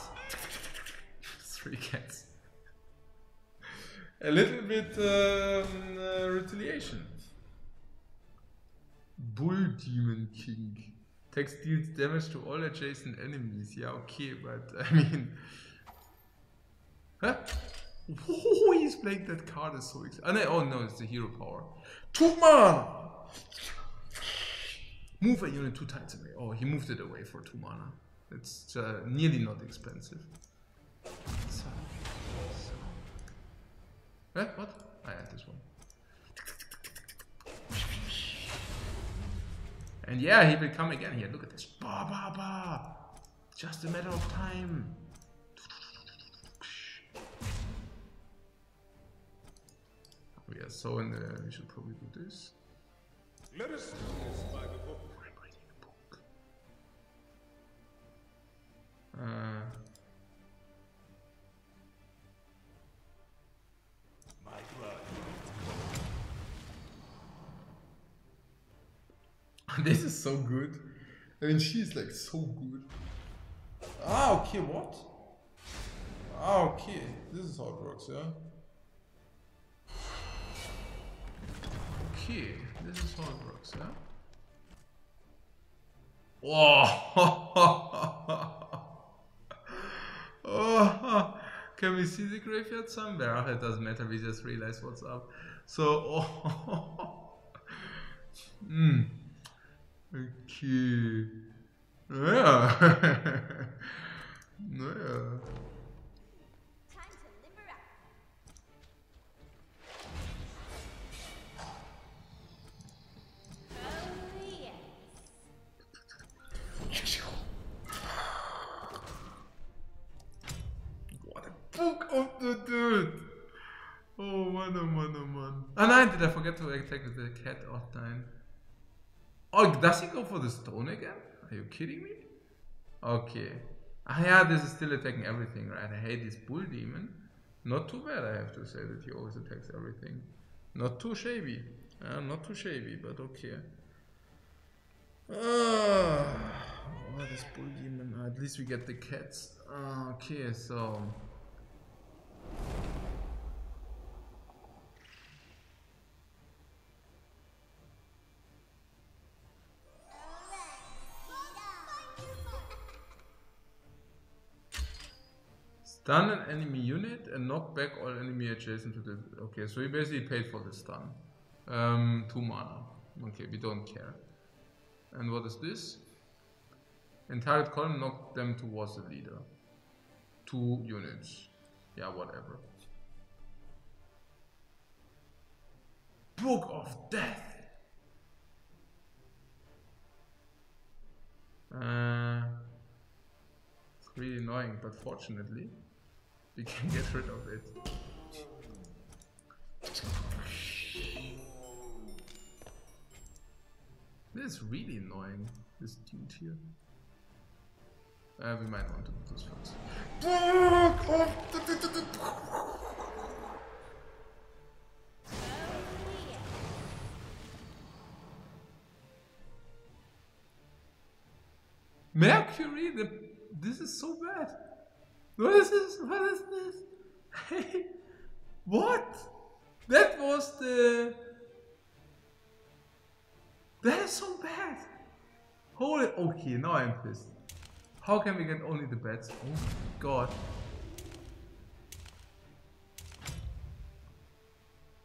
3 cats. A little bit retaliation. Bull Demon King. Text deals damage to all adjacent enemies. Yeah, okay, but I mean, huh? Oh, he's playing that card is so exciting. Oh no, it's the hero power. 2 mana! Move a unit 2 times away. Oh, he moved it away for 2 mana. It's nearly not expensive. What? I had this one. And yeah, he will come again here. Look at this. Ba ba ba! Just a matter of time. We are so in the. We should probably do this.
Let us do this by the book.
I'm reading a book.
My blood.
This is so good. I mean, she's like so good. Ah, okay, what? Ah, okay. This is how it works, yeah? Okay, this is how it works, yeah? Oh, can we see the graveyard somewhere? Oh, it doesn't matter, we just realized what's up. So, okay. Yeah. Yeah.
Time to liver up. Oh yes.
What a book of the dude! Oh man, oh man, oh man. Oh nein, did I forget to attack with the cat? Oh nein. Oh, does he go for the stone again? Are you kidding me? Okay. Ah yeah, this is still attacking everything, right? I hate this bull demon. Not too bad, I have to say, that he always attacks everything. Not too shabby. Not too shabby, but okay. Oh, this bull demon. At least we get the cats. Okay, so. Stun an enemy unit and knock back all enemy adjacent to the. Okay, so he basically paid for the stun. 2 mana. Okay, we don't care. And what is this? Entire column, knock them towards the leader. 2 units. Yeah, whatever. Book of Death! It's really annoying, but fortunately, we can get rid of it. This is really annoying, this dude here. We might want to do this first. Mercury? This is so bad. What is this? What is this? Hey, what? That was the... That is so bad. Holy... Okay, now I'm pissed. How can we get only the bats? Oh my god.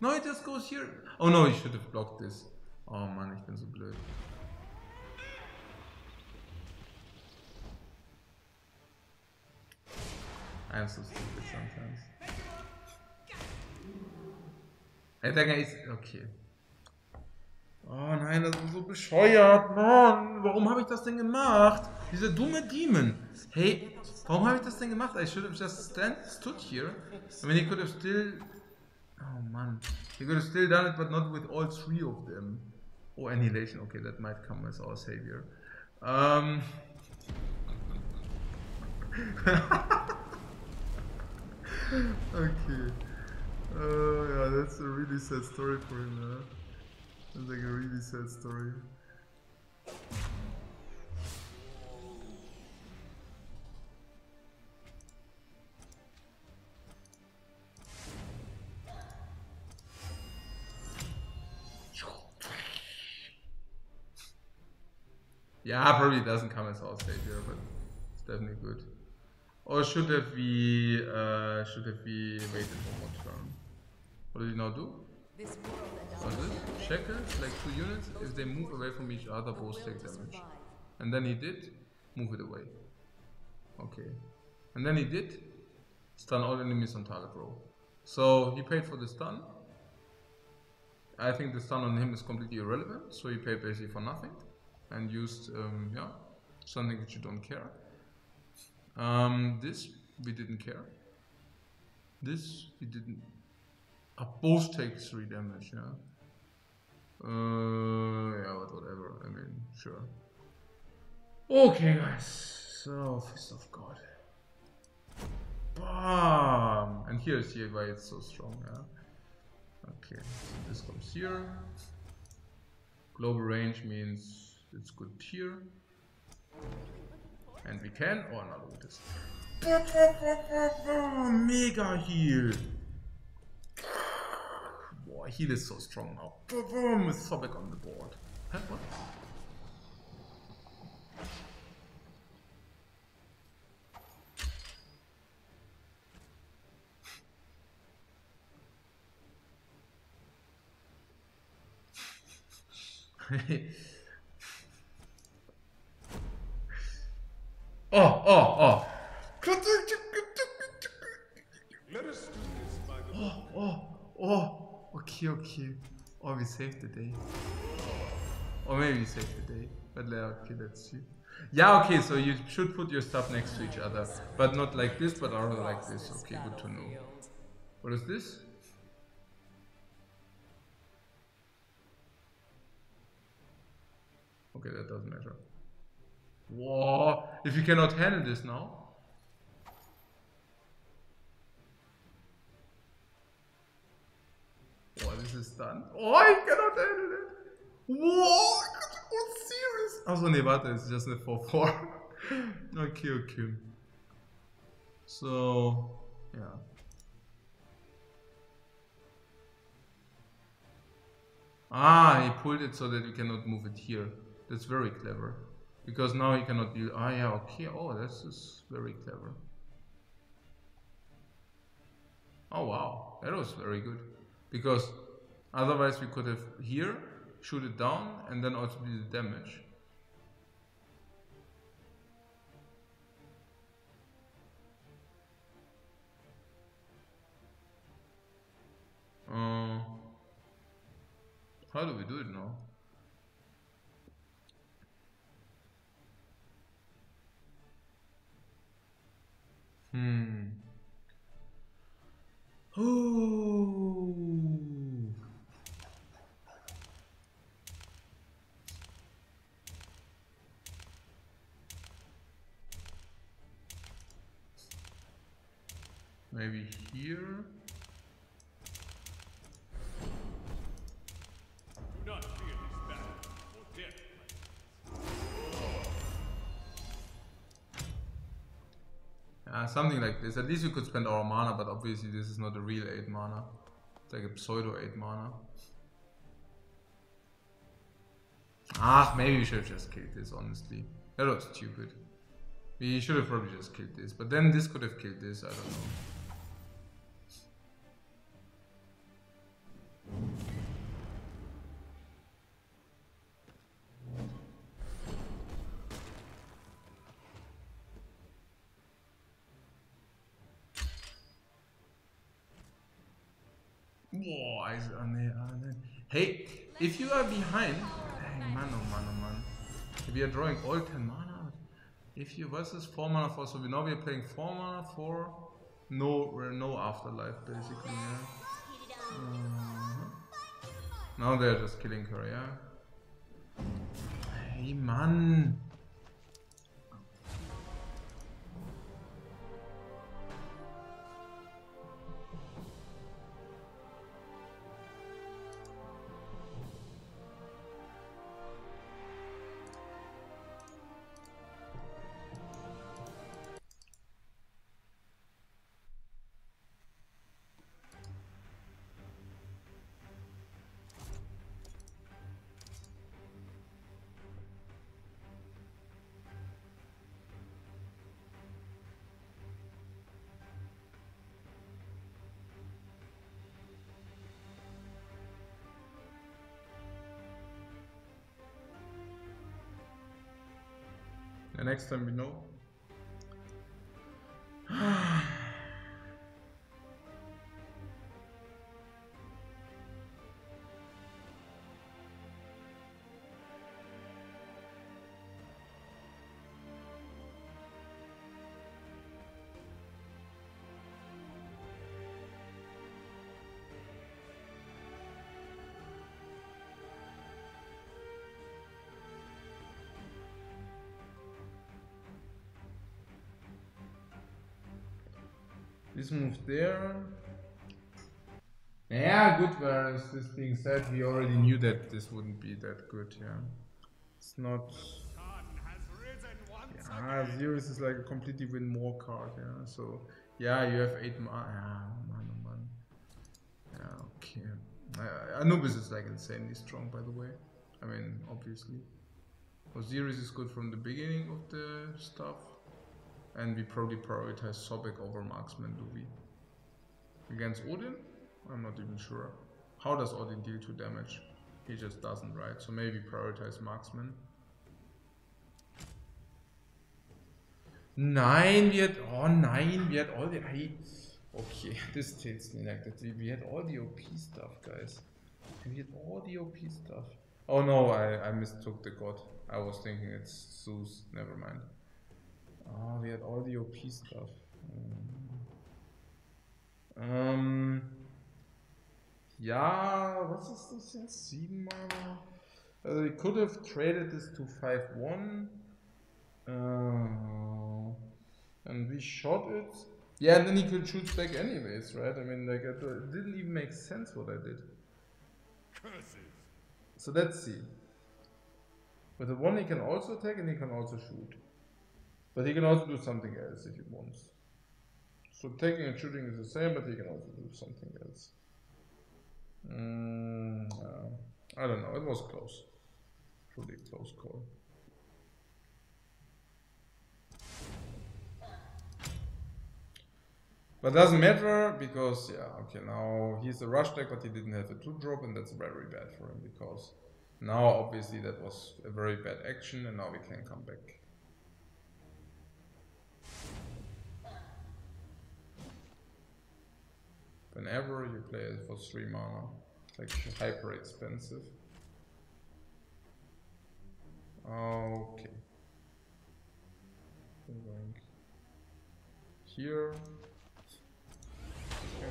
No, it just goes here. Oh no, he should have blocked this. Oh man, ich bin so blöd. I am so stupid sometimes. Der Dinger ist... Okay. Oh nein, das ist so bescheuert, Mann. Warum habe ich das denn gemacht? Dieser dumme Demon. Hey, warum habe ich das denn gemacht? I should have just stood here. I mean, he could have still... Oh man. He could have still done it, but not with all three of them. Oh, Annihilation. Okay, that might come as our savior. Okay. Yeah, that's a really sad story for him, huh? That's like a really sad story. Yeah, probably doesn't come as our savior, but it's definitely good. Or should have we waited one more turn? What did he now do? What's this? Shackle, like 2 units. If they move away from each other, both take damage. And then he did move it away. Okay. And then he did stun all enemies on target row. So he paid for the stun. I think the stun on him is completely irrelevant, so he paid basically for nothing and used yeah, something which you don't care. This we didn't care. This we didn't. Both take 3 damage, yeah. Yeah, but whatever. I mean, sure. Okay, guys. So Fist of God. Bam! And here's why it's so strong, yeah. Okay, so this comes here. Global range means it's good tier. And we can, oh no, look at this. Mega heal! Boah, heal is so strong now. With Sobek on the board. Huh, what? Oh.
Let us do this by the book.
Okay. Oh, we saved the day. Or maybe we saved the day. But okay, let's see. Yeah, okay, so you should put your stuff next to each other. But not like this, but rather like this. Okay, good to know. What is this? Okay, that doesn't matter. Whoa! If you cannot handle this now. Oh, this is done. Oh, I cannot handle it. Whoa! What serious? Also, nee, warte, it's just a 4-4. Okay. So, yeah. Ah, he pulled it so that you cannot move it here. That's very clever. Because now he cannot be. Ah, yeah, okay. Oh, this is very clever. Oh, wow. That was very good. Because otherwise we could have here, shoot it down, and then also do the damage. How do we do it now? Ooh. Maybe here.
Do not fear this battle, or death.
Something like this. At least we could spend our mana, but obviously this is not a real 8 mana. It's like a pseudo 8 mana. Ah, maybe we should have just killed this, honestly. That was stupid. We should have probably just killed this. But then this could have killed this, I don't know. Whoa, hey, if you are behind, dang, man, oh man, oh man. If you are drawing all 10 mana, if you versus 4 mana 4, so now we are playing 4 mana 4, no afterlife basically, yeah. Now they're just killing her, yeah. Hey, man. The next time we know. This move there. Yeah, good. Whereas this being said, we already knew that this wouldn't be that good. Yeah, it's not. Yeah, Zeus is like a completely win more card. Yeah, so yeah, you have 8 mana. Yeah, man, oh man. Yeah, okay. Anubis is like insanely strong, by the way. I mean, obviously. Osiris is good from the beginning of the stuff. And we probably prioritize Sobek over Marksman, do we? Against Odin? I'm not even sure. How does Odin deal 2 damage? He just doesn't, right? So maybe prioritize Marksman. 9, we had, oh 9, we had all the, okay, this tells me like that we had all the OP stuff, guys. We had all the OP stuff. Oh no, I mistook the god. I was thinking it's Zeus, never mind. Oh, we had all the OP stuff. Yeah, what is this in 7 mana? We could have traded this to 5-1. And we shot it. Yeah, and then he could shoot back anyways, right? I mean, like, it didn't even make sense what I did.
Curses.
So let's see. With the 1 he can also attack and he can also shoot. But he can also do something else if he wants. So taking and shooting is the same, but he can also do something else. I don't know, it was close. Truly close call. But doesn't matter because, yeah, okay, now he's a rush deck, but he didn't have a 2-drop, and that's very bad for him because now obviously that was a very bad action, and now we can come back. Whenever you play it for 3 mana, it's like hyper expensive. Okay. I'm going here. Okay.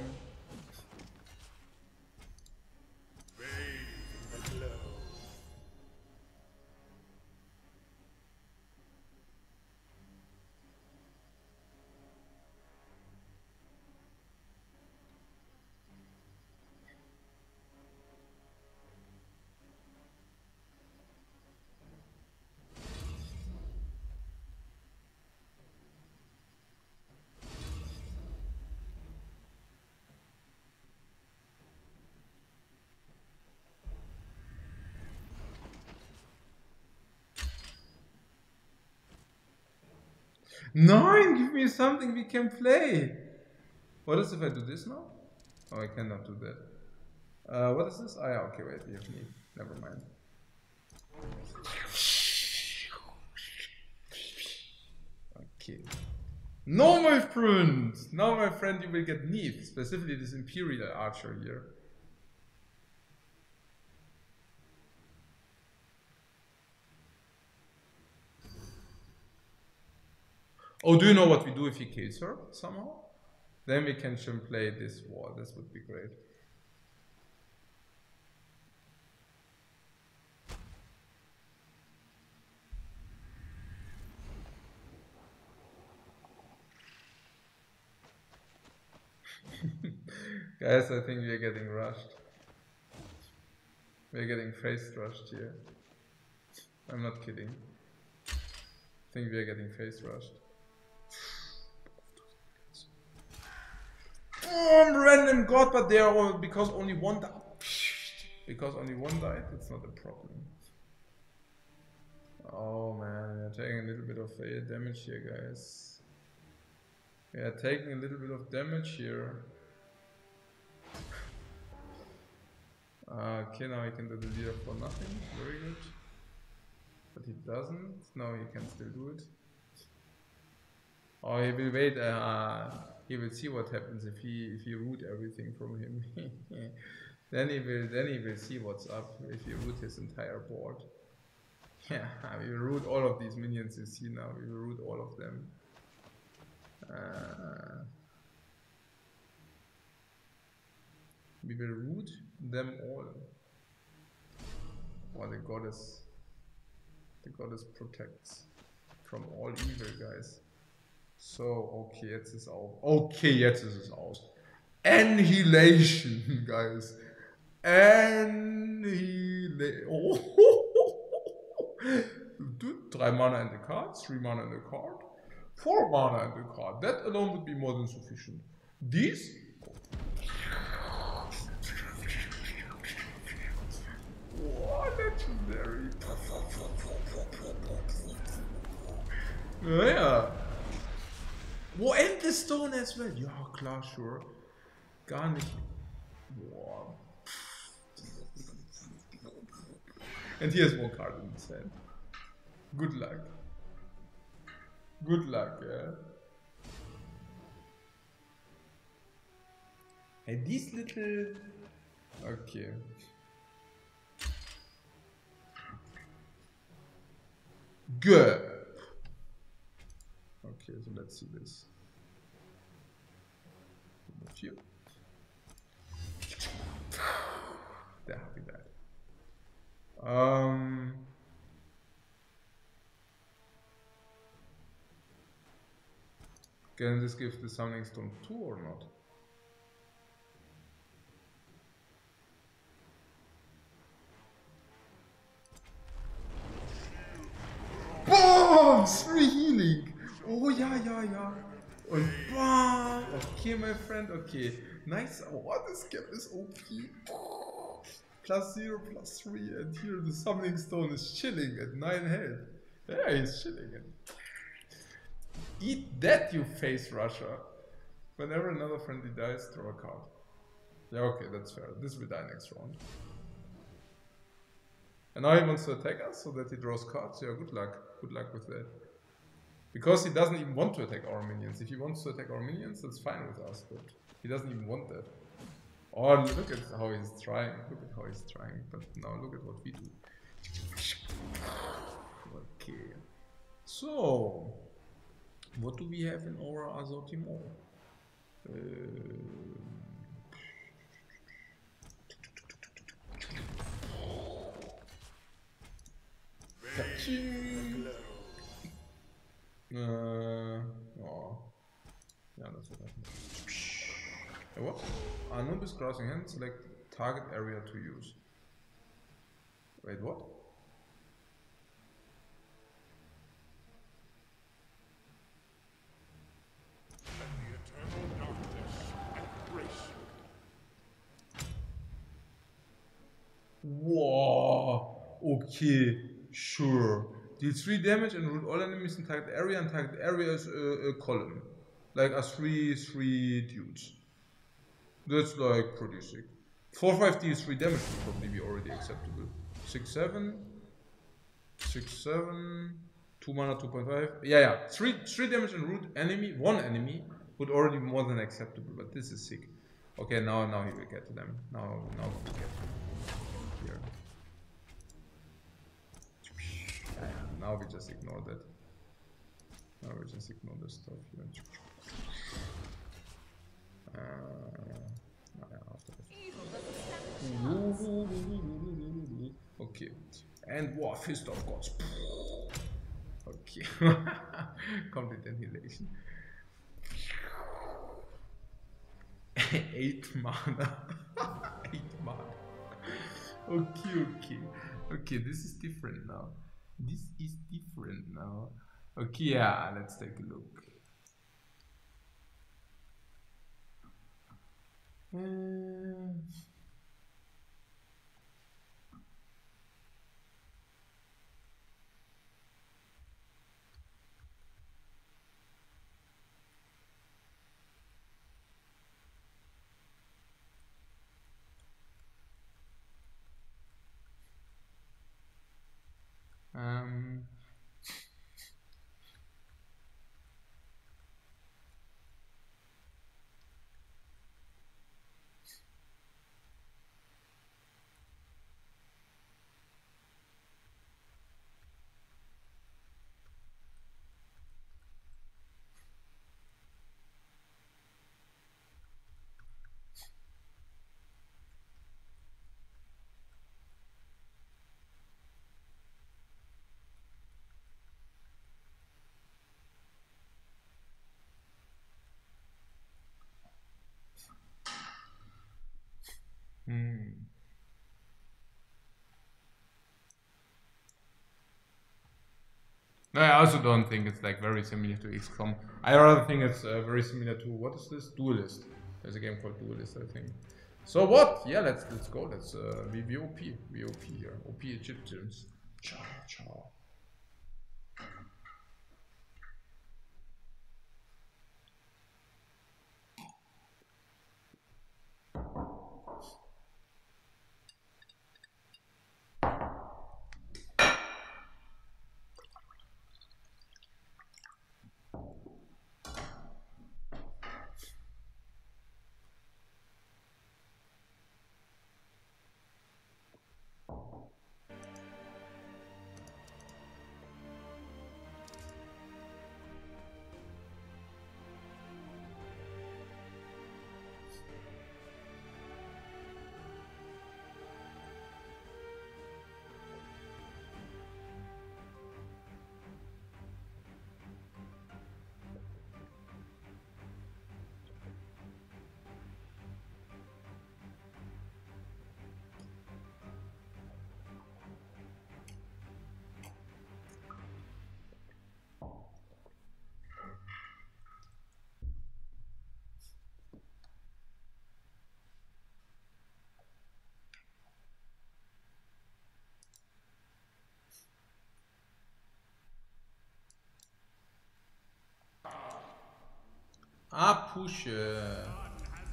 Nine, give me something we can play. What is if I do this now? Oh, I cannot do that. What is this? Ah, yeah, okay, wait, we have need. Never mind. Okay. No, my friend! Now, my friend, you will get Neith, specifically this Imperial Archer here. Oh, do you know what we do if he kills her somehow? Then we can play this war. This would be great. Guys, I think we are getting rushed. We're getting face rushed here. I'm not kidding. I think we are getting face rushed. Oh, random god, but they are all because only one died. Because only one died, it's not a problem. Oh man, we are taking a little bit of damage here, guys. We are taking a little bit of damage here. Okay, now he can do the leader for nothing. Very good. But he doesn't. No, he can still do it. Oh, he will wait. He will see what happens if he root everything from him. then he will see what's up if you root his entire board. Yeah, we will root all of these minions you see now. We will root all of them. We will root them all. Or the goddess protects from all evil, guys. So, okay, jetzt ist auf. Okay, jetzt ist es aus. Annihilation, guys. Annihilation. Oh. 3 mana in the card, 3 mana in the card, 4 mana in the card. That alone would be more than sufficient. These? What legendary. Yeah. Oh, and the stone as well. Ja, klar, sure. Gar nicht. Boah. And he has 1 card in his hand. Good luck. Good luck, yeah. And these little... Okay. Good. Okay, so let's see this. Here. There we go. Can this give the summoning stone 2 or not? Boom! 3 healing! Oh ja, ja, ja. Und bam! Okay, my friend, okay. Nice. Oh, this cap is OP. +0, +3, and here the summoning stone is chilling at 9 health. Yeah, he's chilling. Eat that, you face rusher. Whenever another friendly dies, draw a card. Yeah, okay, that's fair. This will die next round. And now he wants to attack us so that he draws cards. Yeah, good luck. Good luck with that. Because he doesn't even want to attack our minions. If he wants to attack our minions, that's fine with us, but he doesn't even want that. Oh, look at how he's trying. Look at how he's trying. But now look at what we do. Okay. So, what do we have in our assortiment? Oh. Yeah, that's what happened. What? Anubis crossing hand, select target area to use. Wait, what?
And the eternal darkness embrace you.
Wow. Okay, sure. Deals 3 damage and root all enemies in target area, and target area is a column. Like a 3/3 dudes. That's like pretty sick. 4/5 deals 3 damage would probably be already acceptable. 6/7. 6/7. 2 mana, 2.5. Yeah. 3 damage and root enemy, 1 enemy would already be more than acceptable, but this is sick. Okay, now he will get to them. Now we will get to them. Here. Yeah, now we just ignore that. Now we just ignore this stuff here. After that. Okay. And war, Fist of Gods. Okay. Complete annihilation. 8 mana. 8 mana. Okay, this is different now. Okay, yeah, let's take a look. No, I also don't think it's like very similar to XCOM. I rather think it's very similar to, what is this? Duelist. There's a game called Duelist, I think. So what? Yeah, let's go. Let's we OP here. OP Egyptians. Ciao. Push.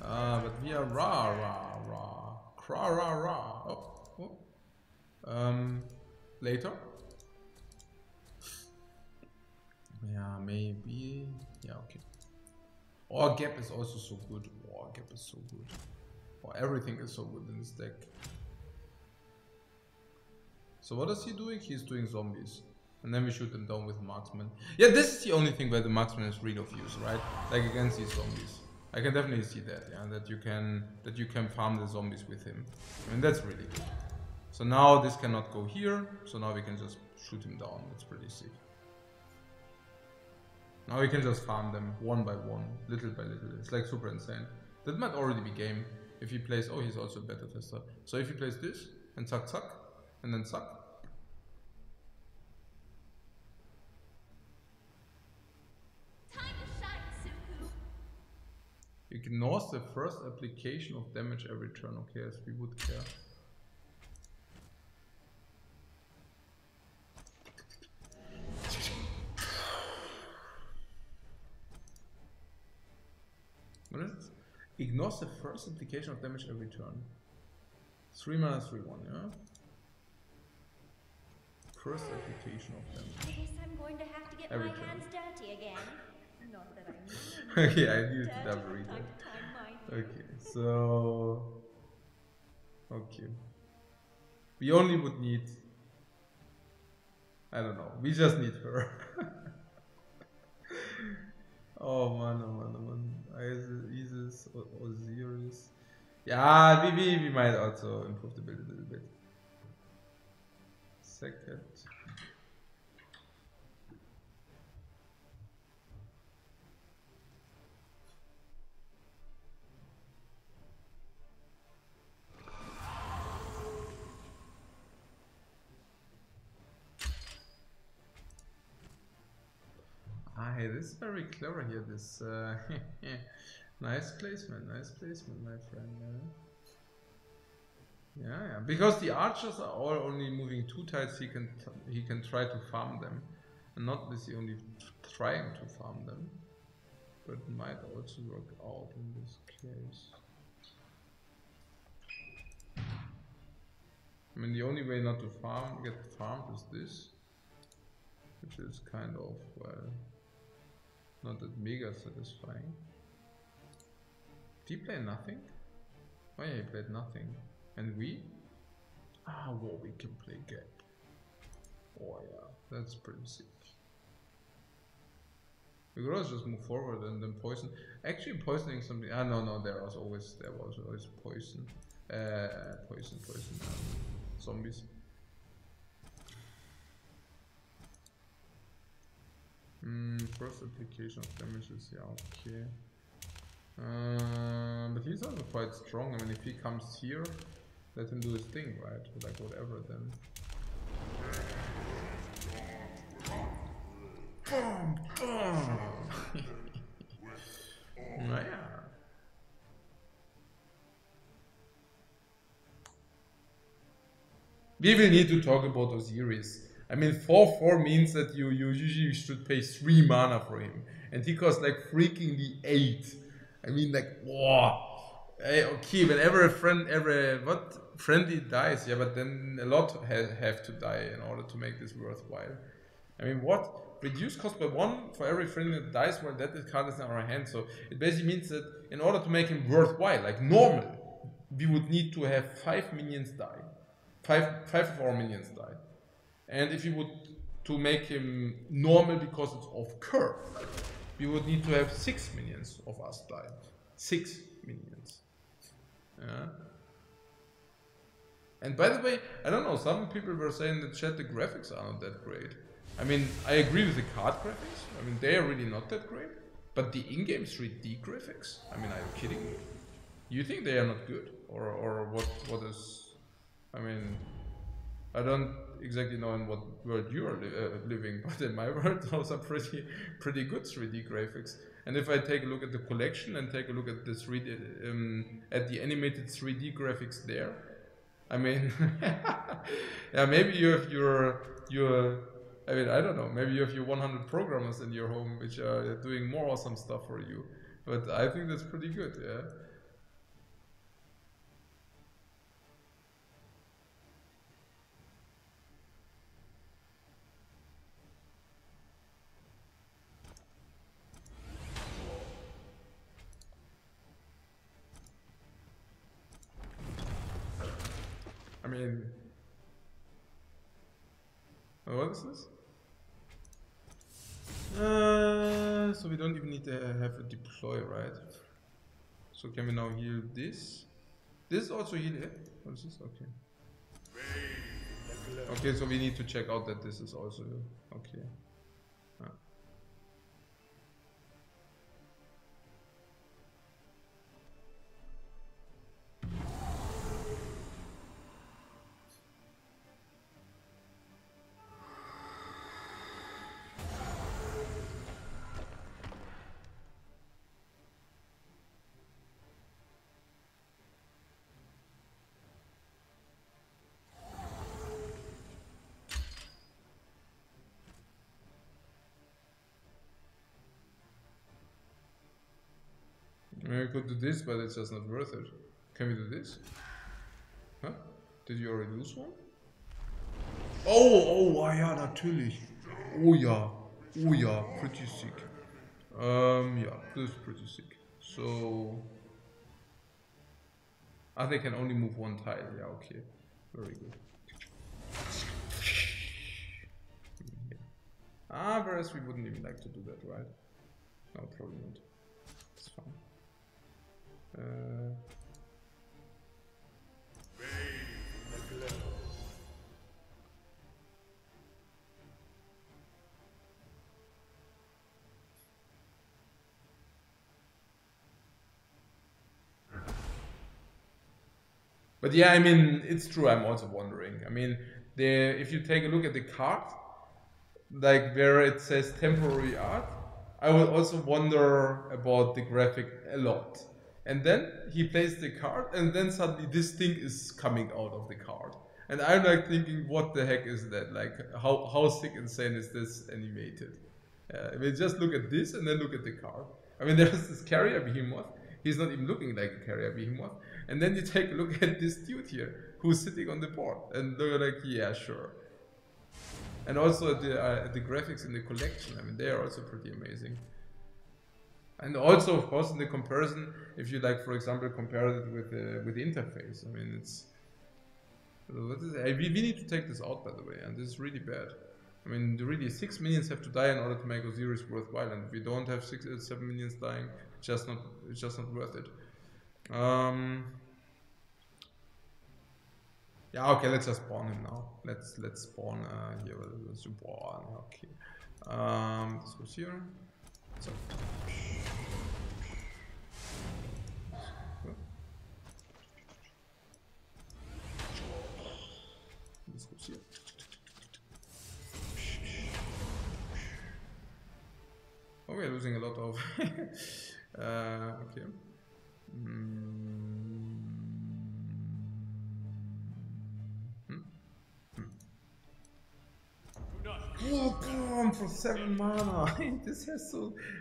But we are later. Yeah, maybe. Yeah, okay. Or Gap is also so good. Gap is so good. Everything is so good in this deck. So what is he doing? He's doing zombies. And then we shoot them down with marksman. Yeah, this is the only thing where the marksman is real of use, right? Like against these zombies. I can definitely see that, yeah, that you can farm the zombies with him. I mean, that's really good. So now this cannot go here, so now we can just shoot him down. That's pretty sick. Now we can just farm them one by one, little by little. It's like super insane. That might already be game if he plays. Oh, he's also a beta tester. So if he plays this and suck, and then suck. Ignores the first application of damage every turn. Okay, as we would care. Ignores the first application of damage every turn. 3 mana, 3/1, yeah? First application of damage.
I guess I'm going to have to get
Every
my
turn.
hands dirty again. Not that I mind.
Okay, I needed to
Dirty
double
from
read
time
that.
to time, mind you.
Okay, so... Okay. We only would need... I don't know, we just need her. Oh man, oh man, oh man. Isis, Osiris. Yeah, we might also improve the build a little bit. Second. Ah, hey, this is very clever here, this nice placement, my friend. Yeah, because the archers are all only moving 2 tiles, he can try to farm them, and not this only trying to farm them, but it might also work out in this case. I mean, the only way not to get farmed is this, which is kind of, well, not that mega satisfying. Did he play nothing? Oh yeah, he played nothing. And we? Ah, well, we can play Gap. Oh yeah, that's pretty sick. We could also just move forward and then poison. Actually, poisoning something. Ah, no, there was always poison. Poison. Zombies. First application of damages, yeah, okay. But he's also quite strong. I mean, if he comes here, let him do his thing, right? Like whatever then. Naja. We will need to talk about Osiris. I mean, 4/4 means that you usually should pay 3 mana for him, and he costs like freakingly 8. I mean, like, wow. Okay, whenever a friendly dies, yeah, but then a lot have to die in order to make this worthwhile. I mean, what? Reduce cost by 1 for every friendly that dies while that card is in our hand. So it basically means that in order to make him worthwhile, like normal, we would need to have 5 minions die. 5 of our minions die. And if you would to make him normal because it's off curve, we would need to have 6 minions of us die. 6 minions. Yeah. And by the way, I don't know, some people were saying that chat the graphics are not that great. I mean, I agree with the card graphics. I mean, they are really not that great. But the in-game 3D graphics, I mean, are you kidding me? You think they are not good? Or what is... I mean, I don't exactly know in what world you are living, but in my world those are pretty good 3D graphics. And if I take a look at the collection and take a look at the 3D, at the animated 3D graphics there, I mean, yeah, maybe you have your, I mean, I don't know, maybe you have your 100 programmers in your home which are doing more awesome stuff for you. But I think that's pretty good, yeah. I mean, what is this? So we don't even need to have a deploy, right? So can we now heal this? This is also heal it? What is this? Okay. Okay, so we need to check out that this is also okay. we could do this, but it's just not worth it. Can we do this? Huh? Did you already lose one? Oh, ja, natürlich. Oh ja, pretty sick. Yeah, this is pretty sick. So, they can only move one tile. Yeah, okay, very good. Whereas we wouldn't even like to do that, right? No, probably not. It's fine. But yeah, I mean, it's true. I'm also wondering. I mean, if you take a look at the card, like where it says temporary art, I will also wonder about the graphic a lot. And then he plays the card, and then suddenly this thing is coming out of the card. And I'm like thinking, what the heck is that? Like, how sick insane is this animated? I mean, just look at this and then look at the card. I mean, there's this carrier behemoth. He's not even looking like a carrier behemoth. And then you take a look at this dude here, who's sitting on the board. And they're like, yeah, sure. And also the graphics in the collection, I mean, they are also pretty amazing. And also, of course, in the comparison, if you like, for example, compare it with the interface, I mean, it's... We need to take this out, by the way, and this is really bad. I mean, really, 6 minions have to die in order to make Osiris worthwhile, and if we don't have 7 minions dying, it's just not worth it. Yeah, okay, let's just spawn him now. Let's spawn here with the support. Okay. This goes here. So. This goes here. Oh, we're losing a lot of. Okay. Oh, boom, for 7 mana.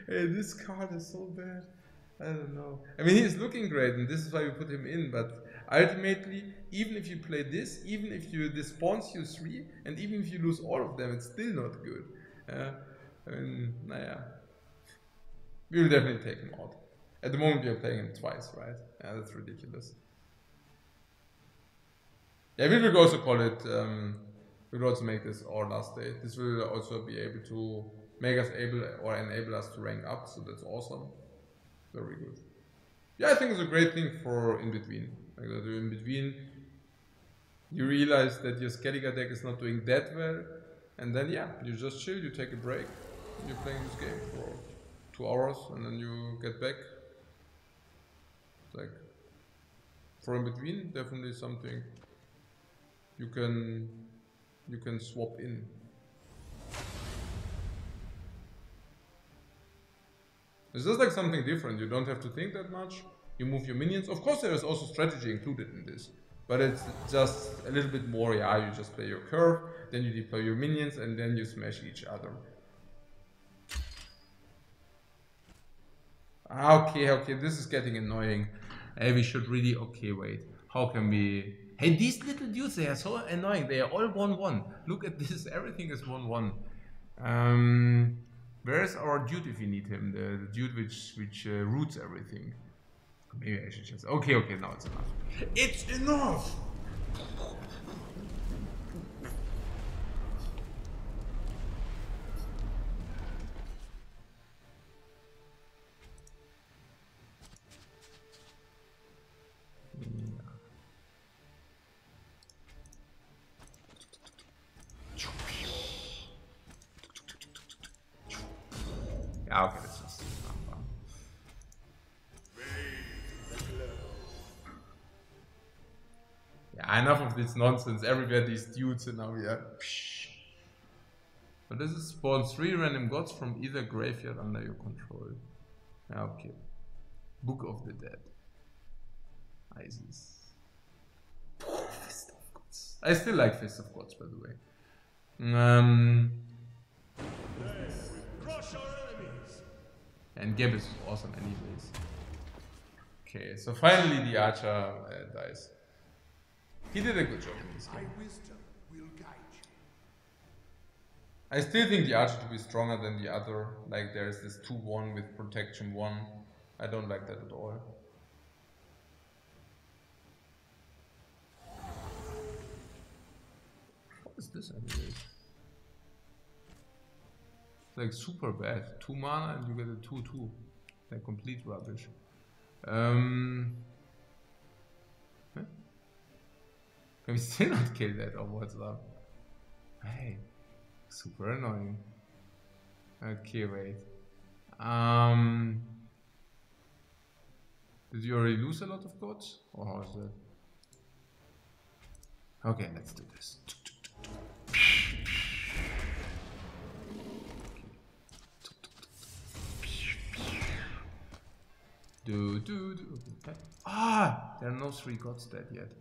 This card is so bad. I don't know. I mean, he's looking great, and this is why we put him in. But ultimately, even if you play this, even if this spawns you 3, and even if you lose all of them, it's still not good. I mean, naja. We will definitely take him out. At the moment, we are playing him twice, right? Yeah, that's ridiculous. Yeah, we will also call it. We will also make this our last day. This will also be able to make us able or enable us to rank up, so that's awesome. Very good. Yeah, I think it's a great thing for in between. Like that in between, you realize that your Skelliger deck is not doing that well, and then yeah, you just chill, you take a break, you're playing this game for 2 hours, and then you get back. Like for in between, definitely something you can swap in. It's just like something different. You don't have to think that much. You move your minions. Of course, there is also strategy included in this, but it's just a little bit more. Yeah, you just play your curve, then you deploy your minions, and then you smash each other. Okay, this is getting annoying. Hey, we should really. Okay, wait. How can we? Hey, these little dudes, they are so annoying. They are all 1-1. Look at this. Everything is 1-1. Where is our dude if we need him? The dude which roots everything. Maybe I should just... Okay, now it's enough. It's enough! Yeah, okay, that's just fun. Yeah, enough of this nonsense. Everywhere these dudes, and now we are. But this is spawn 3 random gods from either graveyard under your control. Yeah, okay. Book of the Dead. Isis. Fist of Gods. I still like Fist of Gods, by the way. And Geb is awesome anyways. Okay, so finally the archer dies. He did a good job in this
My
game.
wisdom will guide you.
I still think the archer to be stronger than the other. Like there's this 2-1 with protection 1. I don't like that at all. What is this anyway? It's like super bad. 2 mana and you get a 2-2. Like complete rubbish. Huh? Can we still not kill that or what's up? Hey, super annoying. Okay, wait. Did you already lose a lot of gods? Or how is that? Okay, let's do this. Okay. Ah! There are no 3 gods dead yet.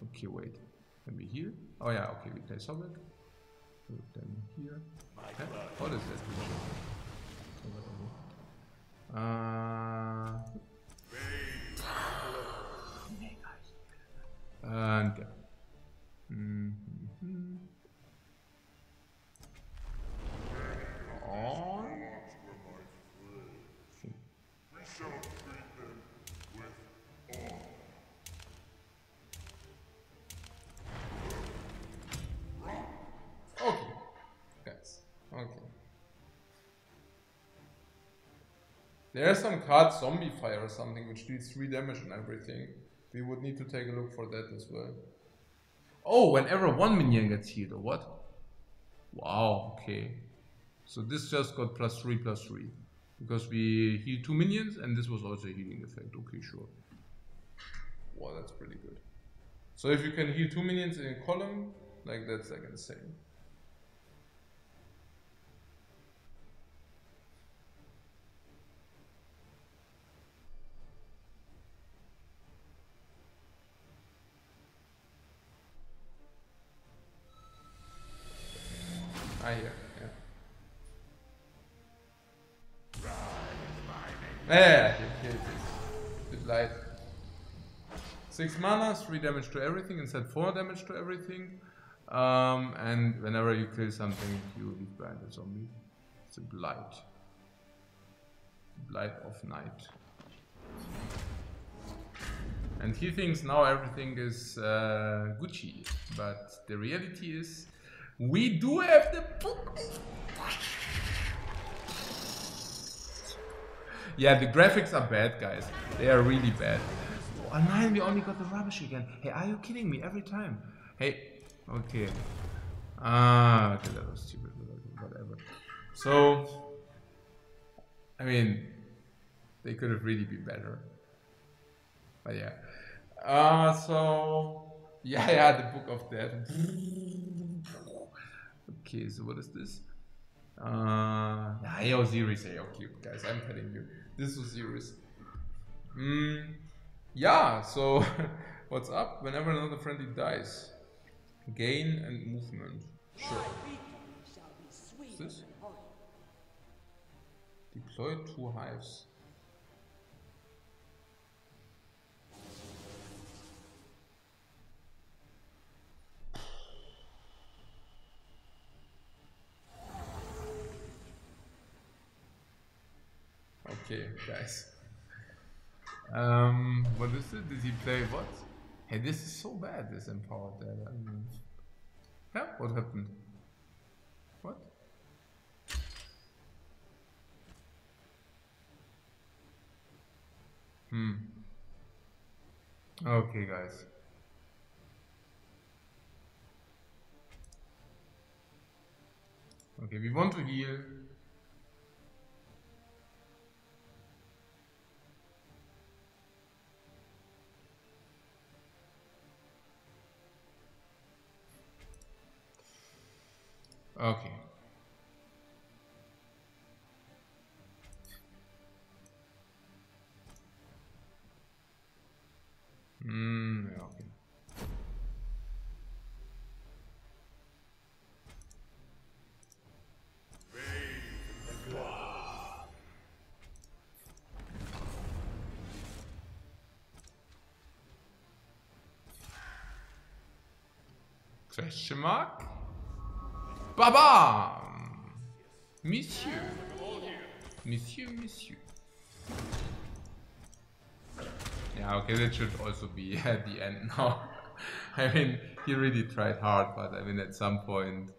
Okay, wait. Can we heal? Oh yeah, okay, we play Sobek. Then here. What is that? And yeah. Oh.
We shall treat them with awe.
Okay, guys. Okay. There's some card Zombie Fire or something which deals 3 damage and everything. We would need to take a look for that as well. Oh, whenever 1 minion gets healed, or what? Wow, okay. So this just got +3/+3. Because we healed 2 minions and this was also a healing effect. Okay, sure. Wow, that's pretty good. So if you can heal 2 minions in a column, like that's like insane. Ah, yeah. Yeah, bit light. 6 mana, 3 damage to everything instead 4 damage to everything. And whenever you kill something, you leave behind a zombie. It's a blight. Blight of night. And he thinks now everything is Gucci, but the reality is we do have the book. Yeah, the graphics are bad, guys. They are really bad. Oh nein, we only got the rubbish again. Hey, are you kidding me? Every time. Hey, okay. Okay, that was stupid, whatever. So, I mean, they could have really been better. But yeah. So, yeah, the Book of Death. Okay, so what is this? Yeah, Osiris, okay, guys, I'm telling you, this was Osiris. Yeah, so what's up? Whenever another friendly dies, gain and movement. Sure. What's this? Deploy 2 hives. Okay, guys. What is it? Did he play what? Hey, this is so bad, this empowered there. Yeah, what happened? What? Okay, guys. Okay, we want to heal. Okay. Yeah, okay. Question mark? Baba! Monsieur. Monsieur, monsieur. Yeah, okay, that should also be at the end now. I mean, he really tried hard, but I mean, at some point.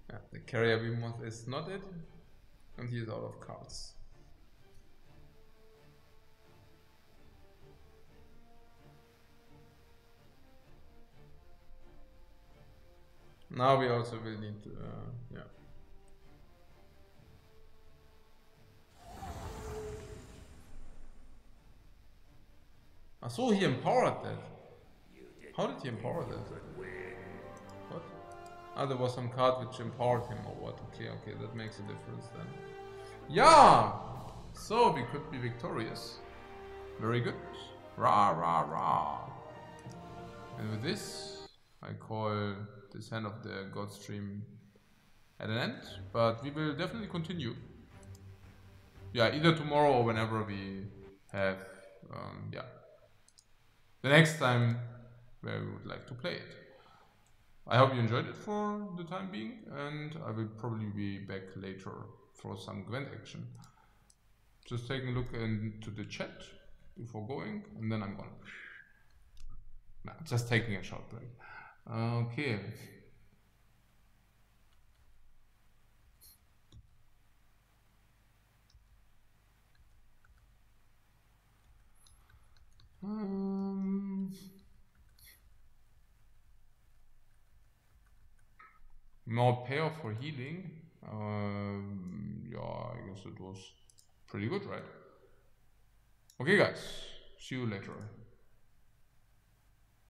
Yeah, the carrier behemoth is not it, and he is out of cards. Now we also will need to, yeah. Ah, so he empowered that. How did he empower that? What? Ah, there was some card which empowered him or what? Okay, okay, that makes a difference then. Yeah! So we could be victorious. Very good. Rah, rah, rah. And with this, I call this Hand of the Godstream at an end, but we will definitely continue. Yeah, either tomorrow or whenever we have, yeah, the next time where we would like to play it. I hope you enjoyed it for the time being, and I will probably be back later for some Gwent action. Just taking a look into the chat before going, and then I'm gonna... Nah, just taking a short break. Okay. More payoff for healing. Yeah, I guess it was pretty good, right? Okay, guys. See you later.